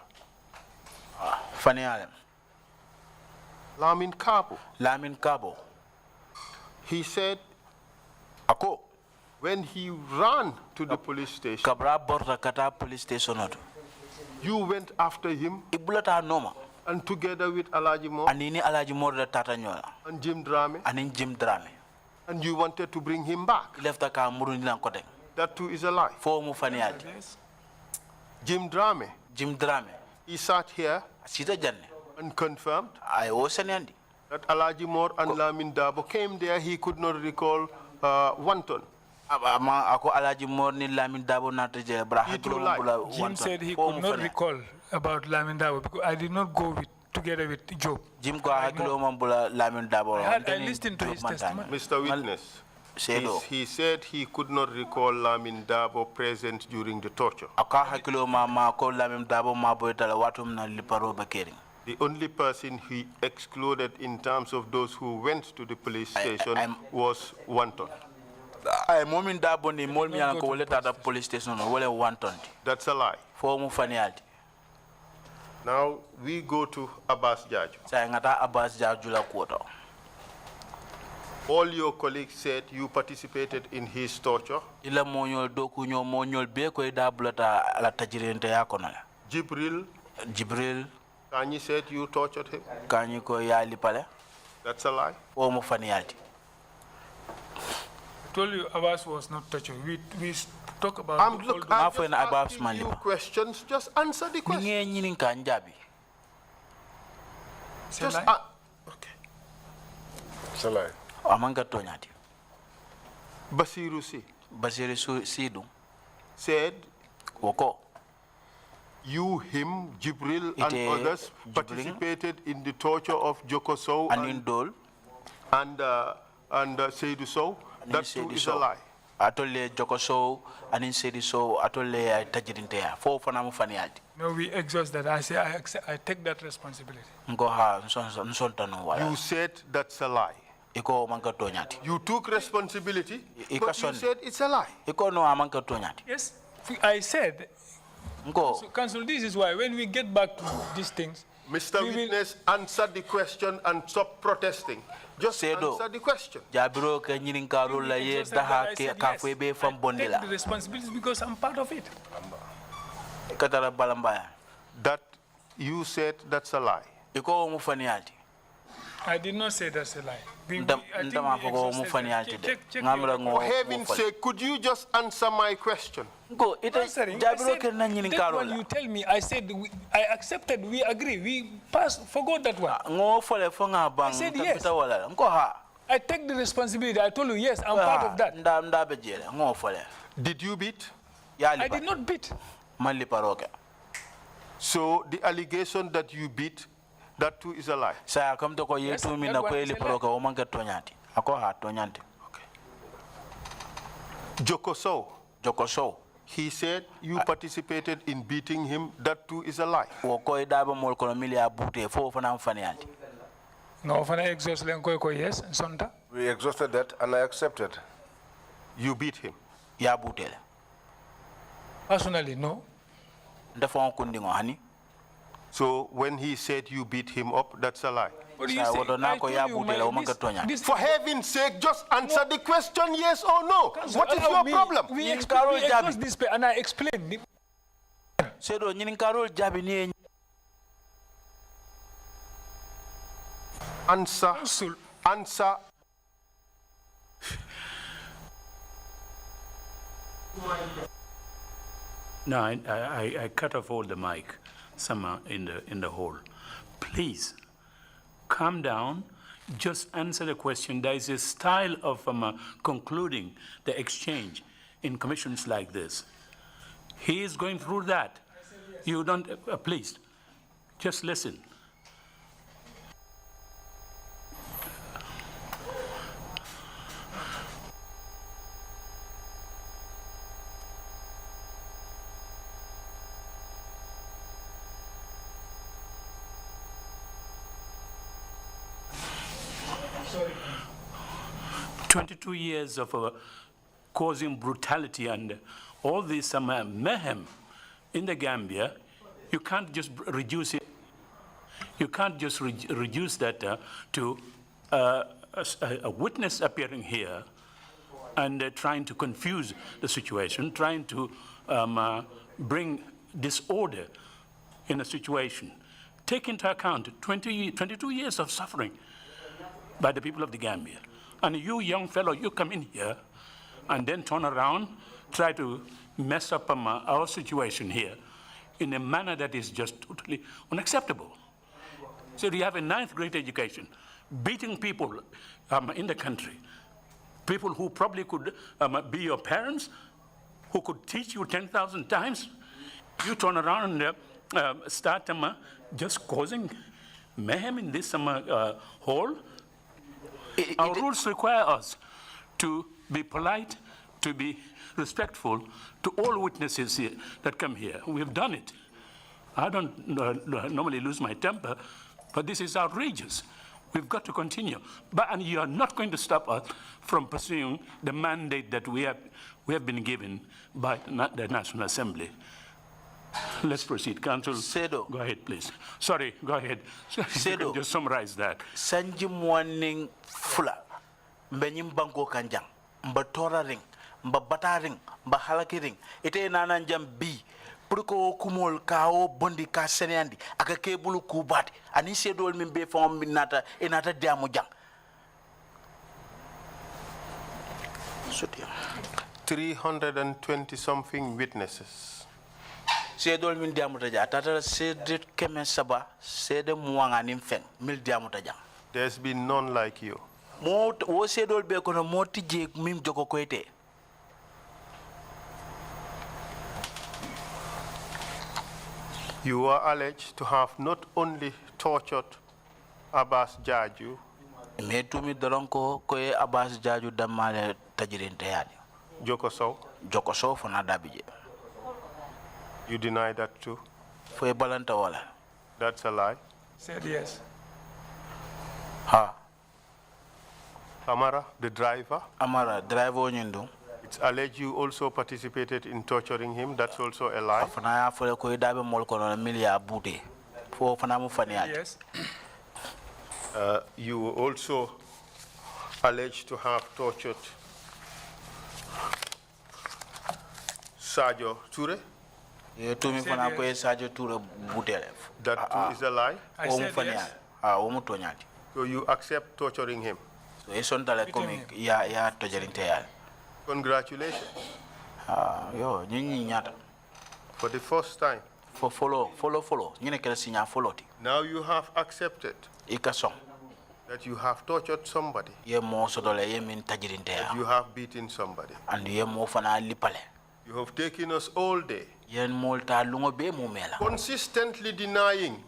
Lamin Cabo. He said, Ako. When he ran to the police station, you went after him and together with Alaji Moore and Jim Drame, and you wanted to bring him back. That too is a lie. Jim Drame, he sat here and confirmed that Alaji Moore and Lamin Dabo came there. He could not recall Wanton. Jim said he could not recall about Lamin Dabo because I did not go together with Job. I listened to his testimony. Mr. Witness, he said he could not recall Lamin Dabo present during the torture. The only person he excluded in terms of those who went to the police station was Wanton. That's a lie. Now we go to Abbas Jaju. All your colleagues said you participated in his torture. Ila moñol doku ñoo moñol be koy da bulata ala tajirente yakono la. Jibril Kanye said you tortured him. Kanye ko yali pale. That's a lie. O mo faniyalti. I told you Abbas was not tortured. We talk about. I'm just asking you Maliba. questions. Just answer the question. Ninge ñinin kan jabi. Just okay. It's a lie. Amanga toñati. Basiru Si Basiru Sidu said woko you, him, Jibril, and others participated in the torture of Joko Sow and Seydou Sow. That too is a lie. Atole Joko Sow and Seydou Sow atole tajirinte ya. Fo fana mo faniyalti. No, we exhaust that. I say I take that responsibility. Ngo ha nsonta no wala. You said that's a lie. Iko manka toñati. You took responsibility, but you said it's a lie. Iko no amanka toñati. Yes, I said. Ngo. So, Council, this is why when we get back to these things, Mr. Witness, answer the question and stop protesting. Just answer the question. Jabiro ke ñinin karo la ye daha ke kafwe be fam bondila. I take the responsibility because I'm part of it. Katara balambaya. That you said that's a lie. Iko mo faniyalti. I did not say that's a lie. For heaven's sake, could you just answer my question? Go. That one you tell me, I said, I accepted, we agree, we forgot that one. I said yes. I take the responsibility. I told you, yes, I'm part of that. Did you beat? I did not beat. So the allegation that you beat, that too is a lie. Saya come to ko yetu mi na kweli proka o manga tonyati. Ako ha tonyante. Okay. Joko Sow. He said you participated in beating him. That too is a lie. Wo ko idaba mol ko milia bute fo fana mfanianti. No, fana exhaust len ko yes, sonta. We exhausted that and I accepted. You beat him. Ya butele. Personally, no. Ndafo kundingo hani. So when he said you beat him up, that's a lie. What do you say? For heaven's sake, just answer the question, yes or no. What is your problem? We explain this and I explained. Answer. No, I cut off all the mic somewhere in the hole. Please, calm down. Just answer the question. There is a style of concluding the exchange in commissions like this. He is going through that. You don't, please, just listen. Sorry. 22 years of causing brutality and all this mayhem in the Gambia, you can't just reduce it. You can't just reduce that to a witness appearing here and trying to confuse the situation, trying to bring disorder in a situation. Take into account 22 years of suffering by the people of the Gambia. And you, young fellow, you come in here and then turn around, try to mess up our situation here in a manner that is just totally unacceptable. So you have a 9th grade education, beating people in the country, people who probably could be your parents, who could teach you 10,000 times. You turn around and start just causing mayhem in this hall. Our rules require us to be polite, to be respectful to all witnesses here that come here. We've done it. I don't normally lose my temper, but this is outrageous. We've got to continue. And you are not going to stop us from pursuing the mandate that we have been given by the National Assembly. Let's proceed. Council, Sedo. Go ahead, please. Sorry, go ahead. Sedo. Just summarize that. Sanji morning fula. mbe nyim banko kanjang mba tora ring mba bata ring mba halaki ring ite nana jam bi pour ko kumol kawo bondi ka seneandi aka kebulu kubati ani sedol min be fam minata inata diamu jang 320 something witnesses. Sedol min diamu taja tata sedet keme saba sede muanga nim fen mil diamu taja. There's been none like you. Mo wo sedol be kono mo tije mim joko koyte. You are alleged to have not only tortured Abbas Jaju, me tumi doronko koye Abbas Jaju damale tajirinte yani. Joko Sow fana dabije. You deny that too? Foye balanta wala. That's a lie. Said yes. Ha. Amara, the driver? Amara, driver nyindu. It's alleged you also participated in torturing him. That's also a lie. Fana ya fole koye dabe mol kono milia bute. Fo fana mu fani ati. Yes. You were also alleged to have tortured Sadio Toure. That too is a lie. I said yes. So you accept torturing him. Congratulations. For the first time. Follow. Now you have accepted that you have tortured somebody. That you have beaten somebody. You have taken us all day consistently denying.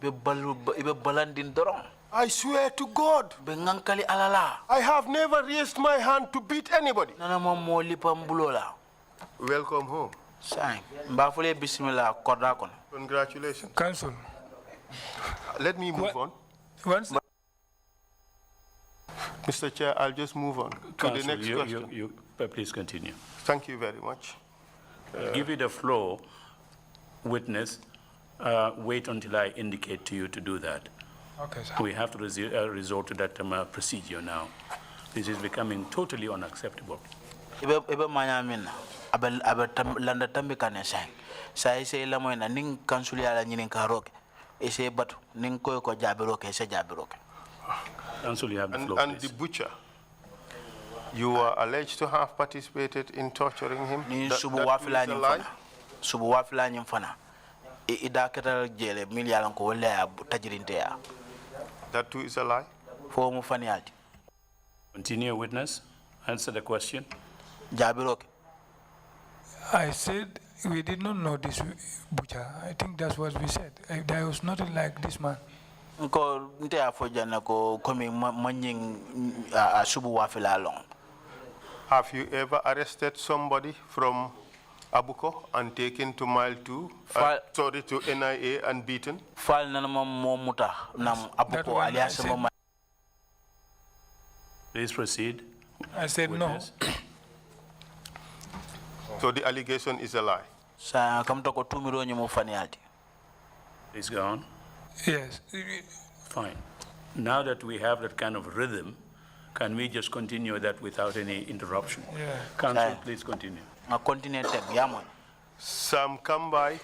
I swear to God, I have never raised my hand to beat anybody. Welcome home. Congratulations. Council. Let me move on. Once. Mr. Chair, I'll just move on to the next question. Please continue. Thank you very much. Give it a floor, witness. Wait until I indicate to you to do that. Okay, sir. We have to resort to that procedure now. This is becoming totally unacceptable. Landa tambi kane sang sai se la moy na ning kansul yala nyinin ka roke e se batu ning koy ko jabiroke se jabiroke. Council, you have the floor, and the butcher, you are alleged to have participated in torturing him. Subu wafila nyimfana. Subu wafila nyimfana. Ida ketal jele milyalan ko wala tajirinte ya. That too is a lie. Fo mu fani alti. Continue, witness. Answer the question. Jabiroke. I said we did not know this butcher. I think that's what we said. There was nothing like this man. Ko nte afojana ko komi manying subu wafila long. Have you ever arrested somebody from Abuko and taken to Mile 2, to NIA and beaten? Fal nanama momuta nam Abuko alias mama. Please proceed. I said witness. No. So the allegation is a lie. Sa kamto ko tumiro nyimo fanialti. Please go on. Yes. Fine. Now that we have that kind of rhythm, can we just continue that without any interruption? Yeah. Council, please continue. Continue tem yamon. Sam Kambai,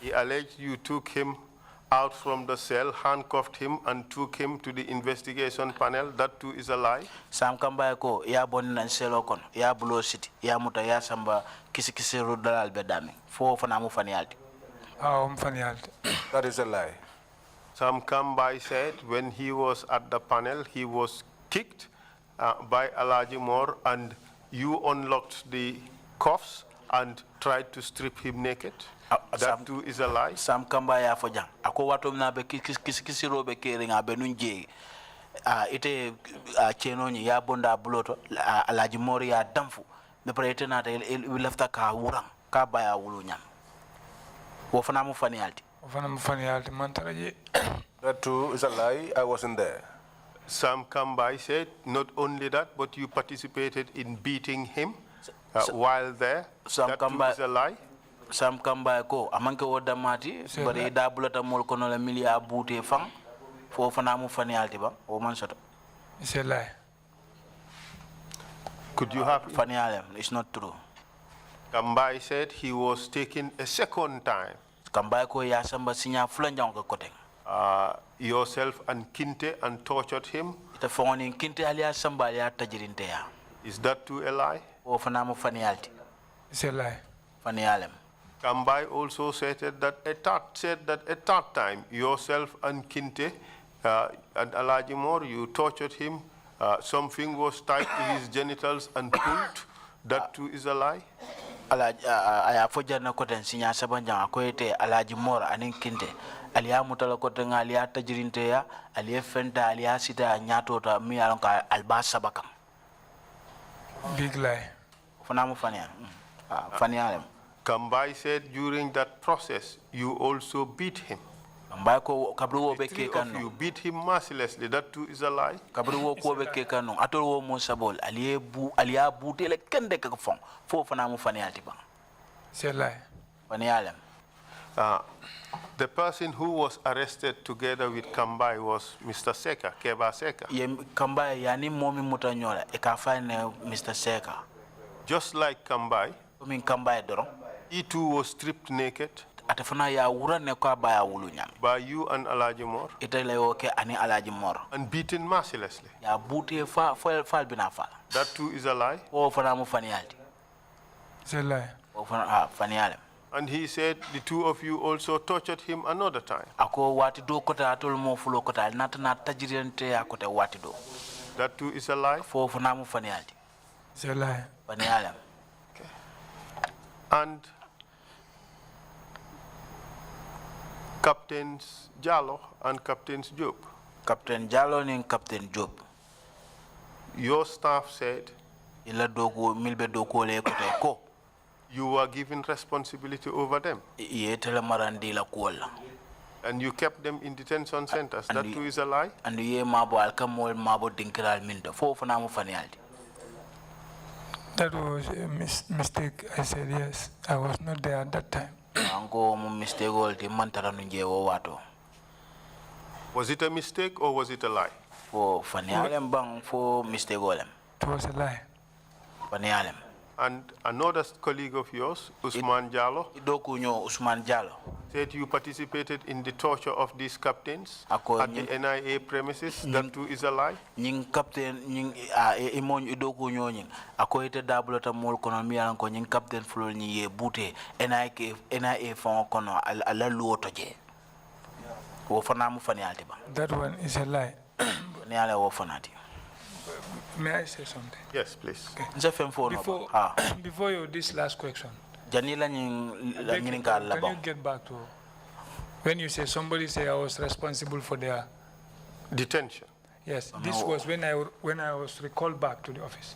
he alleged you took him out from the cell, handcuffed him, and took him to the investigation panel. That too is a lie. Sam Kambai ko ya boni nan selo kon ya bulo city ya muta ya samba kisi rodal bedami fo fana mu fanialti. That is a lie. Sam Kambai said when he was at the panel, he was kicked by Alaji Moore, and you unlocked the cuffs and tried to strip him naked. That too is a lie. Sam Kambai ya fojang. Ako watom na be kisi robe kering abe nunje. Ite chenonyi ya bonda buloto Alaji Moore ya damfu. Me parete na lefta ka wurang ka baya wulunyam. Wofana mu fanialti. That too is a lie. I wasn't there. Sam Kambai said not only that, but you participated in beating him while there. That too is a lie. Sam Kambai ko amanke woda mati bari da bulata mol kono la milia bute fang fo fana mu fanialti ba o man soto. It's a lie. Could you have? Fanialem, it's not true. Kambai said he was taken a second time. Kambai ko ya samba sinya fulanjang ko koteng. Yourself and Kinte and tortured him. Ita fongoni Kinte alia samba alia tajirinte ya. Is that too a lie? O fanamu fanialti. It's a lie. Fanialem. Kambai also said that a third time yourself and Kinte and Alajimor, you tortured him. Something was tied to his genitals and pulled. That too is a lie? Aya foja na koten sinya sabanja ko ete Alaji Mor anin Kinte aliya mutala koten aliya tajirinte ya aliya fenta aliya sita nyato ta mi alonka albasa bakam. Big lie. Fanamu fania. Fanialem. Kambai said during that process you also beat him. Kambai ko kabru wo be Three ke of you beat him mercilessly. That too is a lie? kabru wo ko be ke kanu atol wo mo sabol aliya butele kende ka fon fo fanamu fanialti ba. It's a lie. Fanialem. The person who was arrested together with Kambai was Mr. Seka, Keba Seka. Ye Kambai yani momi mutanyola e ka fa ne Mr. Seka. Just like Kambai, Min Kambai doron he too was stripped naked atafana ya wura ne ko baya wulunya. by you and Alajimor Ita le woke ani Alaji Mor. and beaten mercilessly. Ya bute fa bina fa. That too is a lie? O fana mu fanialti. It's a lie. O fana fanialem. And he said the two of you also tortured him another time. Ako wati do kota atol mo fulo kota nata na tajirente akote wati do. That too is a lie? Fo fana mu fanialti. It's a lie. Fanialem. And Captains Jallo and Captains Job, Captain Jallo ni Captain Job. your staff said Ila dogo milbe doko le kote ko. you were given responsibility over them Ye tele marandi la kuola. and you kept them in detention centers. That too is a lie? And ye mabo alkamol mabo dinkiral mindo. Fo fana mu fanialti. That was a mistake. I said yes. I was not there at that time. Ango mu mistake olti mantara nunje wo wato. Was it a mistake or was it a lie? Fo fanialem bang fo mistake olem. It was a lie. Fanialem. And another colleague of yours, Usman Jallo, Idoku nyo Usman Jallo. said you participated in the torture of these captains Ako at the NIA premises. That too is a lie? Nying captain nying imon idoku nyo nying. Ako ite dabulata mol kono miyalan ko nying captain fulol nyi ye bute NIA fon kono ala luoto je. Wo fana mu fanialti ba. That one is a lie. Ni ala wo fanati. May I say something? Yes, please. Nse fem fo no Before, ba. before you, this last question, Janila nying la nying ka la can ba. you get back to when you say somebody say I was responsible for their Detention. yes, this was when I was recalled back to the office.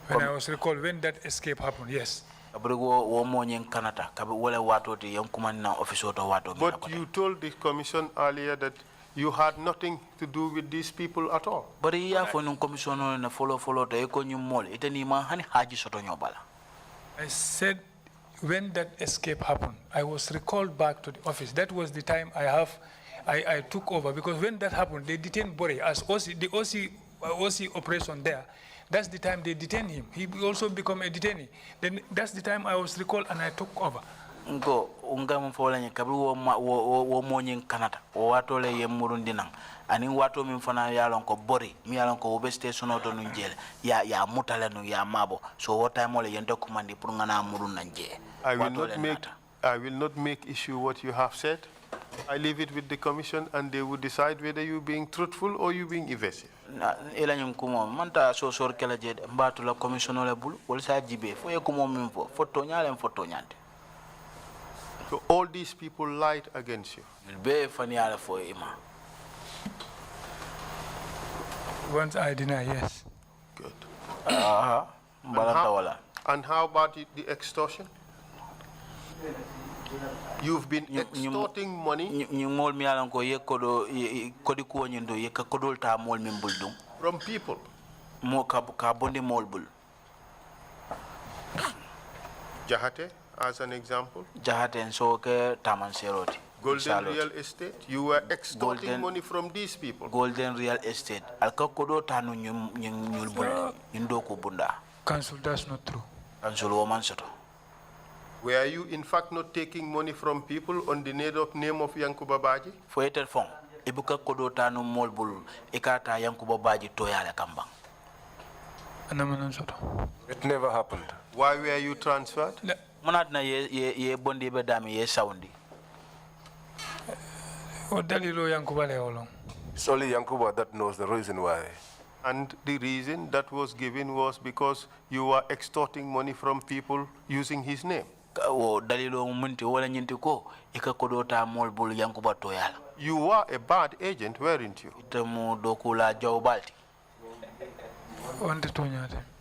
When I was recalled, when that escape happened, yes. Kabri wo mo nying kanata kabi wala wato ti yang kuman na office oto wato. But you told the commission earlier that you had nothing to do with these people at all. Bari ya fo nun commissioner na follow to e ko nyum mol itani ma hani haji soto nyobala. I said when that escape happened, I was recalled back to the office. That was the time I took over, because when that happened, they detained Bore as OC, the OC operation there. That's the time they detained him. He also became a detainee. Then that's the time I was recalled and I took over. Ngo unga mfola nye kabri wo mo nyin kanata wo wato le yem murundi nang ani wato min fana yalon ko bori mi yalon ko be station auto nun jele ya mutale nu ya mabo so wo time le yen document pour ngana murun nan je. I will not make issue what you have said. I leave it with the commission and they will decide whether you being truthful or you being evasive. Ela nyum kumo manta so sor kala je mbatu la commission le bul wol sa jibe fo e kumo min fo photo nyalem photo nyante. So all these people lied against you. Once I deny, yes. Good. And how about the extortion? You've been extorting money from people. Jahate, as an example. Jahate and so Taman Seroti. Golden Real Estate, you were extorting money from these people. Golden Real Estate. Alka kodo tanu nyul bul nyindoko bunda. Council, that's not true. Council woman soto. Were you in fact not taking money from people on the name of Yankuba Baji? Foyetel fong. Ibuka kodo tanu molbul ikata Yankuba Baji toyale kambang. It never happened. Why were you transferred? Manat na ye bondi bedami ye saundi. It's only Yankuba that knows the reason why. And the reason that was given was because you were extorting money from people using his name. Wo dalilo munti wala nyinti ko ikakodota molbul Yankuba toyala. You were a bad agent, weren't you? Itemu dokula jawbalti.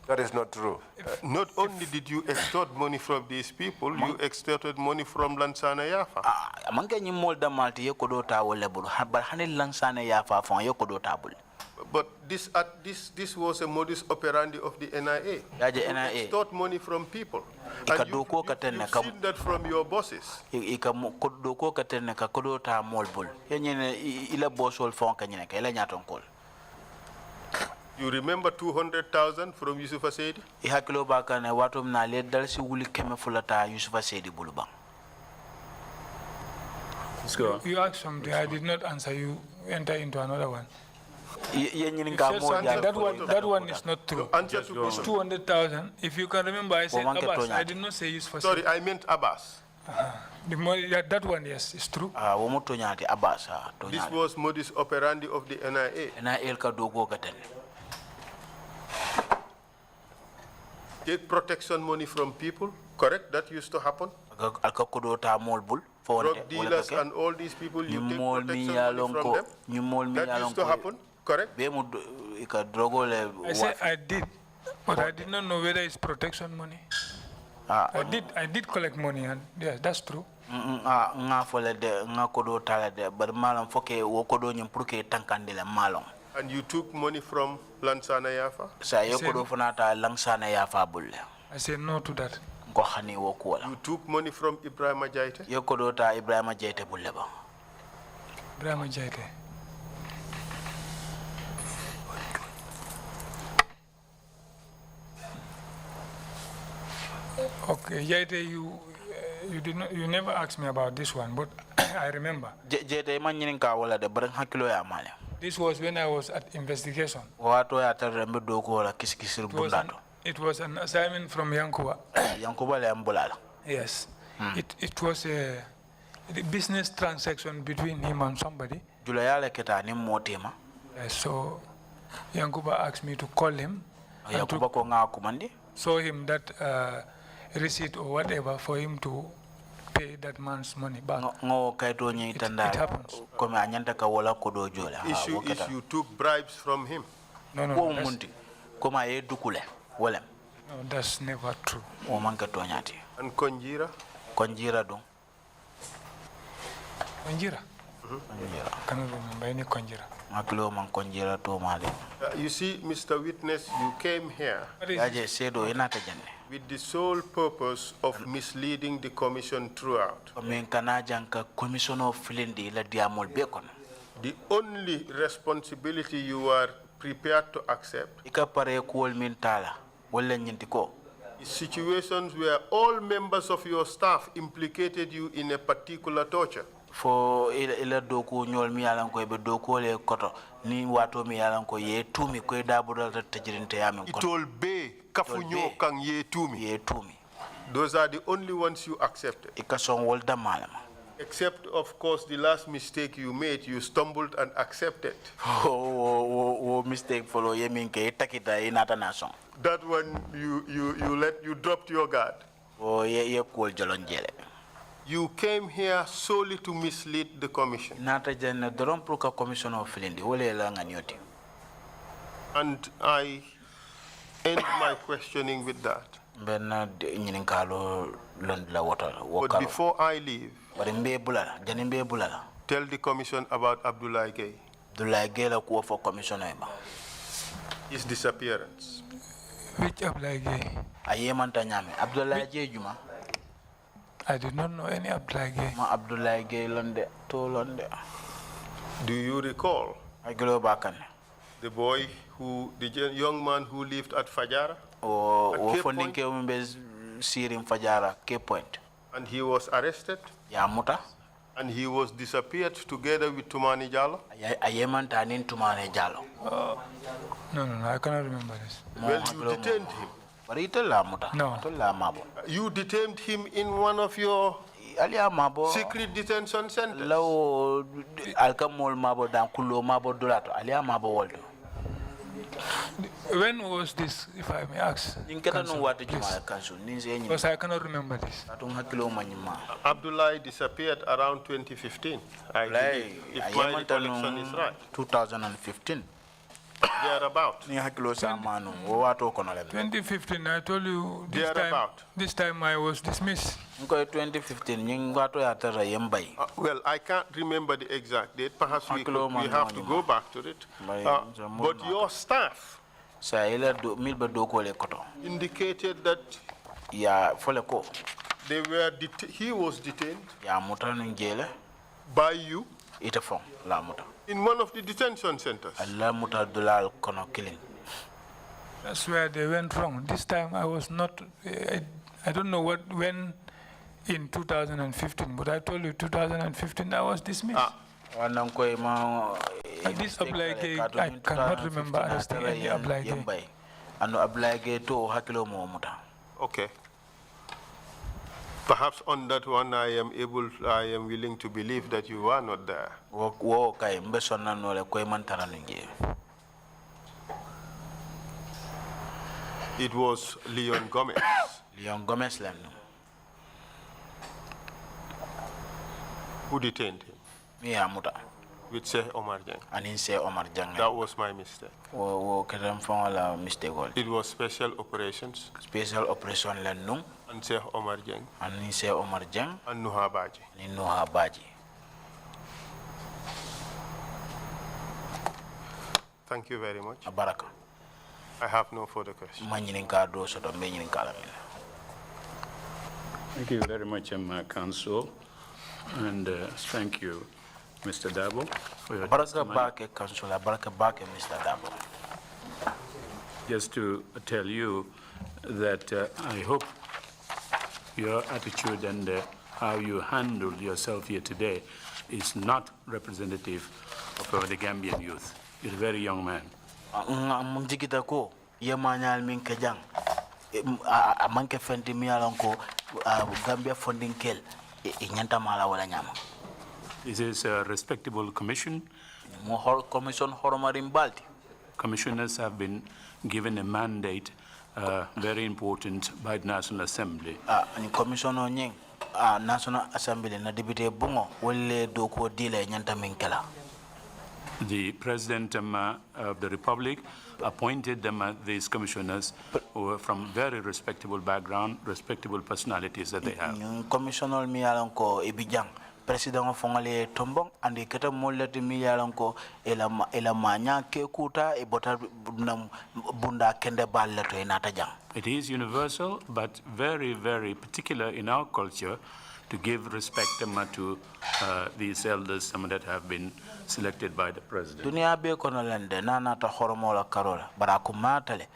That is not true. Not only did you extort money from these people, you extorted money from Lansana Yafa. Amanke ni molda malti yekodota wala bulu. But hani Lansana Yafa fon yekodota bulu. But this was a modus operandi of the NIA. NIA. Extort money from people. And you've seen that from your bosses. Doko katene ka kodota molbul. Yenyene ila bosol fon kanyene ka ila nyatonkol. You remember 200,000 from Yusufa Sedi? Ihakilo baka na watu mna le dalsi wuli keme fulata Yusufa Sedi bulubang. Let's go. You asked something, I did not answer you, enter into another one. That one is not true. It's 200,000. If you can remember, I said Abbas. I did not say Yusufa Sedi. Sorry, I meant Abbas. The money, that one, yes, is true. This was modus operandi of the NIA. NIA ka dogo katene. Take protection money from people, correct? That used to happen. Drug dealers and all these people, you take protection money from them. That used to happen, correct? I said I did, but I did not know whether it's protection money. I did collect money, and yes, that's true. And you took money from Lansana Yafa? I said no to that. You took money from Ibrahim Jaite? Ibrahim Jaite. Okay, Jaite, you never asked me about this one, but I remember. This was when I was at investigation. It was an assignment from Yankuba. Yes. It was a business transaction between him and somebody. So Yankuba asked me to call him and to show him that receipt or whatever for him to pay that man's money back. It happens. Issue is you took bribes from him. No, that's never true. And Konjira? Konjira do. Konjira? I cannot remember any Konjira. You see, Mr. Witness, you came here with the sole purpose of misleading the commission throughout. The only responsibility you are prepared to accept is situations where all members of your staff implicated you in a particular torture. For ila doku nyol mi yalan ko be doku le koto ni wato mi yalan ko ye tumi ko dabudal tajirinte yamin ko itol be kafunyo kan ye tumi those are the only ones you accepted ikason wolda malama except of course the last mistake you made, you stumbled and accepted. Mistake follow ye min ke takita inata nason that one you dropped your guard. Ye ko jolonjele. You came here solely to mislead the commission. And I end my questioning with that. But before I leave, tell the commission about Abdullah Gay. His disappearance. Which Abdullah Gay? Abdullah Gay Juma. I did not know any Abdoulaye Gay. Ma Abdoulaye Gay Londe, to Londe. Do you recall I go back on. the boy the young man who lived at Fajara? O funding ke umbes sirim Fajara, Cape Point. And he was arrested? Ya muta. And he was disappeared together with Tumani Jallo? Ayeman tanin Tumani Jallo. No, I cannot remember this. Well, you detained him. But it la muta. No. You detained him in one of your Alia mabo. secret detention centers? Law alkamol mabo dan kulo mabo dolato. Alia mabo waldo. When was this, if I may ask? Because I cannot remember this. Abdullah disappeared around 2015, I believe, if my recollection is right. 2015. Thereabout. 2015, I told you this time I was dismissed. 2015, well, I can't remember the exact date. Perhaps we have to go back to it. But your staff indicated that he was detained by you in one of the detention centers. That's where they went wrong. This time I was not, I don't know when in 2015, but I told you 2015 I was dismissed. This Abdoulaye, I cannot remember arresting any Abdoulaye. Okay. Perhaps on that one I am willing to believe that you are not there. It was Leon Gomez. Leon Gomez who detained him. With Sheikh Omar Jang. That was my mistake. It was special operations. Special operation Lennung. And Sheikh Omar Jang. And Sheikh Omar Jang. And Nuha Baji. Nuha Baji. Thank you very much. Baraka. I have no further questions. Thank you very much, Council. And thank you, Mr. Dabo, for your testimony. Mr. Dabo. Just to tell you that I hope your attitude and how you handled yourself here today is not representative of the Gambian youth. You're a very young man. Gambia funding kel. This is a respectable commission. Commissioners have been given a mandate, very important, by the National Assembly. National Assembly na deputy bungo wole doko dile nyanta minkela. The President of the Republic appointed them these commissioners who are from very respectable background, respectable personalities that they have. Commissioner mi yalanko ebijang President of Fongale Tombong and the Keta Mollet mi yalanko ela manya ke kuta e bota bunda kende balle to inatajang. It is universal, but very, very particular in our culture to give respect to these elders, some that have been selected by the President. Dunia be kono lende nana ta horomo la karola barakumatale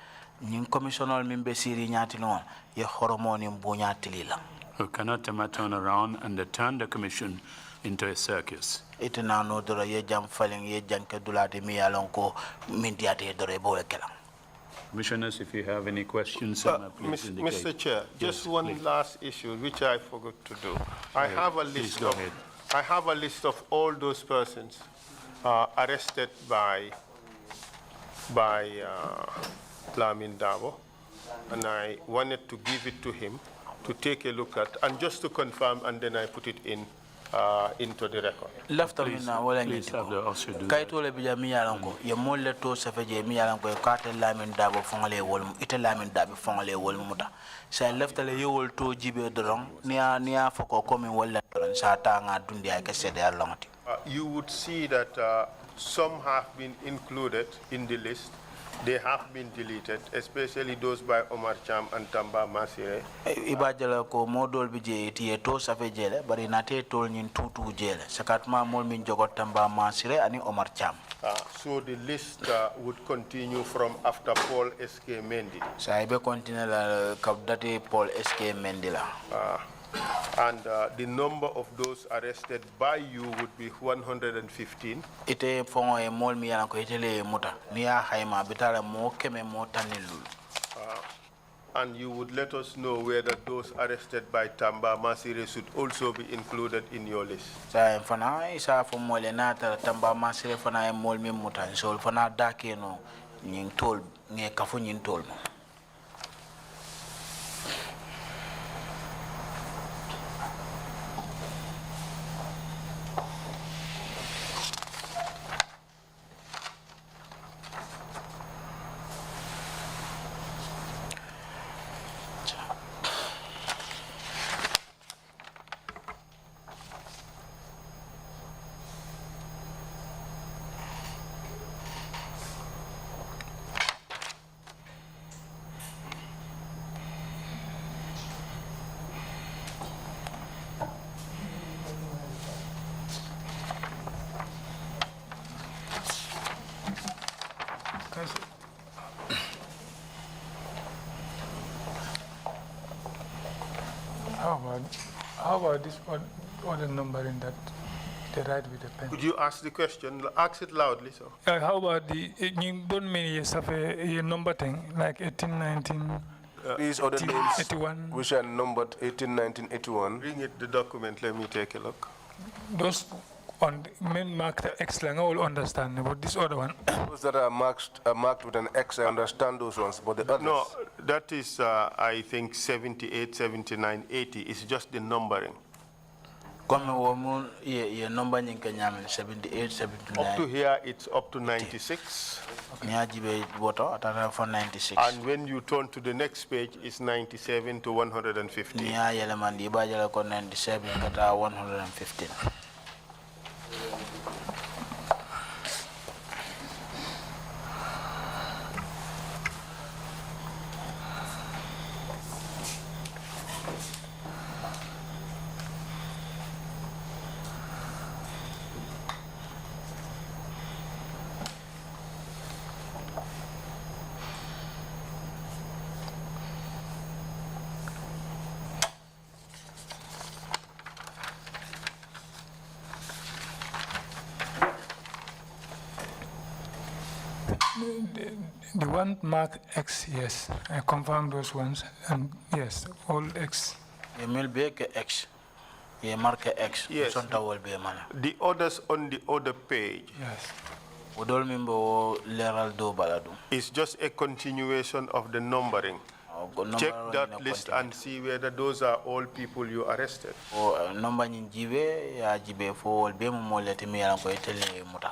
nyin commissioner mimbe siri nyati non ye horomo ni mbunyati lila. We cannot turn around and turn the commission into a circus. Itina no dora ye jam falling ye janke dulate mi alonko mindiate dore boe kelang. Commissioners, if you have any questions, please indicate. Mr. Chair, just one last issue which I forgot to do. I have a list of all those persons arrested by Lamin Dabo, and I wanted to give it to him to take a look at and just to confirm, and then I put it in into the record. Please have the officer do that. Ye molle to safeje mi yalanko kate Lamin Dabo fongale wol ite Lamin Dabo fongale wol muta sa leftale yewol to jibe dorong nia foko komi wolle doron sa ta nga dundi ay kesede alongati. You would see that some have been included in the list They have been deleted, especially those by Omar Cham and Tamba Masire. Ibajala ko modol bije tie to safe jele bari nate tol nyin tutu jele sakatma mol min jogot Tamba Masire ani Omar Cham. So the list would continue from after Paul S.K. Mendy. Sa ibe continue la kabdati Paul S.K. Mendy la. And the number of those arrested by you would be 115. Ite fongo e mol mi yana ko itele muta niya hayma bitala mo keme mo tanilul. And you would let us know whether those arrested by Tamba Masire should also be included in your list. Sa fana isa fo mole na ta Tamba Masire fana e mol mi muta so fana dake no nyin tol nge kafu nyin tol mo. How about this other number in that they write with a pen? Could you ask the question? Ask it loudly, sir. How about the you don't mean a number thing like 18, 19? These other names 81. which are numbered 18, 19, 81. Bring it the document. Let me take a look. Those on main marked X lang, I will understand. But this other one. Those that are marked with an X, I understand those ones, but the others. No, that is, I think, 78, 79, 80. It's just the numbering. Come woman, ye number nyinka nyame 78, 79. Up to here, it's up to 96. Nyajibe water atara for 96. And when you turn to the next page, it's 97 to 115. Nya yelemandi ibajala ko 97 kata 115. The one mark X, yes, I confirm those ones, and yes, all X. Ye mil be ke X, ye mark X. Yes. Sonta wol be mana. The others on the other page Yes. Udol mimbo leral do baladu. is just a continuation of the numbering. Check that list and see whether those are all people you arrested. O number nyin jibe ya jibe fo wol be mo molati mi yalan ko etele muta.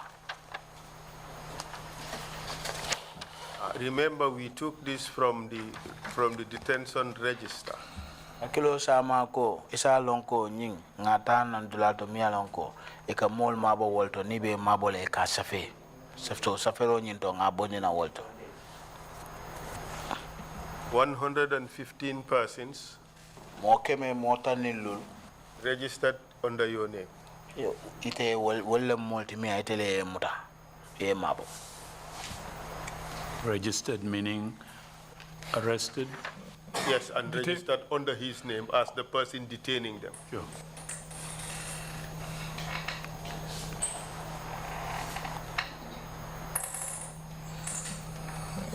Remember, we took this from the detention register. Akilo sama ko isa lonko nying ngata nan dulato mi yalan ko e ka mol mabo wolto ni be mabole ka safe. Safto safero nyin to ngabo na wolto. 115 persons Mo keme mota nilul. registered under your name. Yo ite wolle molti mi etele muta. E mabo. Registered meaning arrested? Yes, and registered under his name as the person detaining them. Sure.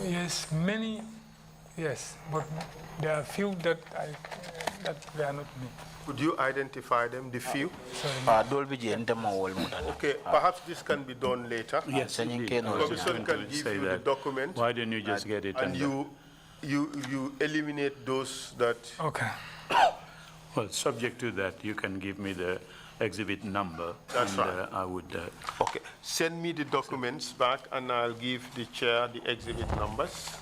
Yes, many, yes, but there are few that they are not me. Could you identify them, the few? Dolby jente mo wol muta. Okay, perhaps this can be done later. Yes, Senyin indeed. keno. I was Commission going can to give say you the that. document. Why don't you just get it? And you eliminate those that. Okay. Well, subject to that, you can give me the exhibit number. That's and, right. I would. Okay, send me the documents back and I'll give the chair the exhibit numbers.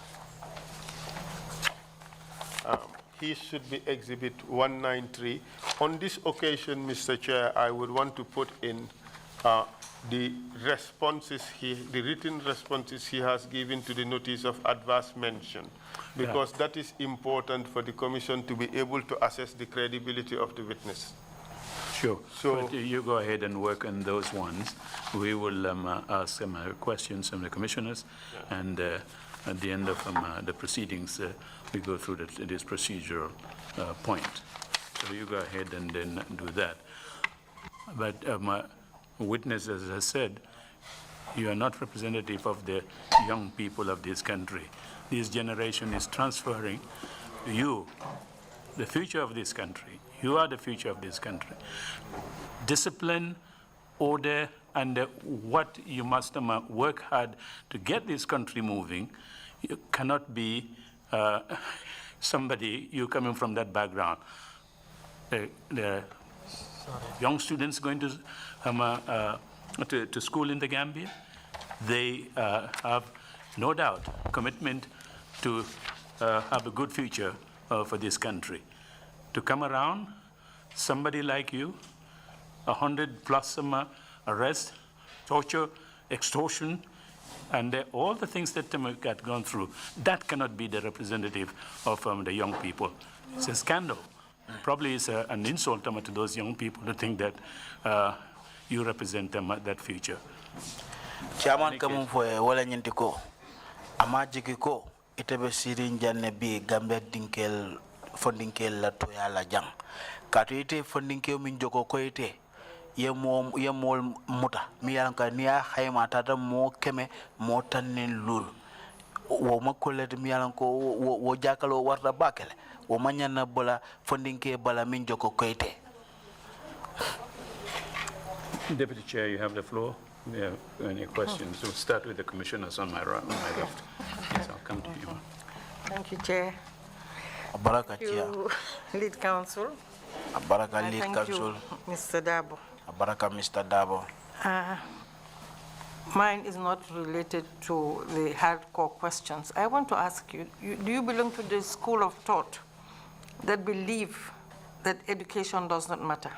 He should be exhibit 193. On this occasion, Mr. Chair, I would want to put in the responses the written responses he has given to the notice of adverse mention, because that is important for the commission to be able to assess the credibility of the witness. Sure. So but you go ahead and work on those ones. We will ask some questions from the commissioners, and at the end of the proceedings, we go through this procedural point. So you go ahead and then do that. But witness, as I said, you are not representative of the young people of this country. This generation is transferring you, the future of this country. You are the future of this country. Discipline, order, and what you must work hard to get this country moving. You cannot be somebody, you coming from that background. The young students going to school in the Gambia, they have no doubt commitment to have a good future for this country. To come around, somebody like you, 100+ arrests, torture, extortion, and all the things that got gone through, that cannot be the representative of the young people. It's a scandal. Probably it's an insult to those young people to think that you represent them that future. Chairman kamu foye wala nyinti ko amajiki ko itebe sirin janne bi Gambia dinkel fondinkel la to yala jang kato ite fondinkel min joko ko ite ye mol muta mi yalan ka niya hayma tata mo keme mo tannen lul wo makolet mi yalan ko wo jakalo warta bakele wo manyana bola fondinkel bala min joko ko ite. Deputy Chair, you have the floor. Do you have any questions? We'll start with the commissioners on my right, on my left. Yes, I'll come to you. Thank you, Chair. Baraka Thank you, Lead Counsel. Baraka Lead Thank Counsel. you, Mr. Dabo. Baraka Mr. Dabo. Mine is not related to the hardcore questions. I want to ask you, do you belong to the school of thought that believe that education does not matter?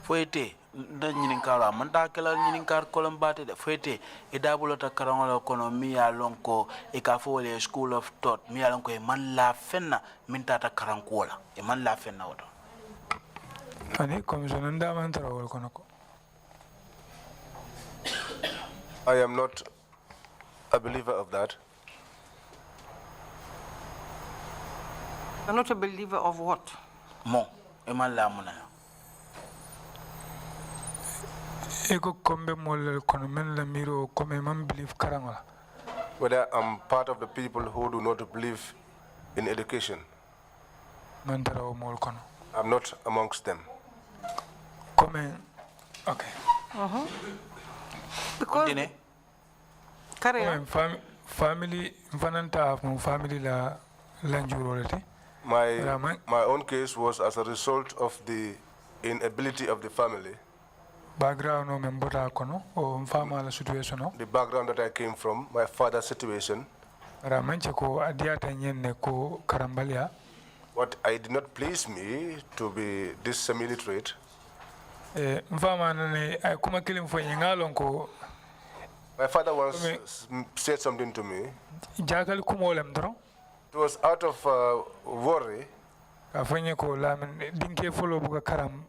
Foyete da nyinin kala man ta kala nyinin kar kolom bate de foyete e dabulo ta karangola kono mi ya lonko e ka fo le school of thought mi ya lonko e man la fenna min ta karankola e man la fenna woto ani commissioner nda man tara wol kono ko. I am not a believer of that. You're not a believer of what? Mo e man la muna Eko kombe mol kono men la miro come man believe karangola. Whether I'm part of the people who do not believe in education. Man tara o mol kono. I'm not amongst them. Come okay. Because carry on. Family vananta mo family la lanjurolete. My own case was as a result of the inability of the family. Background no membota kono o mfama la situation no. The background that I came from, my father's situation. Ramanche ko adiata nyenne ko karambalia. What I did not please me to be this semi-literate. Mfama nane kuma kilim fo ngalon ko. My father once said something to me. Jagal kumolem dro. It was out of worry. Afanye ko lamen dinke folo buka karam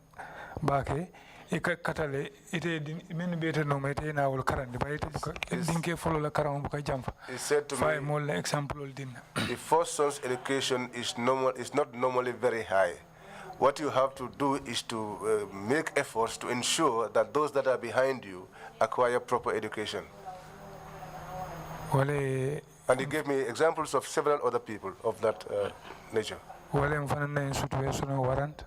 bake. Katale ite men bete no mete na wol karande ba ite dinke follow la karam bu ka jamfa. He said to me, me, example din. The first son's education is not normally very high. What you have to do is to make efforts to ensure that those that are behind you acquire proper education. Wale and he gave me examples of several other people of that nature. Wale mfana in situation warrant.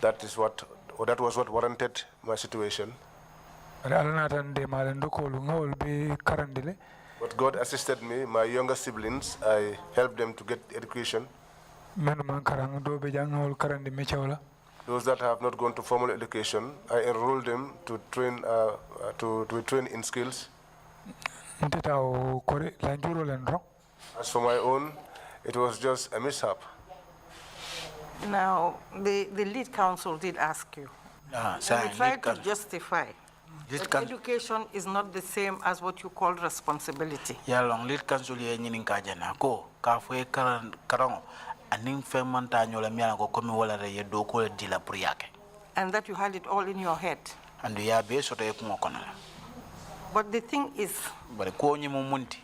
That was what warranted my situation. But God assisted me, my younger siblings, I helped them to get education. Those that have not gone to formal education, I enrolled them to train in skills. As for my own, it was just a mishap. Now, the lead counsel did ask you. And you tried to justify. That education is not the same as what you call responsibility. Ya long lead council ye nyinin ka jana ko ka fo e karango anin femanta nyola miala ko komi wala re ye do ko dila pour yake. And that you had it all in your head. And ya be so to e ko kono. But the thing is, But ko nyimo munti.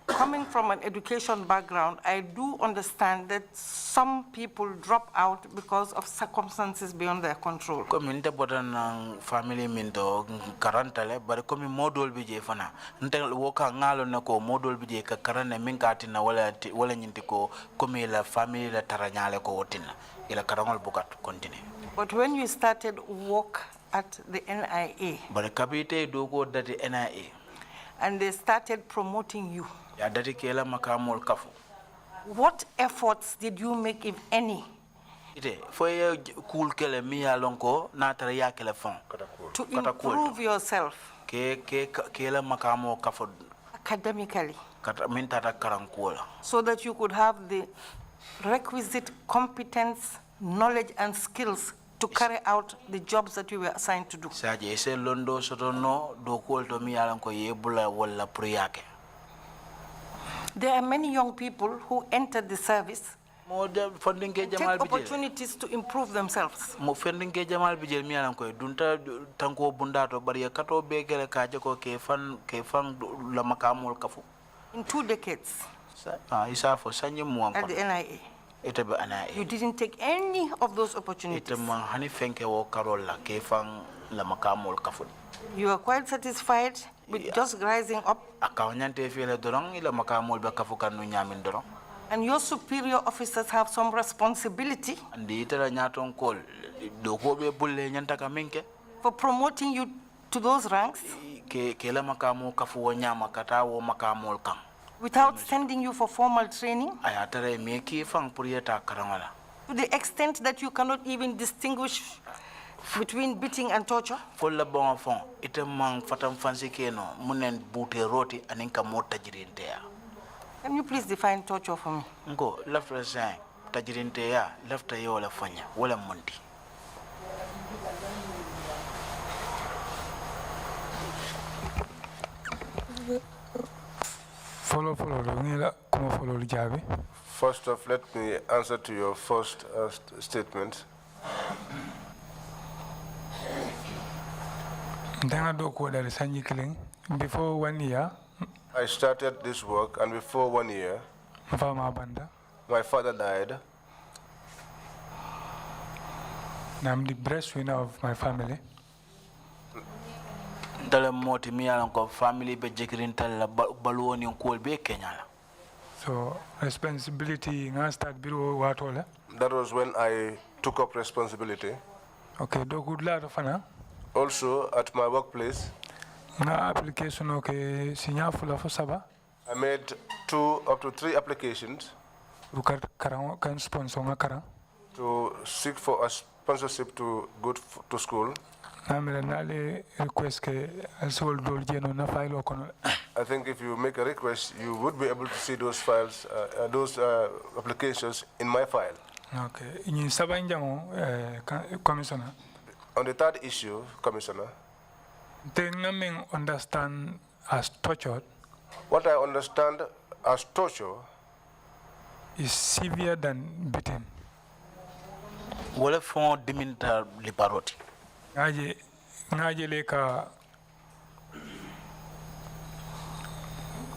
Coming from an education background, I do understand that some people drop out because of circumstances beyond their control. Comme inte botan family minto karantale bare comme modol bije fana nte woka ngalo na ko modol bije ka karane min katina wala nyinti ko comme la family la taranyale ko wotina ila karangol bukat continue. But when you started work at the NIA, bare kabite do ko dati NIA and they started promoting you, ya dati kela makamol kafu, what efforts did you make, if any, ite foye cool kele mi ya lonko na tara ya kele fon to improve yourself kela makamo kafu academically, min tata karankola, so that you could have the requisite competence, knowledge, and skills to carry out the jobs that you were assigned to do? saje ese londo sotono do ko to mi ya lonko yebula wala priyake. There are many young people who entered the service take opportunities to improve themselves. Mo funding ke jamal bijel mi alan ko dunta tanko bundato bari kato begele kaje ko ke fan la makamol kafu. In 2 decades isa fo sanye mo at the NIA, you didn't take any of those opportunities. hani fenke wo karola ke fan la makamol kafu. You are quite satisfied with just rising up, and your superior officers have some responsibility for promoting you to those ranks without sending you for formal training, to the extent that you cannot even distinguish between beating and torture. Can you please define torture for me? Ngo left saying tajirinte ya left yo la fanya wala mundi. First off, let me answer to your first statement. Before 1 year, I started this work, and before 1 year, my father died. I'm the breadwinner of my family. So responsibility That was when I took up responsibility. Okay, do good lot of fana. Also at my workplace, application okay sinya fula fo saba. I made 2 up to 3 applications to seek for a sponsorship to go to school. I think if you make a request, you would be able to see those files, those applications in my file. Okay. Commissioner. On the 3rd issue, Commissioner, understand as torture. What I understand as torture is severe than beating. Wala fon diminta liparoti. Ngaje leka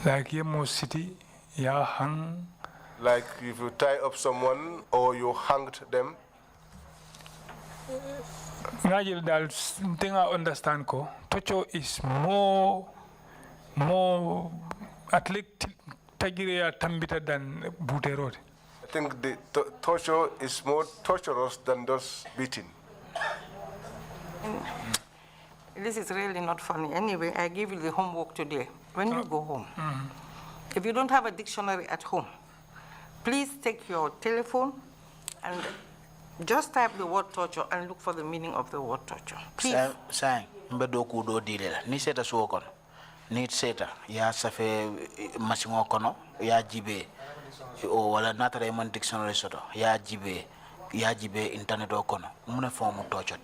like yemo city ya hang. Like if you tie up someone or you hanged them. Ngaje dal thing I understand ko torture is more at least tagiria tambita than buterode. I think the torture is more torturous than just beating. This is really not funny. Anyway, I give you the homework today. When you go home, if you don't have a dictionary at home, please take your telephone and just type the word torture and look for the meaning of the word torture. Please. Sang mbedoku do dilela ni seta suokon ni seta ya safe masingo kono ya jibe o wala natare man dictionary soto ya jibe internet o kono mune form torture.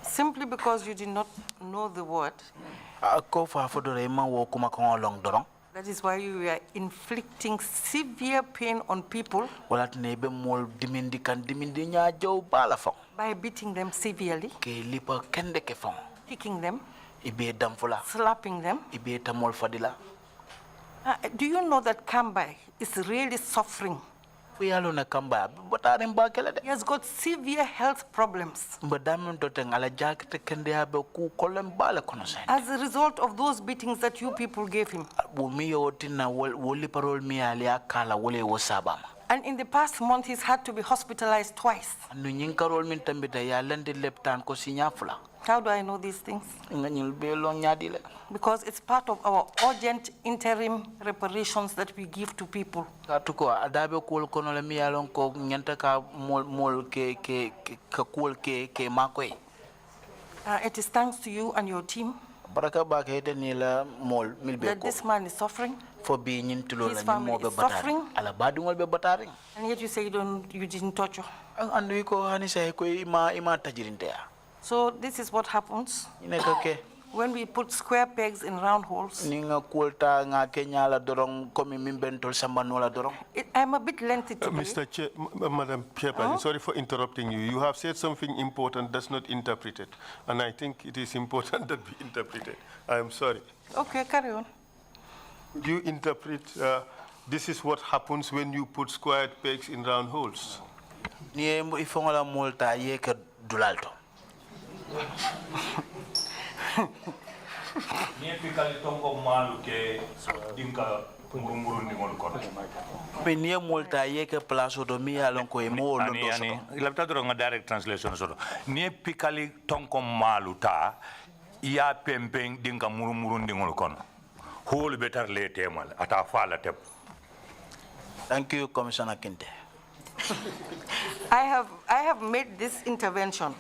Simply because you did not know the word, that is why you are inflicting severe pain on people by beating them severely, kicking them, slapping them. Do you know that Kambai is really suffering? He has got severe health problems. As a result of those beatings that you people gave him. And in the past month, he's had to be hospitalized twice. How do I know these things? Because it's part of our urgent interim reparations that we give to people. It is thanks to you and your team that this man is suffering. His family is suffering. And yet you say you didn't torture. So this is what happens when we put square pegs in round holes. I'm a bit lengthy today. Mr. Chair, Madam Chairperson, sorry for interrupting you. You have said something important that's not interpreted, and I think it is important that we interpret it. I am sorry. Okay, carry on. Could you interpret this is what happens when you put squared pegs in round holes? Direct translation soro nie pikali tonko maluta ya pempeng dinga murumurun dingol kono hol better le temal ata fala tep. Thank you, Commissioner Kinte. I have made this intervention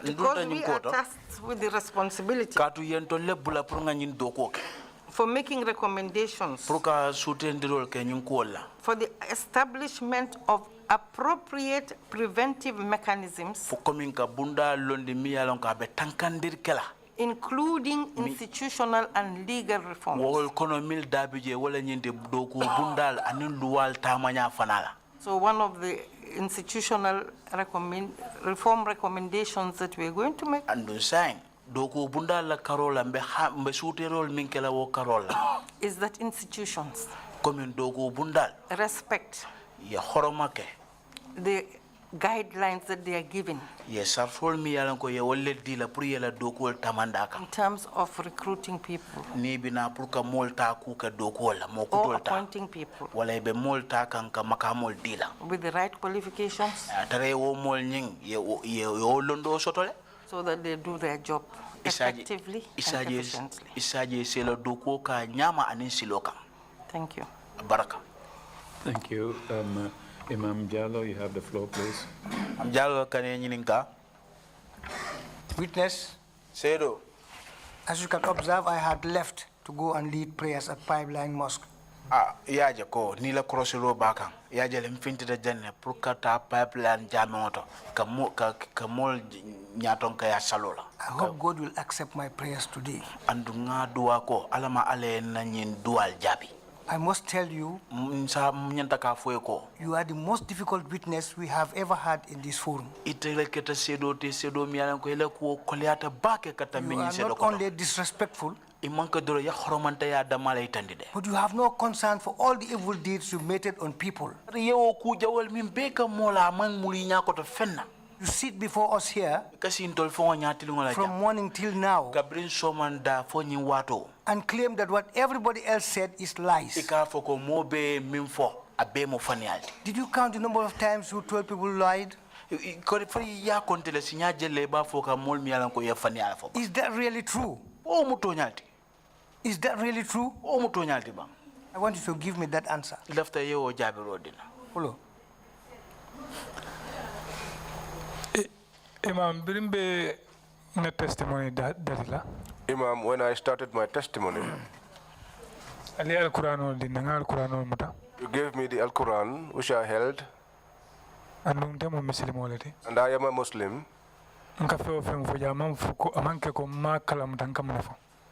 because we are tasked with the responsibility for making recommendations for the establishment of appropriate preventive mechanisms, including institutional and legal reforms. So one of the institutional reform recommendations that we're going to make is that institutions respect the guidelines that they are given in terms of recruiting people or appointing people with the right qualifications so that they do their job effectively and efficiently. Thank you. Baraka. Thank you. Imam Jallo, you have the floor, please. Witness, Sedo. as you can observe, I had left to go and lead prayers at Pipeline Mosque. Yaja ko nila crossiro bakang yaja lemfinti de jenne purkata pipeline jamoto kamol nyaton kaya salola. I hope God will accept my prayers today. Andu nga dua ko alama ale na nyin dual jabi. I must tell you, you are the most difficult witness we have ever had in this forum. You are not only disrespectful, but you have no concern for all the evil deeds you meted on people. You sit before us here from morning till now and claim that what everybody else said is lies. Did you count the number of times you told people lied? Is that really true? Is that really true? I want you to give me that answer. Follow. Imam, birimbe na testimony dalila. Imam, when I started my testimony, you gave me the Al-Quran, which I held, and I am a Muslim.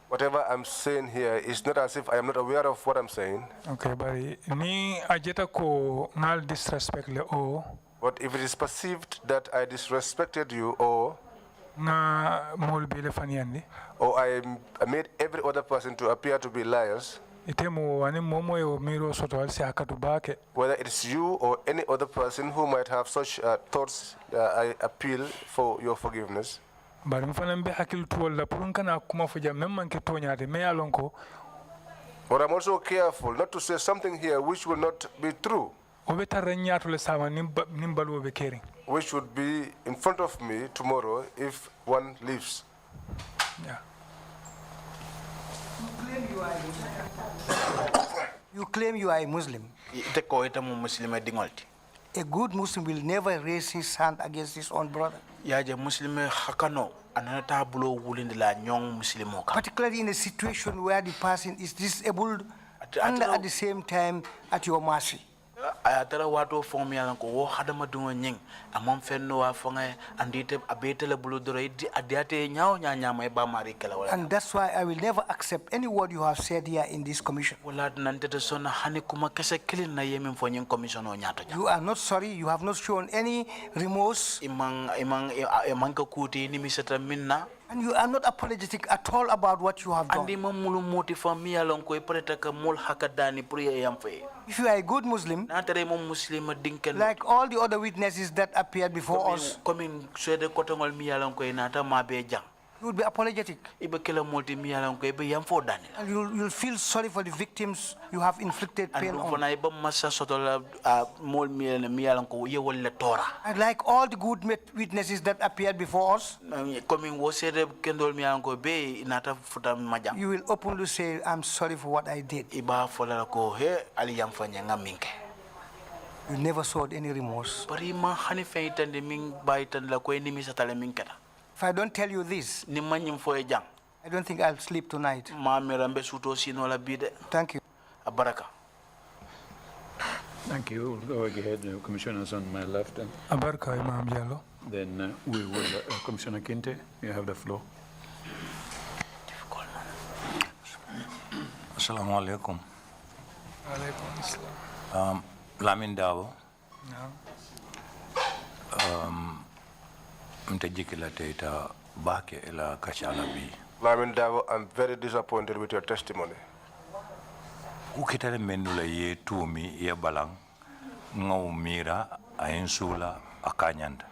Whatever I'm saying here is not as if I am not aware of what I'm saying. Okay, but ni ajeta ko ngal disrespect le o. But if it is perceived that I disrespected you or Na mol bele faniandi. Or I made every other person to appear to be liars. Whether it's you or any other person who might have such thoughts, I appeal for your forgiveness. But I'm also careful not to say something here which will not be true, which would be in front of me tomorrow if one leaves. Yeah. You claim you are a Muslim. A good Muslim will never raise his hand against his own brother. Particularly in a situation where the person is disabled and at the same time at your mercy. Ayatara wato fong mi alan ko wo hadama dungo nying amam fenno wa fonga andite abetele buludoro adiate nyaaw nyaama e ba mari kala wala. And that's why I will never accept any word you have said here in this commission. Wala nante to sona hani kuma kese kilin na yemin fo nyin commission o nyaato. You are not sorry, you have not shown any remorse. Imang ko kuti ni misata minna. And you are not apologetic at all about what you have done. Andi mamulu motifa mi alon ko ipretaka ka mol hakadani priya yamfe. If you are a good Muslim, like all the other witnesses that appeared before us, you will be apologetic. And you'll feel sorry for the victims you have inflicted pain on. And like all the good witnesses that appeared before us, you will openly say, I'm sorry for what I did. You never showed any remorse. If I don't tell you this, I don't think I'll sleep tonight. Thank you. Thank you. Go ahead, Commissioners on my left. Then we will, Commissioner Kinte, you have the floor. Assalamu alaikum. Alaikum assalam. Lamin Davo. No. Lamin Davo, I'm very disappointed with your testimony. Ukitale menula ye tumi ye balang ngaumira ainsula akanyanda.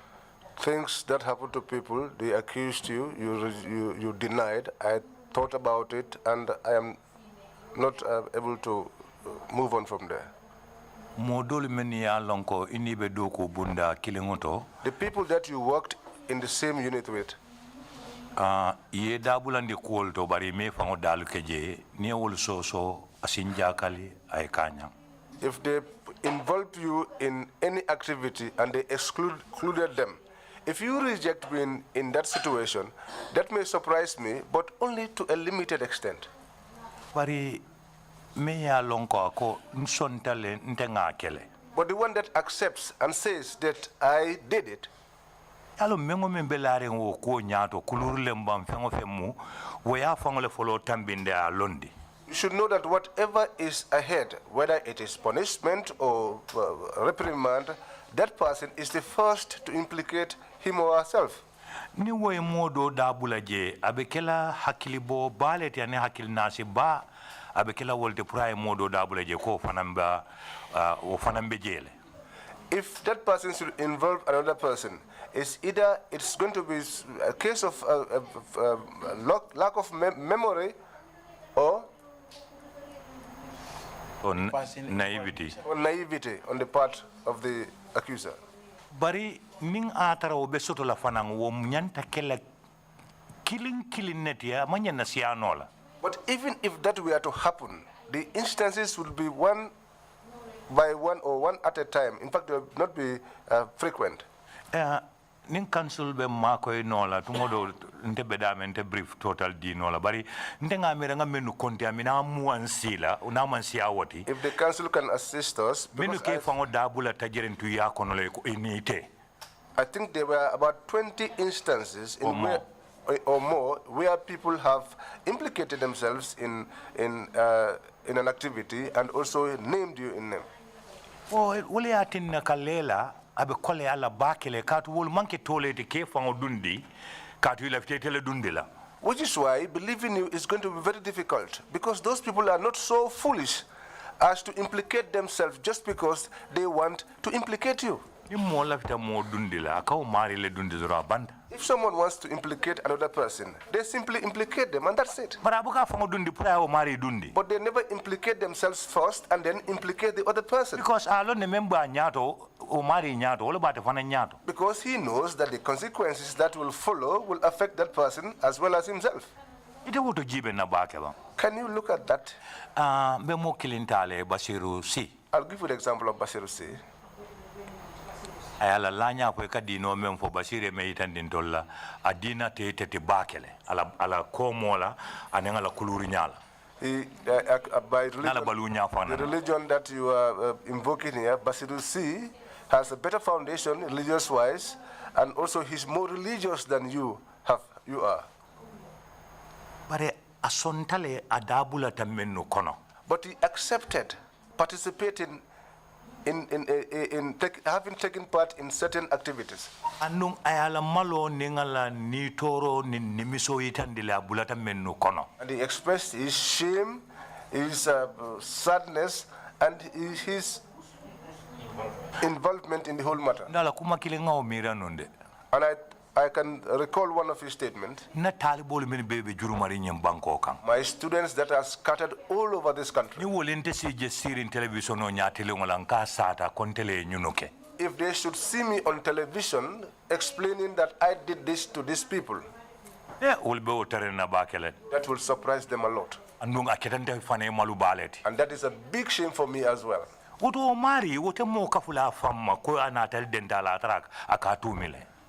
Things that happen to people, they accused you, you denied. I thought about it, and I am not able to move on from there. The people that you worked in the same unit with, ye dabulandi kuolto bari me fango dalu keje ni also so asinjakali aikanya. If they involve you in any activity and they excluded them, if you reject being in that situation, that may surprise me, but only to a limited extent. Bari me ya lonko ako nsontale ntengakele. But the one that accepts and says that I did it, alo mengo membelare wo ko nyaato kulurle mbam fengo femu wo ya fangole folo tambinde a londi. You should know that whatever is ahead, whether it is punishment or reprimand, that person is the first to implicate him or herself. Ni woy modo dabula je abekela hakilibo baleti ane hakil nasi ba abekela wolde pray modo dabula je ko fanamba o fanambe jele. If that person should involve another person, it's either it's going to be a case of lack of memory or naivety. Or naivety on the part of the accuser. Bari ning atara obesoto la fanang wo nyanta kele killing netia manyana sianola. But even if that were to happen, the instances would be one by one or one at a time. In fact, they will not be frequent. Ning council be makoy nola tumodo nte bedame nte brief total di nola bari nte ngamira ngamenu konti amina muansila una mansia woti. If the council can assist us, menu ke fango dabula tajiren tu ya kono le inite. I think there were about 20 instances in or more where people have implicated themselves in an activity and also named you in name. Oh, wole atin kalela abe kole ala bakele katu wol manke tole te ke fango dundi katu ila fitele dundila. Which is why believing you is going to be very difficult, because those people are not so foolish as to implicate themselves just because they want to implicate you. If someone wants to implicate another person, they simply implicate them and that's it. But they never implicate themselves first and then implicate the other person. Because he knows that the consequences that will follow will affect that person as well as himself. Can you look at that? I'll give you the example of Basiru C. Ayala lanya kweka dino memfo basire meitandin tolla adina te bakele ala komola anenga la kuluri nyala. By the religion that you are invoking here, Basiru C has a better foundation religious-wise, and also he's more religious than you are. But asontale adabula tamenu kono. But he accepted participating in having taken part in certain activities. Anung ayala malo ningala ni toro ni nimiso itandila bulata menu kono. And he expressed his shame, his sadness, and his involvement in the whole matter. Ndala kuma kilenga omira nonde. And I can recall one of his statements. My students that are scattered all over this country. If they should see me on television explaining that I did this to these people, that will surprise them a lot. And that is a big shame for me as well.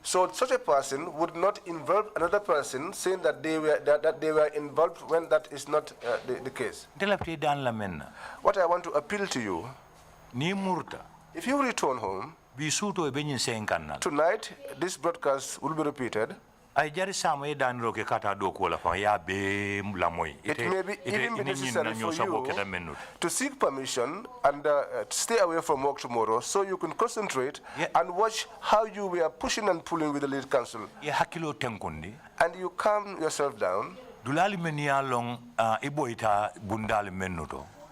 So such a person would not involve another person, saying that they were involved when that is not the case. What I want to appeal to you, if you return home, tonight this broadcast will be repeated. It may be even necessary for you to seek permission and stay away from work tomorrow so you can concentrate and watch how you were pushing and pulling with the lead council. And you calm yourself down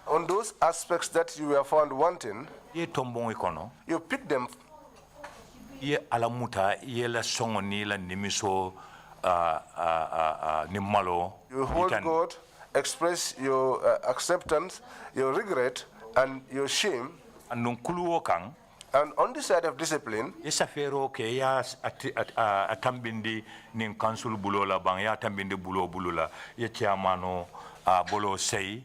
on those aspects that you were found wanting. You pick them. Ye alamuta yela songo nila nimiso nimalo. You hold God, express your acceptance, your regret, and your shame. And on the side of discipline, yesafero ke ya atambindi nin council bulola bang ya tambindi bulula ye chairmano bolo sei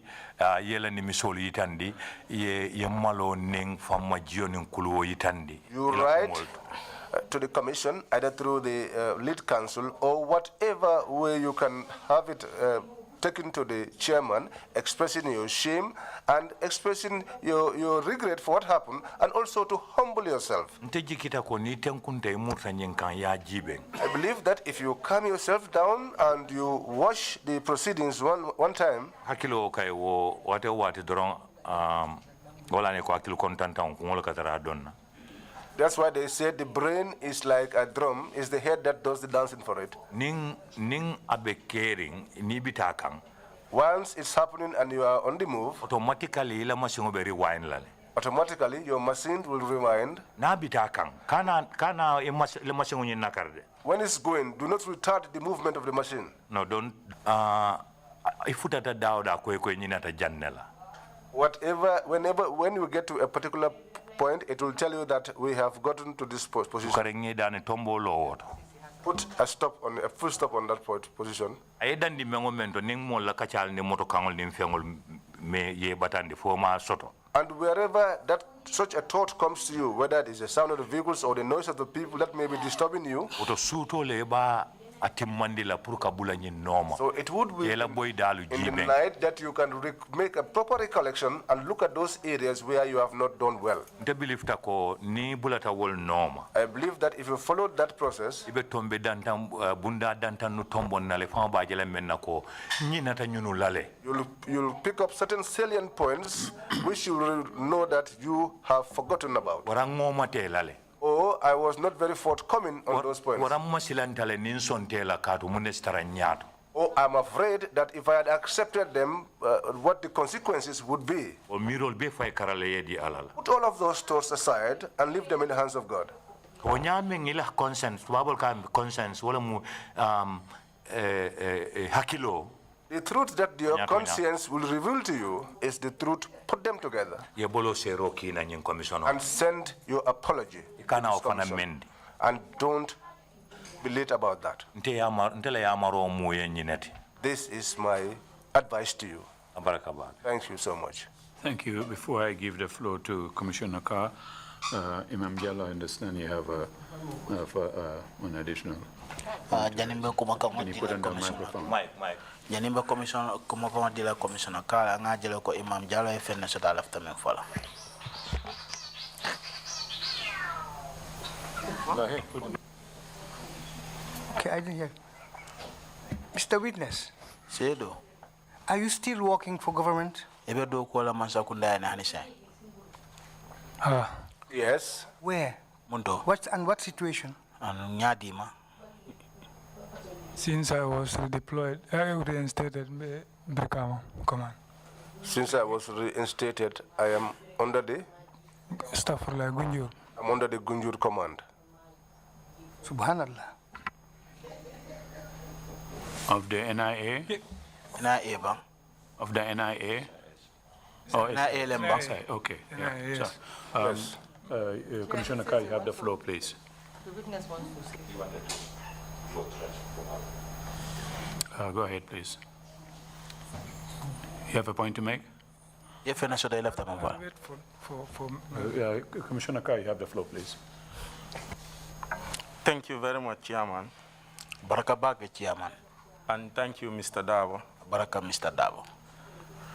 yela ni misoli yitandi ye malo ning fama jio nin kuluwo yitandi. You write to the commission either through the lead council or whatever way you can have it taken to the chairman, expressing your shame and expressing your regret for what happened, and also to humble yourself. I believe that if you calm yourself down and you watch the proceedings one time, that's why they said the brain is like a drum, is the head that does the dancing for it. Once it's happening and you are on the move, automatically your machine will rewind. When it's going, do not retard the movement of the machine. No, don't. When you get to a particular point, it will tell you that we have gotten to this position. Put a full stop on that position. And wherever such a thought comes to you, whether it is the sound of the vehicles or the noise of the people that may be disturbing you, atimmandila pour ka bula nyi noma. So it would be Yela boy dalu in the jibe. night that you can make a proper recollection and look at those areas where you have not done well. Nte believe tako ni bulata wol noma. I believe that if you follow that process, Ibe tombe dantan bunda dantan no tombon nale fama ba jele menna ko nyi nata nyunu lale. you'll pick up certain salient points which you will know that you have forgotten about. Wara ngoma te lale. Or I was not very forthcoming on those points. Wara masilantale ninson te la katu munestara nyato. Oh, I'm afraid that if I had accepted them, what the consequences would be. O mirol be fay karale yedi alala. Put all of those thoughts aside and leave them in the hands of God. O nyame ngila conscience, babol ka conscience wala mu hakilo. The truth that your conscience will reveal to you is the truth. Put them together and send your apology. And don't be late about that. This is my advice to you. Thank you so much. Thank you. Before I give the floor to Commissioner Carr, Imam Jallo, I understand you have one additional. Can you put on the microphone? Mike. Janimba commission kuma pama dila commissioner kala ngajelo ko Imam Jallo e fenna sota lafta men fola. Okay, I didn't hear. Mr. Witness. Sedo. Are you still working for government? Ebe do ko la mansa kunda na hanisa. Yes. Where? Mundo. What situation? Anu nyadima. Since I was redeployed, I reinstated Brikama command. Since I was reinstated, I am under the staff for like Gunjur. I'm under the Gunjur command. Subhanallah. Of the NIA? NIA bang. Of the NIA? Oh, NIA lemba. Okay. NIA, yes. So, Commissioner Carr, you have the floor, please. The witness wants to speak. Go ahead, please. You have a point to make? If I should left them over. Commissioner Carr, you have the floor, please. Thank you very much, Chairman. Baraka bag, Chairman. And thank you, Mr. Davo. Baraka, Mr. Davo.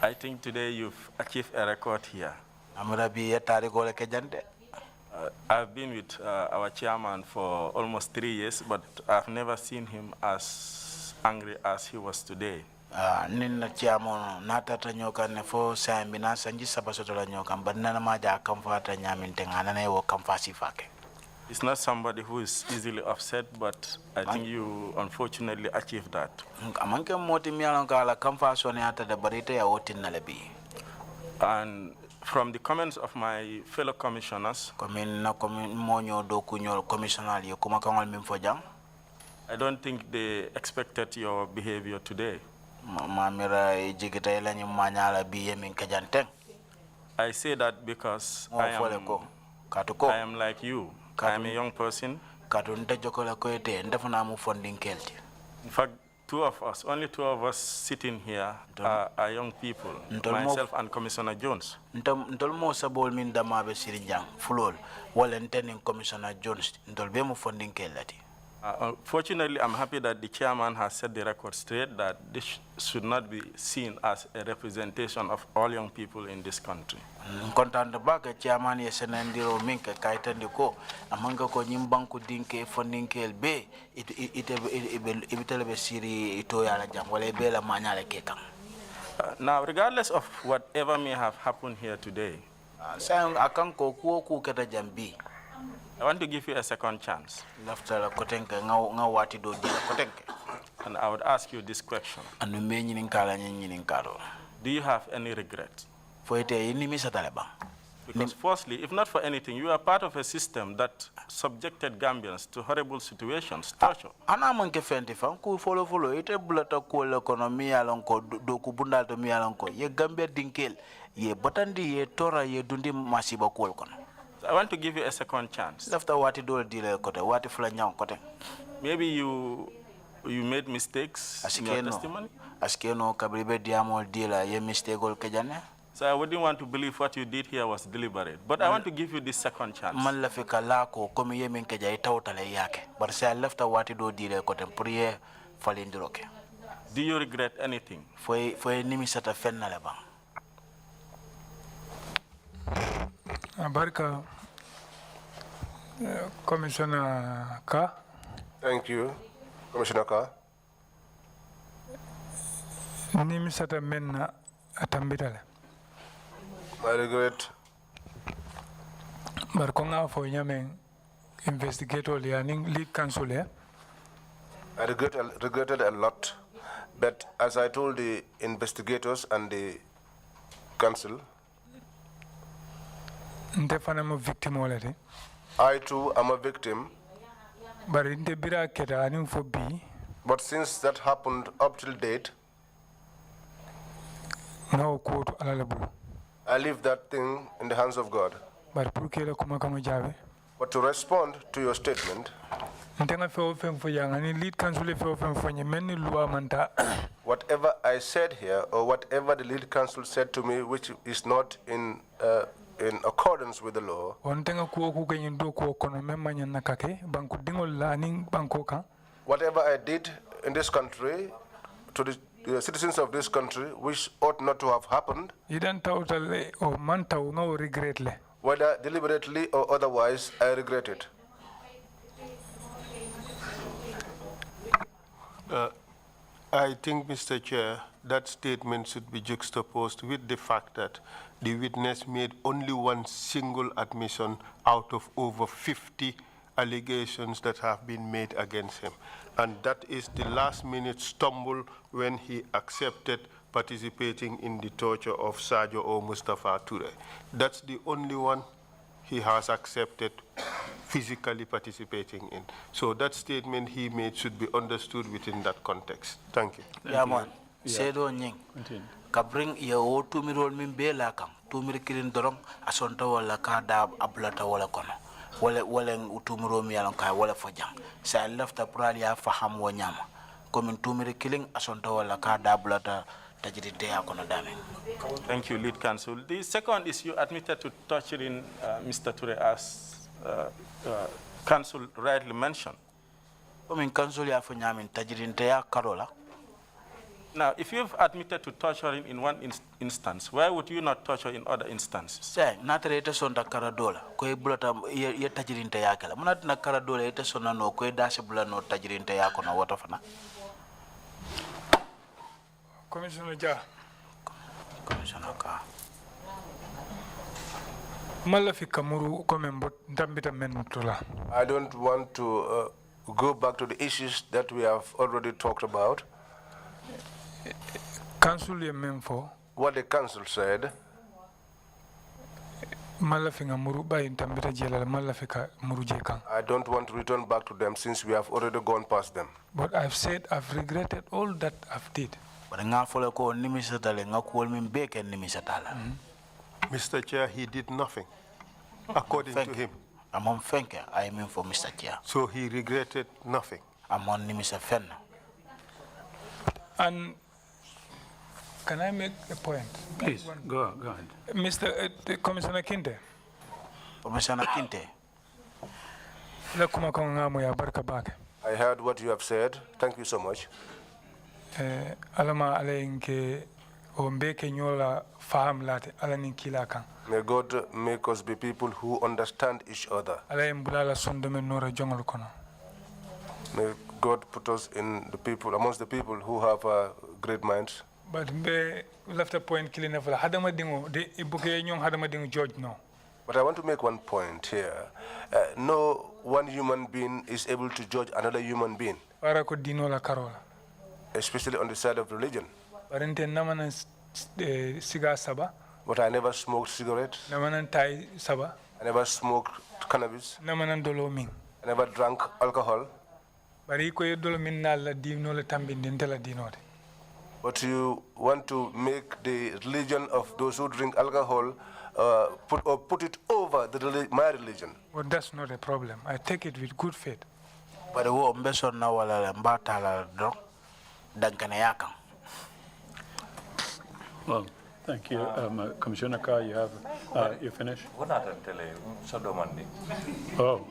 I think today you've achieved a record here. I've been with our chairman for almost 3 years, but I've never seen him as angry as he was today. Nina chairman natata nyoka ne fo sambina sanji sabasotola nyoka banana maja kamfata nyamintengana ne wo kamfasi fake. He's not somebody who is easily upset, but I think you unfortunately achieved that. Amanke moti mialon kala kamfaso ne ata de barite ya wotin na lebi. And from the comments of my fellow commissioners, I don't think they expected your behavior today. I say that because I am like you. I am a young person. In fact, only two of us sitting here are young people, myself and Commissioner Jones. Fortunately, I'm happy that the chairman has set the record straight that this should not be seen as a representation of all young people in this country. Chairman yesenandiro minke kaitandiko amanga ko nyimbanku dinke fondinkel be ibitelebe siri itoyala jangwale bela manyale kekam. Now, regardless of whatever may have happened here today, I want to give you a second chance. And I would ask you this question. Do you have any regrets? Because firstly, if not for anything, you are part of a system that subjected Gambians to horrible situations, torture. I want to give you a second chance. Maybe you made mistakes in your testimony. So I wouldn't want to believe what you did here was deliberate. But I want to give you this second chance. Man la fika lako komi ye min keja itawtale yake. But say left a wati do dire kotem priye falindiroke. Do you regret anything? Foi nimisata fenna le bang. Barka Commissioner Ka. Thank you, Commissioner Ka. Nimisata menna atambitale. I regret. Barkonga fo nyame investigator lianing lead counsel here. I regretted a lot, but as I told the investigators and the council, victim already. I too am a victim. But since that happened up till date, no quote I leave that thing in the hands of God. But to respond to your statement, whatever I said here or whatever the lead counsel said to me which is not in accordance with the law, whatever I did in this country to the citizens of this country which ought not to have happened, whether deliberately or otherwise, I regret it. I think, Mr. Chair, that statement should be juxtaposed with the fact that the witness made only one single admission out of over 50 allegations that have been made against him. And that is the last-minute stumble when he accepted participating in the torture of Sadio or Mustafa Toure. That's the only one he has accepted physically participating in. So that statement he made should be understood within that context. Thank you. Yeah, man. Sedo nying. Kabring ya o tumirol min bela kam. Tumir kirin dorong asonta wala kada ablata wala kono. Wala utumiro mi yalan kay wala fajang. Sa lafta pral ya faham wo nyama. Komin tumir killing asonta wala kada ablata tajirite ya kono dame. Thank you, lead counsel. The second is you admitted to torturing Mr. Toure as counsel rightly mentioned. Komin counsel ya fanyamin tajirite ya karola. Now, if you've admitted to torturing in one instance, why would you not torture in other instances? Say, natere ite sonda karadola, kwe bulata ye tajirinte yake la. Munati na karadola ite sonda no kwe dashi bula no tajirinte yako na watafana. Commissioner Ja. Commissioner Ka. Malafika muru komembo ndambita menutula. I don't want to go back to the issues that we have already talked about. Council ye memfo. What the council said. Malafinga muru ba intambita jela malafika muru jekan. I don't want to return back to them since we have already gone past them. But I've said I've regretted all that I've did. Mr. Chair, he did nothing, according to him. I'm on Fenke, I mean for Mr. Chair. So he regretted nothing. I'm on Mr. Fen. And can I make a point? Please, go ahead. Mr. Commissioner Kinte. Commissioner Kinte. I heard what you have said. Thank you so much. Alama alayinke ombeke nyola faham late alani kilaka. May God make us be people who understand each other. Alayimbulala sondome nora jongol kono. May God put us in the people, amongst the people who have great minds. But be left a point killing of hadama dingo de ibuke nyong hadama dingo George no. But I want to make one point here. No one human being is able to judge another human being. Arako dino la carola. Especially on the side of religion. But I never smoked cigarettes. I never smoked cannabis. I never drank alcohol. But you want to make the religion of those who drink alcohol put it over my religion. Well, that's not a problem. I take it with good faith. But Well, Thank you. Commissioner Carr, you have, you finished? Oh.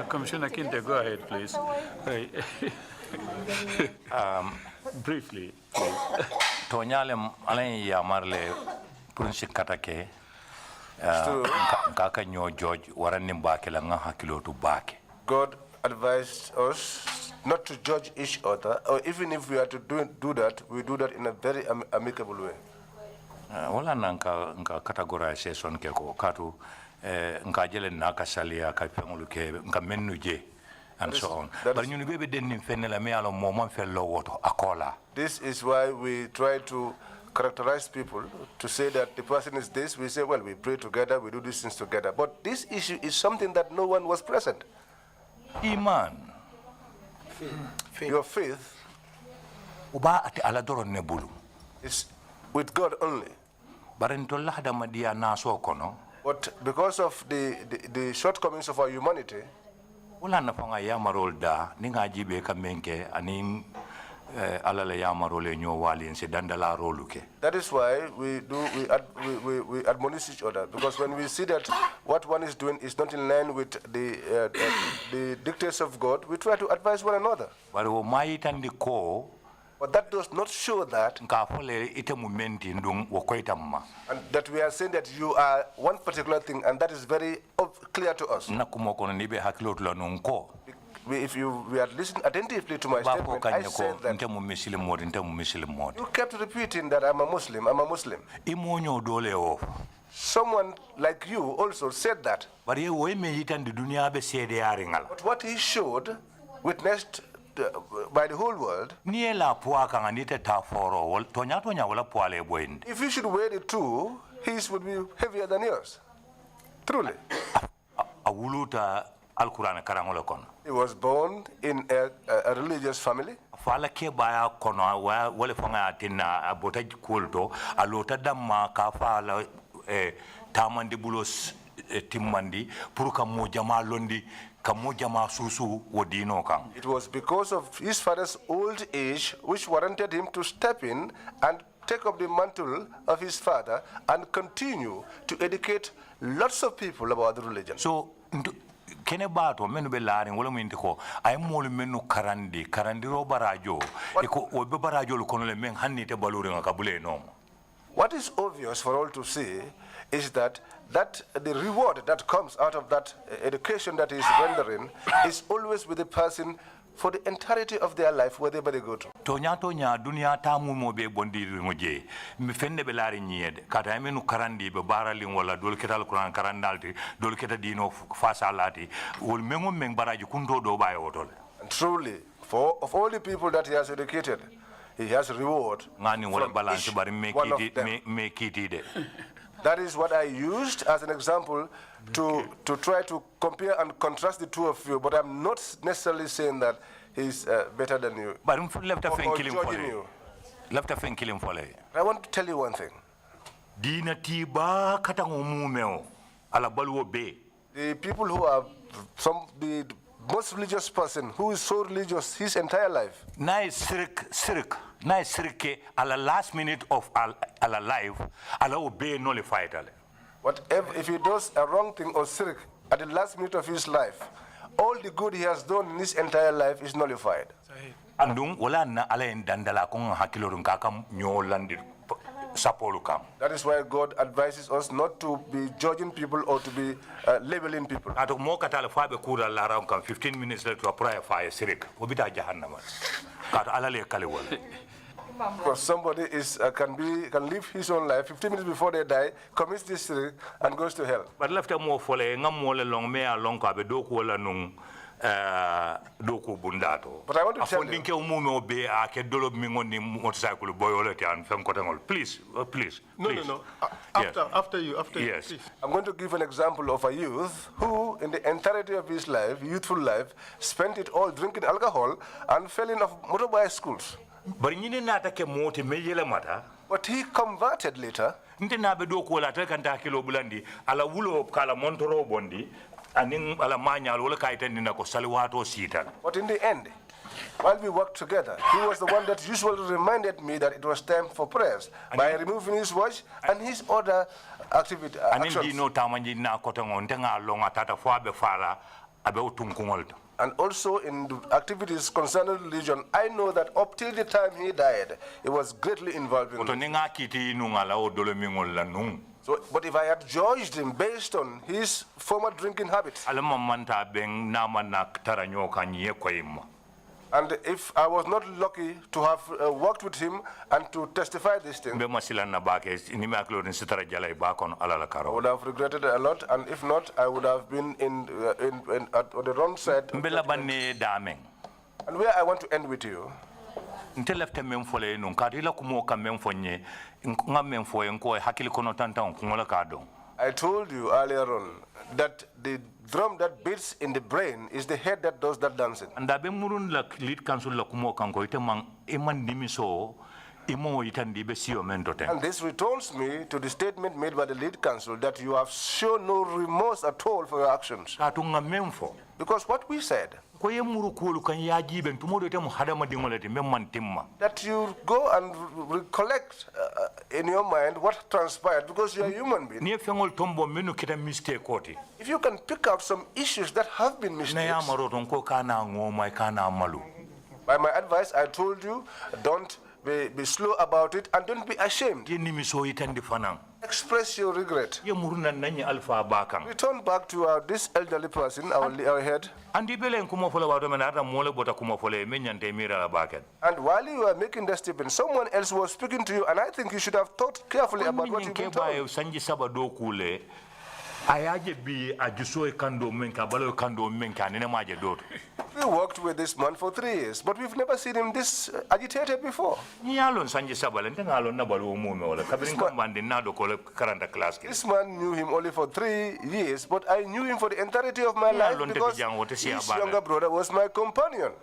Commissioner Kinte, go ahead, please. Briefly, please. Tonyalem alain ya marle purunsi katake kaka nyo George warani mbake la nga hakilo tu bake. God advised us not to judge each other, or even if we are to do that, we do that in a very amicable way. Wala nka categorization ke ko katu nka jele na kasalia ka pengulu ke nka menuje and so on. But you be den fenela me alo moment fello woto akola. This is why we try to characterize people to say that the person is this. We say, well, we pray together, we do these things together. But this issue is something that no one was present. Iman. Your faith uba ati aladoro nebulu is with God only. But because of the shortcomings of our humanity, that is why we admonish each other, because when we see that what one is doing is not in line with the dictates of God, we try to advise one another. But that does not show that, and that we are saying that you are one particular thing, and that is very clear to us. If we had listened attentively to my statement, I said that you kept repeating that I'm a Muslim, I'm a Muslim. Someone like you also said that. But what he showed, witnessed by the whole world, if you should weigh the two, his would be heavier than yours. Truly. He was born in a religious family. It was because of his father's old age which warranted him to step in and take up the mantle of his father and continue to educate lots of people about the religion. So, kene bato menu be laring wala mu indiko ay molu menu karandi ro barajo iko o be barajo lu kono le men hanni te balure nga kabule no. What is obvious for all to see is that the reward that comes out of that education that he is rendering is always with the person for the entirety of their life, wherever they go to. Tonya dunia tamu mo be bondi ngoje mi fenne be lari nyiede kata menu karandi be barali wala dol ketal kuran karandalti dol keta dino fasalati wol mengo meng baraji kundo do baye wotole. And truly, of all the people that he has educated, he has reward ngani wala balance bari me kitide. That is what I used as an example to try to compare and contrast the two of you, but I'm not necessarily saying that he's better than you. But left a fan killing for you. Left a fan killing for you. I want to tell you one thing. Dina tiba katangumumeo ala baluo be. The people who are the most religious person who is so religious his entire life. Nice sirke ala last minute of ala life ala obey nullified. Whatever, if he does a wrong thing or shirk at the last minute of his life, all the good he has done in his entire life is nullified. Andung wala na ala dandala kung hakilorun kakam nyolandi sapolukam. That is why God advises us not to be judging people or to be labeling people. Ato mo katala fabe kura la ram kam 15 minutes later to prayer fire sirik obita jahannama. Kato ala le kale wala. Because somebody can live his own life 15 minutes before they die, commits this sin and goes to hell. But left more for ngam wala long me along ka be doku wala nung doku bundato. But I want to tell you. Afondinke umume be ake dolo mingoni motorcycle boy wala tian fem kotengol. Please. No. After you, yes. Please. I'm going to give an example of a youth who, in the entirety of his life, youthful life, spent it all drinking alcohol and fell in of motorbike schools. But he converted later. But in the end, While we worked together, he was the one that usually reminded me that it was time for prayers by removing his watch and his other activity actions. And also in the activities concerning religion, I know that up till the time he died, he was greatly involved in it. So, but if I had judged him based on his former drinking habits, and if I was not lucky to have worked with him and to testify this thing, I would have regretted it a lot, and if not, I would have been on the wrong side. And where I want to end with you, I told you earlier on that the drum that beats in the brain is the head that does that dancing. And this returns me to the statement made by the lead counsel that you have shown no remorse at all for your actions. Because what we said, that you go and recollect in your mind what transpired, because you're a human being. If you can pick up some issues that have been mistakes, by my advice, I told you, don't be slow about it and don't be ashamed. Express your regret. Return back to this elderly person, our head. And while you were making that statement, someone else was speaking to you, and I think you should have thought carefully about what you've been told. We worked with this man for 3 years, but we've never seen him this agitated before. This man knew him only for 3 years, but I knew him for the entirety of my life because his younger brother was my companion.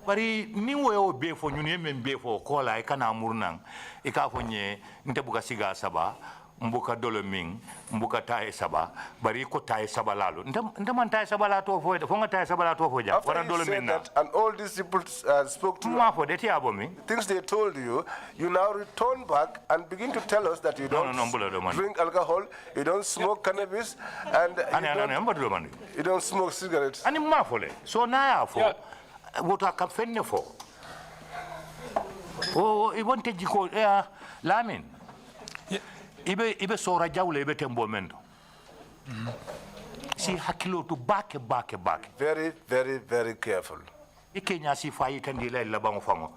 Bari ni wo be fo ñun men be fo ko la kana murnang e ka fo nye ntebuka siga saba mbuka dolo ming mbuka tae saba bari ko tae saba lalo ntaman tae saba la to fo nga tae saba la to fo ja wara dolo ming na and all these people spoke to ma fo de ti abomi things they told you, you now return back and begin to tell us that you don't drink alcohol, you don't smoke cannabis, and you don't smoke cigarettes. Ani ma fo le so na ya fo what I can fenne for. Oh, I want to go Lamin. Ibe sora jawle ibe tembo mendo. Si hakilo to back. Very, very, very careful. Ikenya si fayi kandila la bango fango.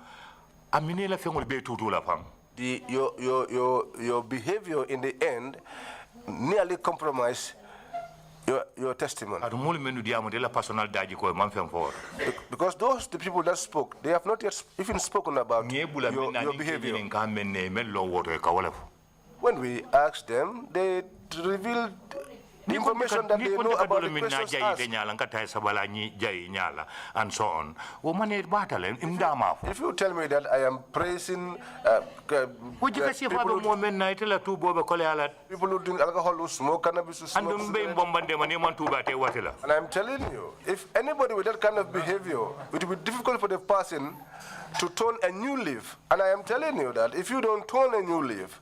Amine la fengol be tutu la fang. Your behavior in the end nearly compromised your testimony. Because the people that spoke, they have not yet even spoken about your behavior. When we asked them, they revealed the information that they know about the questions asked. And so on. If you tell me that I am praising people who drink alcohol, who smoke cannabis, who smoke cigarettes, and I'm telling you, if anybody with that kind of behavior, it will be difficult for the person to turn a new leaf. And I am telling you that if you don't turn a new leaf,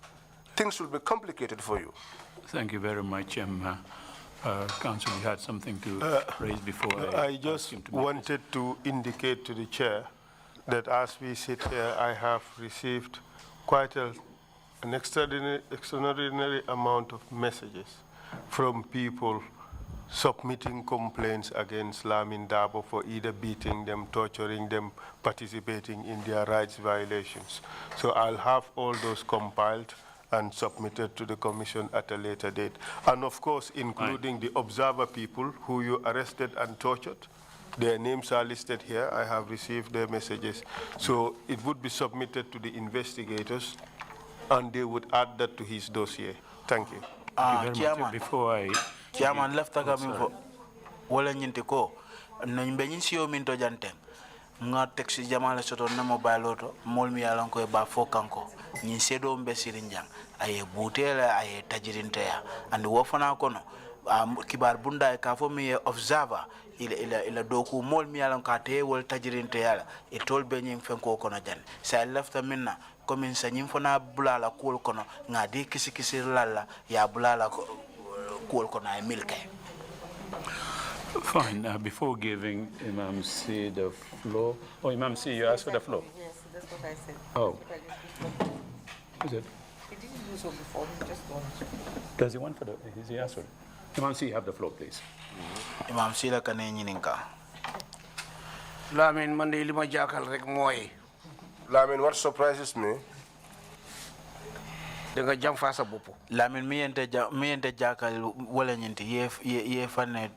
things will be complicated for you. Thank you very much. Council, you had something to raise before I just wanted to indicate to the chair that as we sit here, I have received quite an extraordinary amount of messages from people submitting complaints against Lamin Dabo for either beating them, torturing them, participating in their rights violations. So I'll have all those compiled and submitted to the commission at a later date. And of course, including the observer people who you arrested and tortured. Their names are listed here. I have received their messages. So it would be submitted to the investigators and they would add that to his dossier. Thank you. Chairman, before I... Chairman, left a coming wala nyinte ko no mbenyi siyo minto janteng nga taxi jamala soto na mobile auto mol mi yalan ko ba fokanko ni sedo mbe sirinjang ay butela ay tajirinteya and wo fana kono kibar bunda e ka fo mi observer ila doku mol mi yalan ka te wol tajirinte yala e tol be nyim fen ko kono jan sa lafta minna komin sa nyim fona bulala kul kono ngadi kisi kisi lalla ya bulala kul kono ay milke. Fine. Before giving Imam C the floor, Imam C, you asked for the floor. Yes, that's what I said. Oh. Is it? He didn't do so before, he just don't. Does he want for the? Is he asked for it? Imam C, you have the floor, please. Imam C la kane nyininka. Lamin man de lima jakal rek moy. Lamin, what surprises me? Da nga jam fa sa bop. Lamin mi ente jakal wala nyinti ye fanne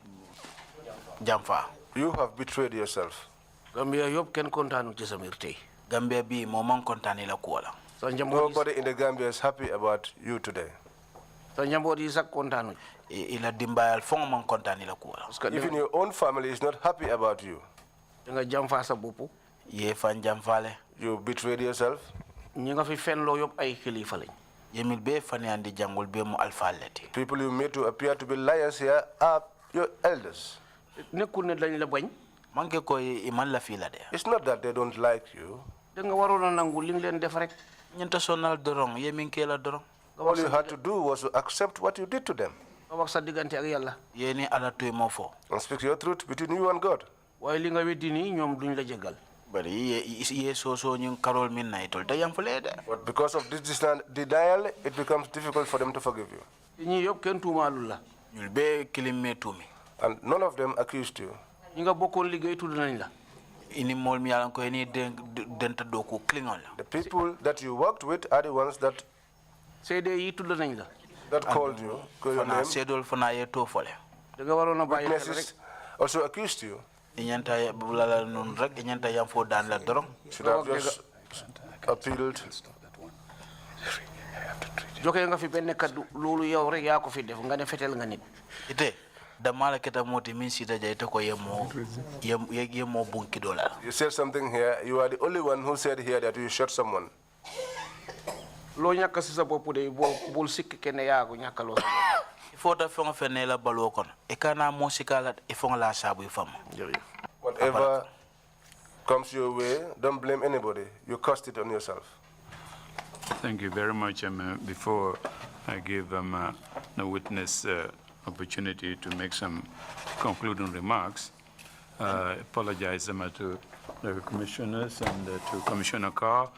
jamfa. You have betrayed yourself. Gambia yop ken kontanu ci samir tay. Gambia bi mo man kontani la kuwala. Nobody in the Gambia is happy about you today. So njambodi sak kontanu. Ila dimbayal fon man kontani la kuwala. Even your own family is not happy about you. Da nga jam fa sa bop. Ye fan jamfale. You betrayed yourself. Ñi nga fi fen lo yop ay khalifa lañ. Yemil be fani andi jangul be mu alfaleti. People you made to appear to be liars here are your elders. Nekul ne dañ la bañ. Manke ko iman la fila de. It's not that they don't like you. Da nga warona nangu li leen def rek. Ñenta sonal dorong yemin ke la dorong. All you had to do was to accept what you did to them. Wax sa digante ak Yalla. Yeni ala tuy mo fo. And speak your truth between you and God. Way li nga weddi ni ñom duñ la jégal. Bari ye so ñun karol min nay tol tayam fele de. But because of this denial, it becomes difficult for them to forgive you. Ñi yop ken tuumalul la. Ñul be kilim tumi. And none of them accused you. Ñi nga bokkon liggéey tudd nañ la. Ini mol mi yalan ko ni denta doku klingol la. The people that you worked with are the ones that yi tudd nañ la. That called you. Your name. Sedol fana ye to fole. Da nga warona baye Witnesses also accused you. Inyanta bulala nun rek inyanta yam fo dan la dorong. Should have just appealed. Joke nga fi ben kaddu lolu yow rek ya ko fi def nga ne fetel nga nit. Ite da mala keta moti min sita jayta ko yemo bunki dollar. You said something here. You are the only one who said here that you shot someone. Lo ñaka ci sa bop de bol sik ken ya ko ñaka lo. Fota fonga fenela balo kon e kana musikala e fonga la sabu fam. Whatever comes your way, don't blame anybody. You caused it on yourself. Thank you very much. Before I give the witness opportunity to make some concluding remarks, apologize to the commissioners and to Commissioner Carr,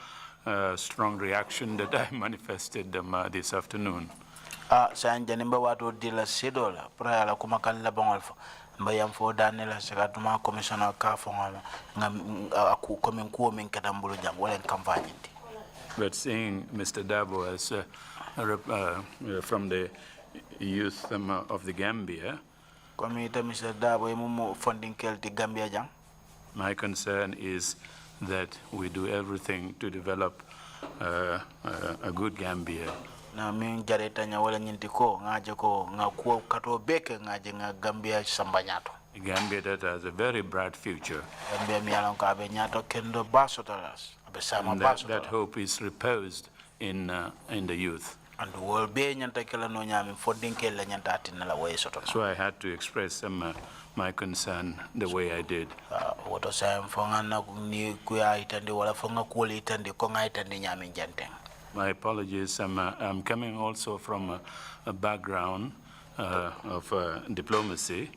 strong reaction that I manifested this afternoon. Sanjanimba watu dila sidola pra la kuma kan la bangolfo mbayam fo danela sakatuma Commissioner Carr fo ngam aku komin ko min kadambulu jang wala campagne. But seeing Mr. Dabo as from the youth of the Gambia, Mr. Dabo funding Kelti Gambia jang. My concern is that we do everything to develop a good Gambia. Na min jareta nya wala nyinti ko ngaje ko ngakuo kato beke ngaje nga Gambia sambanyato. A Gambia that has a very bright future. Gambia mi alon ka be nyato kendo basotaras. And that hope is reposed in the youth. And will be nyanta kala no nyami funding kala nyanta tinala way soto. So I had to express my concern the way I did. What was I fongana ni kuya itandi wala fonga kuli itandi konga itandi nyami jante. My apologies. I'm coming also from a background of diplomacy.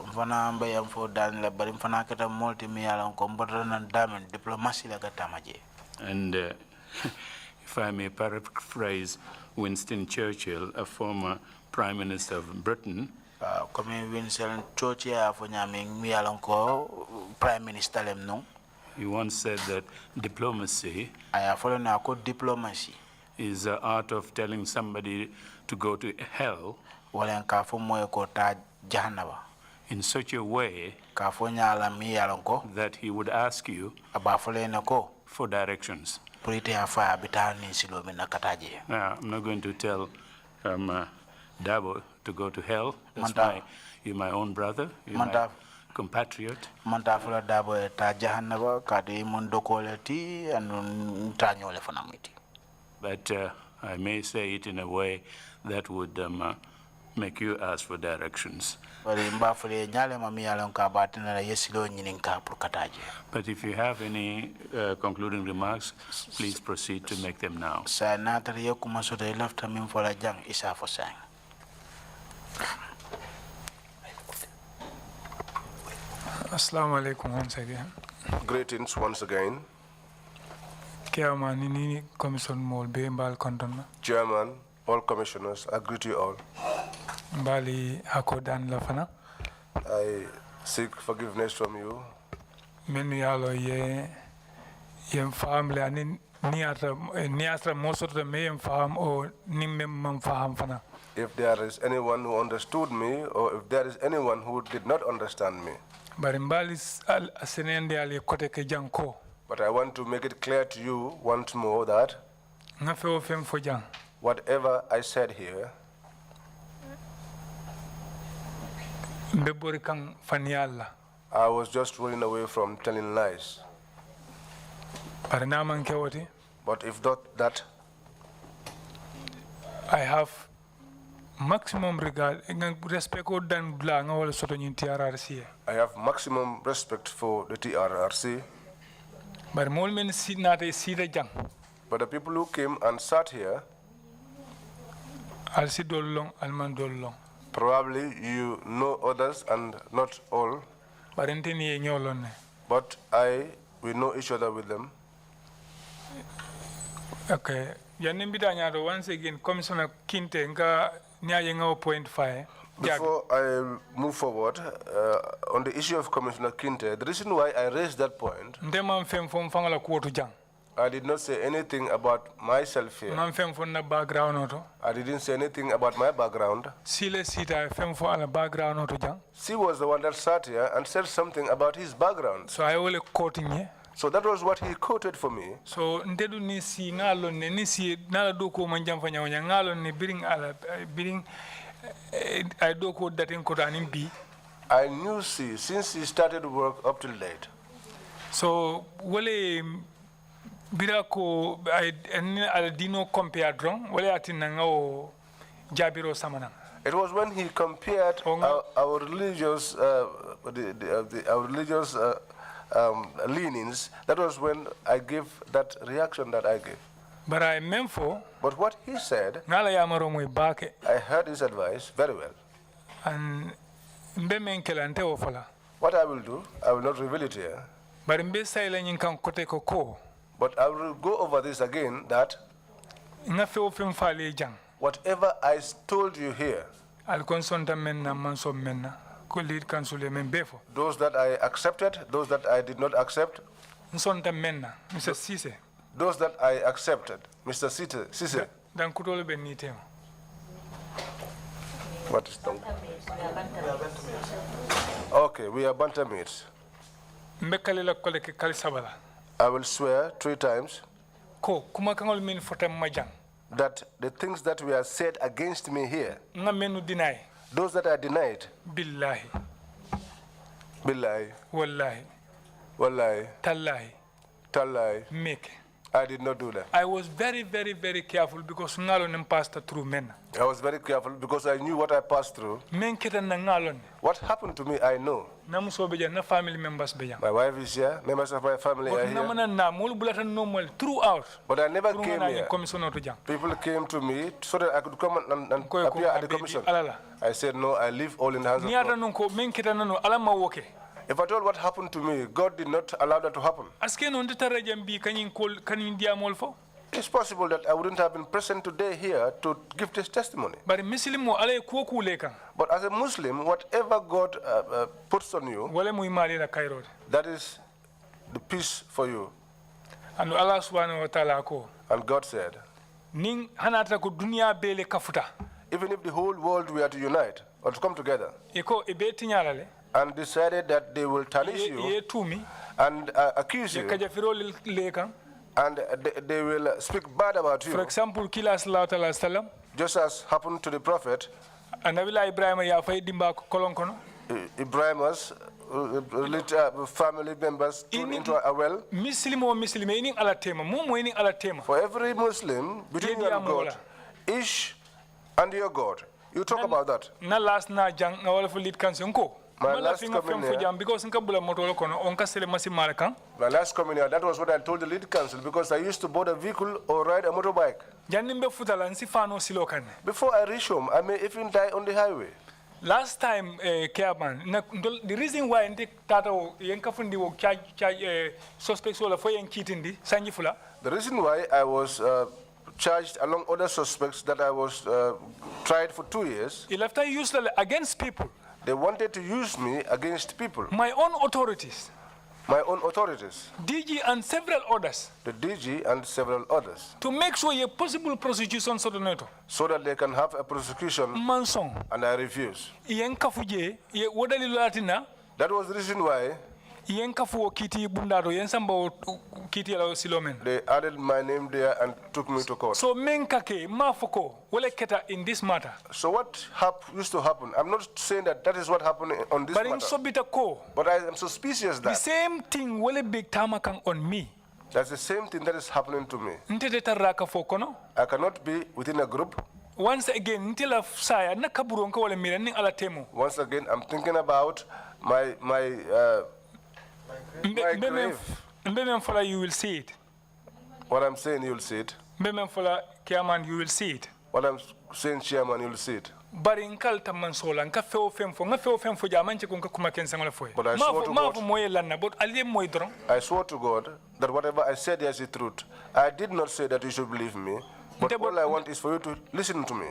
Mfana amba yam fo dan la bari mfana kata multi mi yala ko mbodana damen diplomacy la kata maje. And if I may paraphrase Winston Churchill, a former Prime Minister of Britain, comme Winston Churchill afo nyami mi yala ko Prime Minister lem no. He once said that diplomacy is the art of telling somebody to go to hell in such a way that he would ask you for directions. Now, I'm not going to tell Dabo to go to hell. You're my own brother. You're my compatriot. But I may say it in a way that would make you ask for directions. But if you have any concluding remarks, please proceed to make them now. Assalamu alaikum once again. Greetings once again. Chairman, all commissioners, I greet you all. I seek forgiveness from you. If there is anyone who understood me, or if there is anyone who did not understand me. But I want to make it clear to you once more that whatever I said here, I was just running away from telling lies. But if not that, I have maximum regard respect Trrc. I have maximum respect for the TRRC. But the people who came and sat here, probably you know others and not all. But we know each other with them. Okay. Once again, Commissioner Kinte, before I move forward, on the issue of Commissioner Kinte, the reason why I raised that point, I did not say anything about myself here. I didn't say anything about my background. She was the one that sat here and said something about his background. So I only quoting here. So that was what he quoted for me. So ndedu ni si ngalo ni si nala doko manjamfa nyawanya ngalo ni biring I doko datin kotanin bi. I knew since he started work up till late. So wale birako I dino compare drong wale atinanga o jabiro samana. It was when he compared our religious leanings. That was when I gave that reaction that I gave. But I meant for. But what he said, I heard his advice very well. And what I will do, I will not reveal it here. But I will go over this again, that whatever I told you here, those that I accepted, those that I did not accept, those that I accepted, Mr. Sise. What is that? Okay, we are bantermates. I will swear 3 times that the things that were said against me here, those that I denied, Billahi, Wallahi, Tallahi, I did not do that. I was very, very, very careful because ngalon passed through men. I was very careful because I knew what I passed through. What happened to me, I know. Family members. My wife is here, members of my family are here. But I never came here. People came to me so that I could come and appear at the commission. I said, no, I leave all in the hands of God. If I told what happened to me, God did not allow that to happen. It's possible that I wouldn't have been present today here to give this testimony. But as a Muslim, whatever God puts on you, that is the peace for you. And Allah subhanahu wa ta'ala ko. And God said, even if the whole world were to unite or to come together, and decided that they will tarnish you and accuse you, and they will speak bad about you. For example, just as happened to the Prophet, Ibrahim's family members thrown into a well. For every Muslim, between you and God, Ish and your God, You talk about that. Na last na jang na wala lead council ko. My last communion, because nka bula moto ko no onka sele masi malakan. my last communion, that was what I told the lead council because I used to board a vehicle or ride a motorbike. Janimbe futala nsi fano silokan. Before I reach home, I may even die on the highway. Last time, Chairman, the reason why ndi tata yenka fundi wo charge suspects wala fo yen cheating sanjifula. The reason why I was charged along other suspects that I was tried for 2 years. He left useless against people. They wanted to use me against people. My own authorities. My own authorities. DG and several others. The DG and several others. To make sure a possible prosecution so that they can have a prosecution. Manson. And I refuse. Yenkafuje ye wodali latina. That was the reason why. Yenkafu kiti bundado yensamba kiti la silomen. They added my name there and took me to court. So menkake mafoko wale keta in this matter. So what used to happen? I'm not saying that is what happened on this matter. But I am suspicious that the same thing wale big tamakan on me. That's the same thing that is happening to me. Ntete taraka fokono. I cannot be within a group. Once again, ntela saya na kaburonka wale mira ning ala temo. Once again, I'm thinking about my grave. You will see it. What I'm saying, you will see it. Chairman, you will see it. What I'm saying, Chairman, you will see it. But I swore to God. I swore to God that whatever I said is the truth. I did not say that you should believe me. But all I want is for you to listen to me.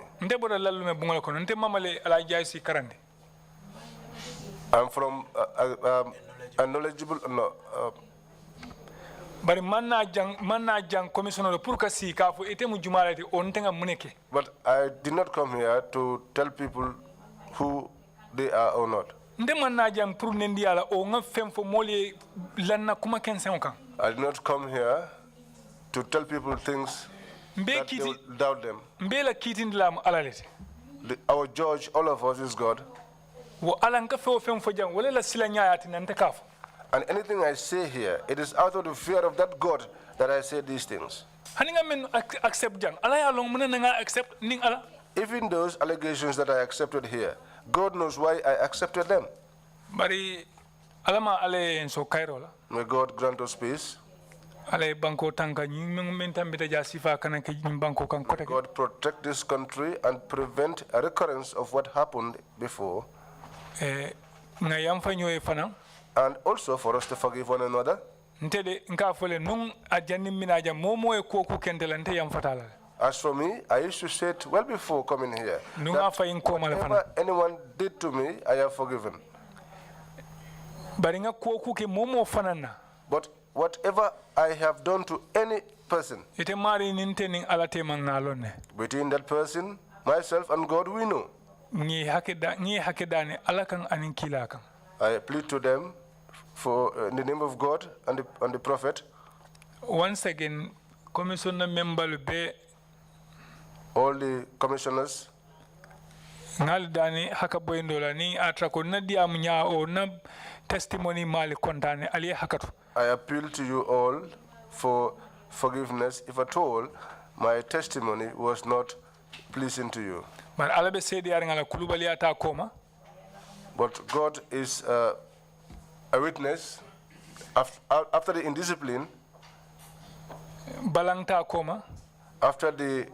I'm from a knowledgeable. But manna jang commissioner pour si ka fo ete mu jumalati on tenga muneke. But I did not come here to tell people who they are or not. Nde manna jang pour nendi ala o nga fem fo moli lanna kuma kensen kan. I did not come here to tell people things that they will doubt them. Mbela kitin lam alalete. Our judge, all of us, is God. Wo alanka fo fem fo jang wala la sila nyaati nante kaf. And anything I say here, it is out of the fear of that God that I say these things. Even those allegations that I accepted here, God knows why I accepted them. May God grant us peace. God protect this country and prevent a recurrence of what happened before. And also for us to forgive one another. As for me, I used to say it well before coming here. Whatever anyone did to me, I have forgiven. But whatever I have done to any person, between that person, myself, and God, we know. I plead to them for in the name of God and the prophet. Once again, commissioner member be all the commissioners. Ngaldani hakaboindola ni atrako na diamnya o na testimony mali kontane ali hakatu. I appeal to you all for forgiveness if at all my testimony was not pleasing to you. But alabe sedi ngala kulubali ata koma. But God is a witness. After the indiscipline, balangta koma. After the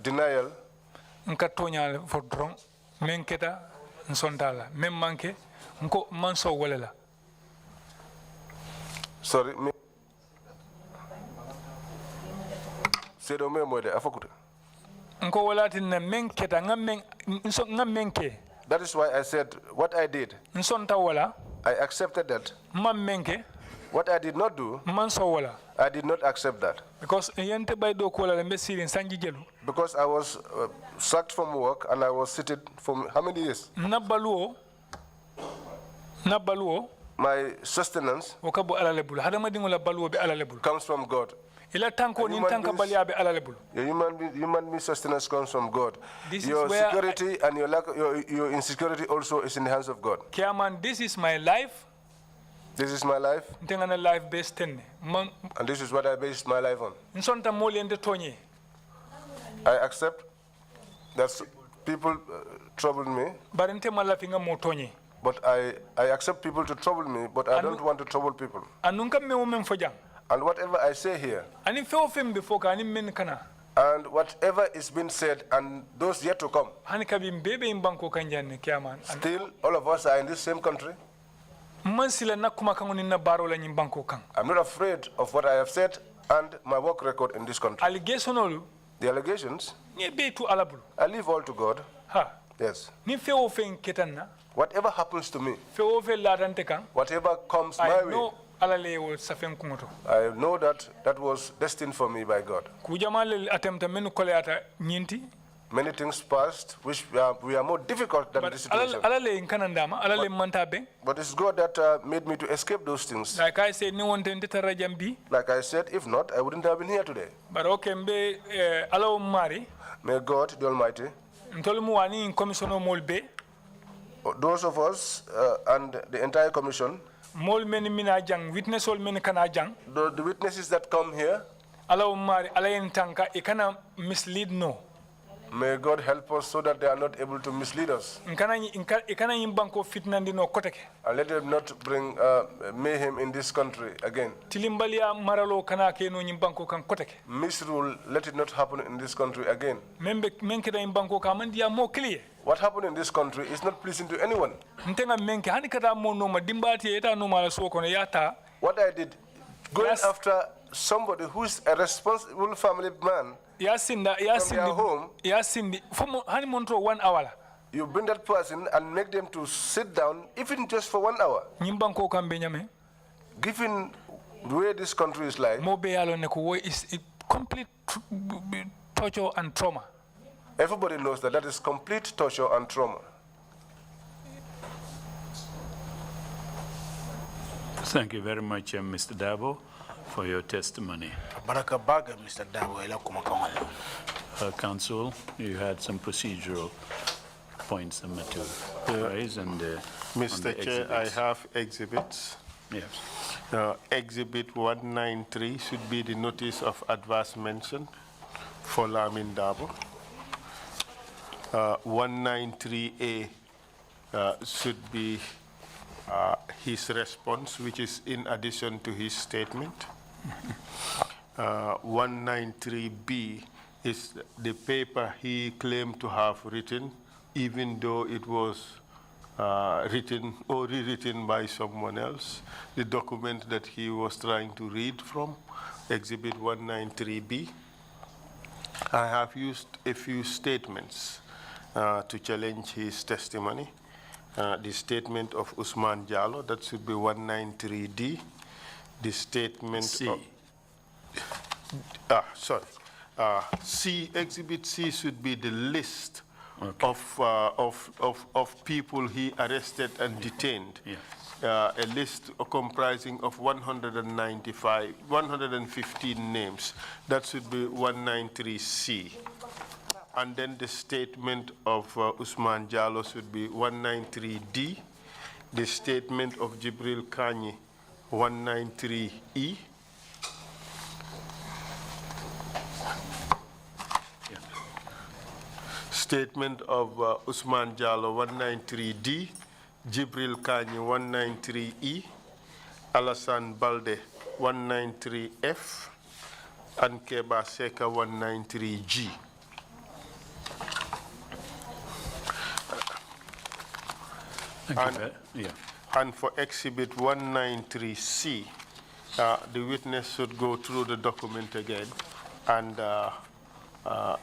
denial, nkatonya for drong menketa nsondala memmanke nko manso walela. Sorry, me. Say do me mo de afakute. Nko walati na menketa ngamenke. That is why I said what I did. I accepted that. What I did not do, I did not accept that. Because I was sacked from work and I was seated for how many years? My sustenance comes from God. Human being sustenance comes from God. Your security and your insecurity also is in the hands of God. Chairman, this is my life. This is my life. And this is what I based my life on. I accept that people trouble me. But I accept people to trouble me, but I don't want to trouble people. And whatever I say here, and whatever is being said, and those yet to come, still all of us are in this same country. I'm not afraid of what I have said and my work record in this country. The allegations, I leave all to God. Yes. Whatever happens to me, whatever comes my way, I know that that was destined for me by God. Many things passed, which we are more difficult than this situation. But it's God that made me to escape those things. Like I said, if not, I wouldn't have been here today. May God, the Almighty, those of us and the entire commission, the witnesses that come here, may God help us so that they are not able to mislead us. And let them not bring mayhem in this country again. Misrule, let it not happen in this country again. What happened in this country is not pleasing to anyone. What I did, going after somebody who is a responsible family man, from their home, you bring that person and make them to sit down, even just for 1 hour. Given the way this country is like, is complete torture and trauma. Everybody knows that that is complete torture and trauma. Thank you very much, Mr. Dabo, for your testimony. Mr. Dabo. Council, you had some procedural points to raise. And Mr. Chair, I have exhibits. Yes. Exhibit 193 should be the notice of adverse mention for Lamin Dabo. 193A should be his response, which is in addition to his statement. 193B is the paper he claimed to have written, even though it was written or rewritten by someone else. The document that he was trying to read from, Exhibit 193B. I have used a few statements to challenge his testimony. The statement of Usman Jallo, that should be 193D. The statement C. C, Exhibit C should be the list of people he arrested and detained. Yes. A list comprising of 115 names. That should be 193C. And then the statement of Usman Jallo should be 193D. The statement of Jibril Kanyi, 193E. Statement of Usman Jallo, 193D. Jibril Kanyi, 193E. Alassane Balde, 193F. And Keba Seka, 193G. And for Exhibit 193C, the witness should go through the document again and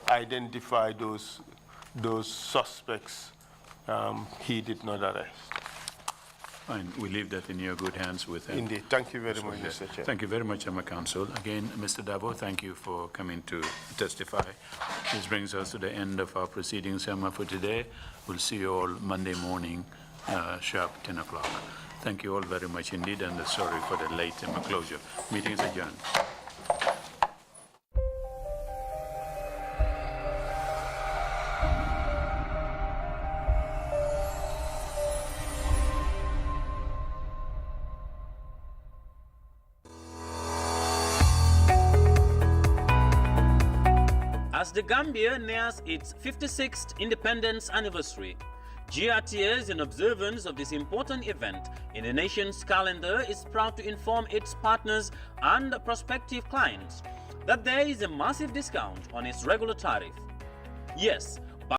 identify those suspects he did not arrest. Fine, we leave that in your good hands with him. Indeed. Thank you very much, Mr. Chair. Thank you very much, Council. Again, Mr. Dabo, thank you for coming to testify. This brings us to the end of our proceedings, for today. We'll see you all Monday morning, sharp 10 o'clock. Thank you all very much indeed, and sorry for the late closure. Meeting is adjourned. As the Gambia nears its 56th independence anniversary, GRTS, in observance of this important event in the nation's calendar, is proud to inform its partners and prospective clients that there is a massive discount on its regular tariff. Yes,